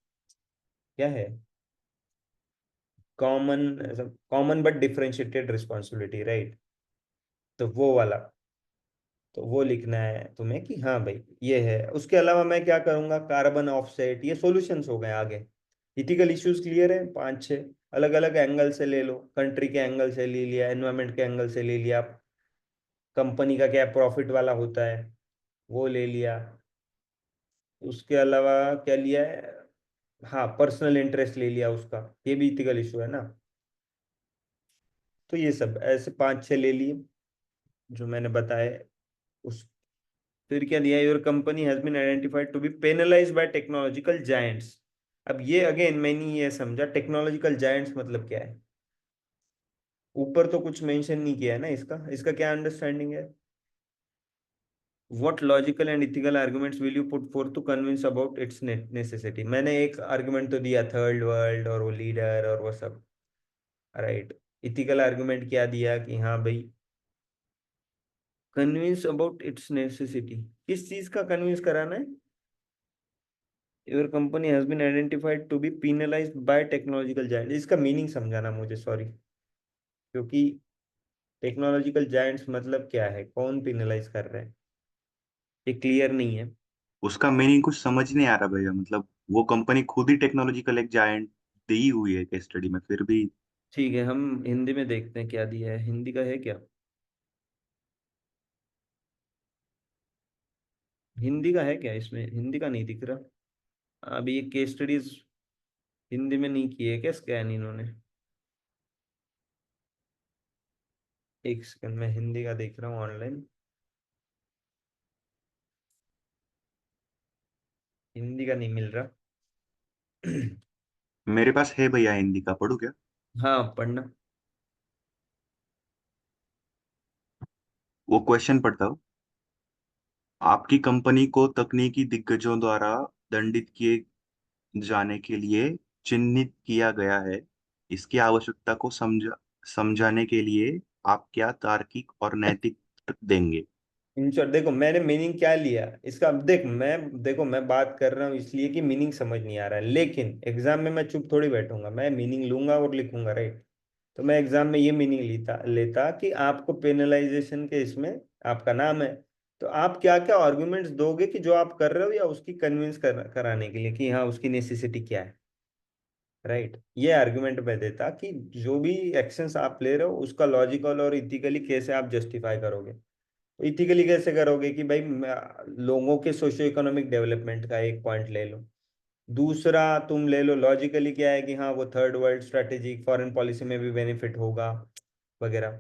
क्या है, common, common but differentiated responsibility, right. तो वो वाला, तो वो लिखना है तुम्हें कि हाँ भाई ये है। उसके अलावा मैं क्या करूंगा, कार्बन ऑफसेट, ये सॉल्यूशंस हो गए आगे। इथिकल इश्यूज क्लियर है, पांच छह अलग अलग एंगल से ले लो, कंट्री के एंगल से ले लिया, एनवायरमेंट के एंगल से ले लिया, कंपनी का क्या प्रॉफिट वाला होता है वो ले लिया। उसके अलावा क्या लिया है, हाँ पर्सनल इंटरेस्ट ले लिया उसका, ये भी इथिकल इशू है ना। तो ये सब ऐसे पांच छह ले लिए जो मैंने बताए। उस फिर क्या दिया, your company has been identified to be penalise by technological giants. अब ये अगेन मैंने ये समझा टेक्नोलॉजिकल जायंट्स मतलब क्या है, ऊपर तो कुछ मेंशन नहीं किया है ना इसका, इसका क्या अंडरस्टैंडिंग है? What logical and ethical arguments will you put forth to convince about its necessity. मैंने एक आर्गुमेंट तो दिया थर्ड वर्ल्ड और वो लीडर और वो सब, राइट। इथिकल आर्गुमेंट क्या दिया कि हाँ भाई, कन्विंस अबाउट इट्स नेसेसिटी, किस चीज का कन्विंस कराना है? Your company has been identified to be penalized by technological giant, इसका मीनिंग समझाना मुझे, सॉरी, क्योंकि टेक्नोलॉजिकल जायंट्स मतलब क्या है, कौन पिनलाइज कर रहा है, ये क्लियर नहीं है। उसका मीनिंग कुछ समझ नहीं आ रहा भैया, मतलब वो कंपनी खुद ही टेक्नोलॉजिकल एक जायंट दी हुई है केस स्टडी में, फिर भी। ठीक है, हम हिंदी में देखते हैं क्या दिया है, हिंदी का है क्या? हिंदी का है क्या इसमें? हिंदी का नहीं दिख रहा। अभी ये केस स्टडीज हिंदी में नहीं की है क्या स्कैन इन्होंने? एक सेकंड, मैं हिंदी का देख रहा हूँ ऑनलाइन। हिंदी का नहीं मिल रहा। मेरे पास है भैया, हिंदी का पढ़ू क्या? हाँ, पढ़ना। वो क्वेश्चन पढ़ता हूँ। आपकी कंपनी को तकनीकी दिग्गजों द्वारा दंडित किए जाने के लिए चिन्हित किया गया है। इसकी आवश्यकता को समझाने के लिए आप क्या तार्किक और नैतिक तर्क देंगे? इन शॉर्ट देखो, मैंने मीनिंग क्या लिया इसका, अब देख मैं, देखो मैं बात कर रहा हूँ इसलिए कि मीनिंग समझ नहीं आ रहा है, लेकिन एग्जाम में मैं चुप थोड़ी बैठूंगा, मैं मीनिंग लूंगा और लिखूंगा, राइट। तो मैं एग्जाम में ये मीनिंग लेता लेता कि आपको पेनलाइजेशन के इसमें आपका नाम है, तो आप क्या क्या आर्गुमेंट्स दोगे कि जो आप कर रहे हो, या उसकी कन्विंस कराने के लिए कि हाँ उसकी नेसेसिटी क्या है, राइट। ये आर्गुमेंट मैं देता कि जो भी एक्शंस आप ले रहे हो उसका लॉजिकल और इथिकली कैसे आप जस्टिफाई करोगे। तो इथिकली कैसे करोगे कि भाई लोगों के सोशियो इकोनॉमिक डेवलपमेंट का एक पॉइंट ले लो। दूसरा तुम ले लो लॉजिकली क्या है कि हाँ वो third world strategic foreign policy में भी बेनिफिट होगा वगैरह,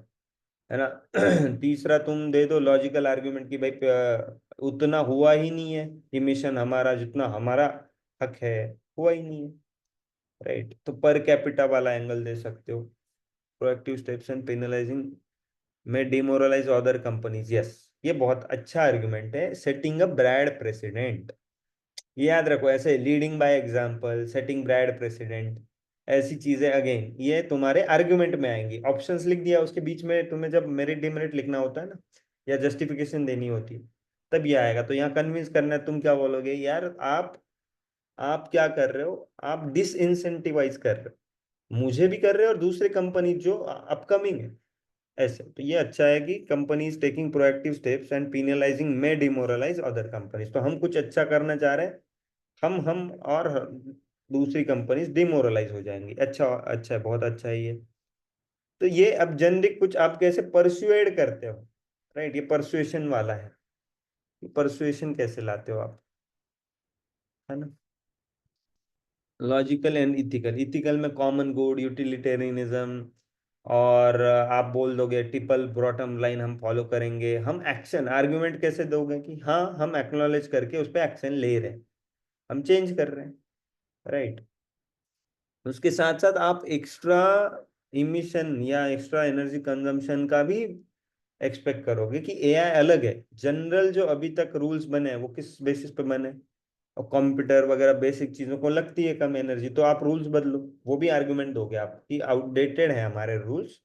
है ना। तीसरा तुम दे दो लॉजिकल आर्ग्यूमेंट कि भाई उतना हुआ ही नहीं है इमिशन हमारा जितना हमारा हक है, हुआ ही नहीं है, राइट। तो पर कैपिटा वाला एंगल दे सकते हो। प्रोएक्टिव स्टेप्स एंड पेनलाइजिंग में डिमोरलाइज अदर कंपनीज, यस, ये बहुत अच्छा आर्गुमेंट है, सेटिंग अ ब्रैड प्रेसिडेंट। ये याद रखो, ऐसे leading by example, setting brad president, ऐसी चीजें अगेन ये तुम्हारे आर्गुमेंट में आएंगी। ऑप्शंस लिख दिया, उसके बीच में तुम्हें जब मेरिट डिमेरिट लिखना होता है ना, या जस्टिफिकेशन देनी होती है, तब ये आएगा। तो यहाँ कन्विंस करना है, तुम क्या बोलोगे यार, आप क्या कर रहे हो, आप डिस इंसेंटिवाइज कर रहे हो, मुझे भी कर रहे हो और दूसरे कंपनी जो अपकमिंग है, ऐसे। तो ये अच्छा है कि companies taking proactive steps and penalizing में डिमोरलाइज अदर कंपनीज, तो हम कुछ अच्छा करना चाह रहे हैं, हम और दूसरी कंपनीज डिमोरलाइज हो जाएंगी। अच्छा, अच्छा है, बहुत अच्छा है ये। तो ये अब जनरिक कुछ आप कैसे परसुएड करते हो, राइट, ये परसुएशन वाला है, परसुएशन कैसे लाते हो आप, है ना। लॉजिकल एंड इथिकल, इथिकल में कॉमन गुड, यूटिलिटेरियनिज्म, और आप बोल दोगे ट्रिपल बॉटम लाइन हम फॉलो करेंगे। हम एक्शन आर्गुमेंट कैसे दोगे कि हाँ हम एक्नॉलेज करके उस पर एक्शन ले रहे हैं, हम चेंज कर रहे हैं, राइट। उसके साथ साथ आप एक्स्ट्रा इमिशन या एक्स्ट्रा एनर्जी कंजम्पशन का भी एक्सपेक्ट करोगे कि एआई अलग है। जनरल जो अभी तक रूल्स बने हैं वो किस बेसिस पे बने, और कंप्यूटर वगैरह बेसिक चीजों को लगती है कम एनर्जी, तो आप रूल्स बदलो, वो भी आर्गुमेंट दोगे आप कि आउटडेटेड है हमारे रूल्स,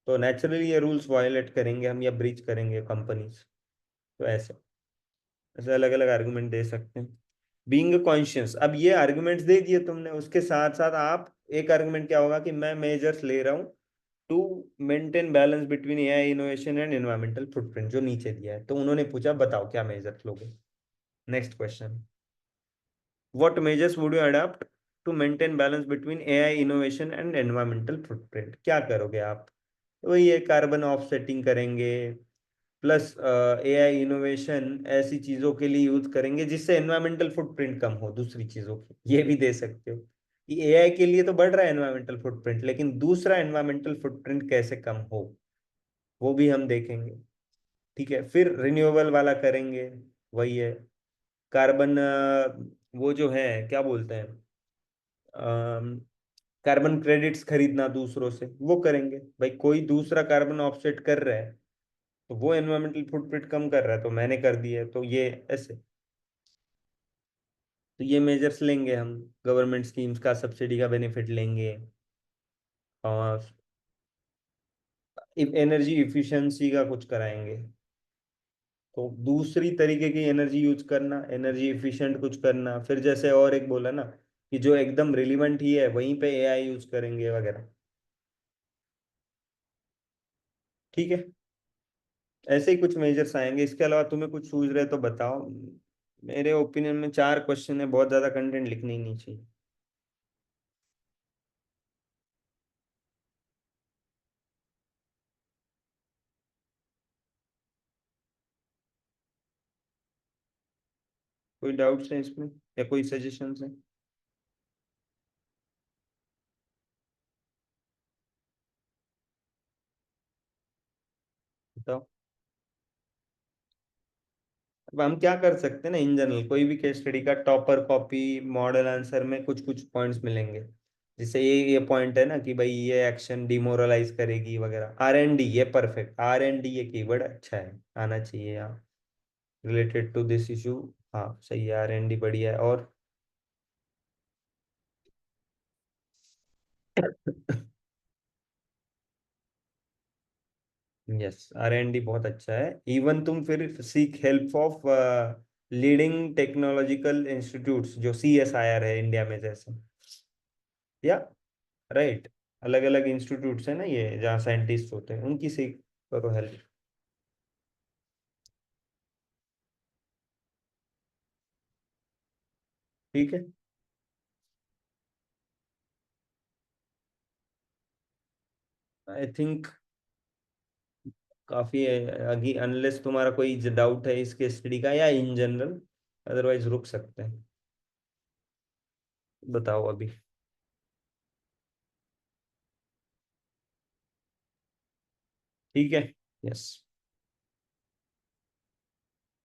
तो नेचुरली ये रूल्स वायलेट करेंगे हम या ब्रीच करेंगे कंपनीज। तो ऐसे ऐसे अलग अलग आर्गुमेंट दे सकते हैं। बीइंग कॉन्शियस, अब ये आर्गुमेंट्स दे दिए तुमने, उसके साथ साथ आप एक आर्गुमेंट क्या होगा कि मैं मेजर्स ले रहा हूँ to maintain balance between AI innovation and environmental footprint, जो नीचे दिया है। तो उन्होंने पूछा बताओ क्या मेजर्स लोगे। Next question, what measures would you adopt to maintain balance between AI innovation and environmental footprint, क्या करोगे आप? तो वही है, कार्बन ऑफसेटिंग करेंगे, प्लस एआई इनोवेशन ऐसी चीजों के लिए यूज करेंगे जिससे एनवायरमेंटल फुटप्रिंट कम हो दूसरी चीजों की, ये भी दे सकते हो कि एआई के लिए तो बढ़ रहा है एनवायरमेंटल फुटप्रिंट, लेकिन दूसरा एनवायरमेंटल फुटप्रिंट कैसे कम हो, वो भी हम देखेंगे। ठीक है, फिर रिन्यूएबल वाला करेंगे, वही है, कार्बन, वो जो है क्या बोलते हैं, कार्बन क्रेडिट्स खरीदना दूसरों से, वो करेंगे। भाई कोई दूसरा कार्बन ऑफसेट कर रहा है, तो वो एनवायरमेंटल फुटप्रिंट कम कर रहा है, तो मैंने कर दिया है, तो ये ऐसे। तो ये मेजर्स लेंगे हम, गवर्नमेंट स्कीम्स का, सब्सिडी का बेनिफिट लेंगे, और एनर्जी इफिशिएंसी का कुछ कराएंगे। तो दूसरी तरीके की एनर्जी यूज करना, एनर्जी इफिशिएंट कुछ करना, फिर जैसे और एक बोला ना कि जो एकदम रिलीवेंट ही है वहीं पे एआई यूज करेंगे वगैरह। ठीक है, ऐसे ही कुछ मेजर्स आएंगे। इसके अलावा तुम्हें कुछ सूझ रहे तो बताओ। मेरे ओपिनियन में 4 क्वेश्चन है, बहुत ज्यादा कंटेंट लिखनी ही नहीं चाहिए। कोई डाउट्स है इसमें, या कोई सजेशन है? बताओ। अब हम क्या कर सकते हैं ना, इन जनरल कोई भी केस स्टडी का टॉपर कॉपी मॉडल आंसर में कुछ कुछ पॉइंट्स मिलेंगे। जैसे ये पॉइंट है ना कि भाई ये एक्शन डिमोरलाइज करेगी वगैरह, R&D, ये परफेक्ट R&D, ये कीवर्ड अच्छा है, आना चाहिए यहाँ, रिलेटेड टू दिस इशू। हाँ सही है, R&D बढ़िया है। और यस, R&D बहुत अच्छा है। इवन तुम फिर सीख help of leading technological institutes, जो CSIR है इंडिया में जैसे, या राइट, अलग अलग इंस्टीट्यूट्स है ना ये, जहाँ साइंटिस्ट होते हैं, उनकी सीख करो हेल्प। ठीक है। आई थिंक काफी है अभी, अनलेस तुम्हारा कोई डाउट है इस केस स्टडी का या इन जनरल, अदरवाइज रुक सकते हैं। बताओ अभी। ठीक है। यस।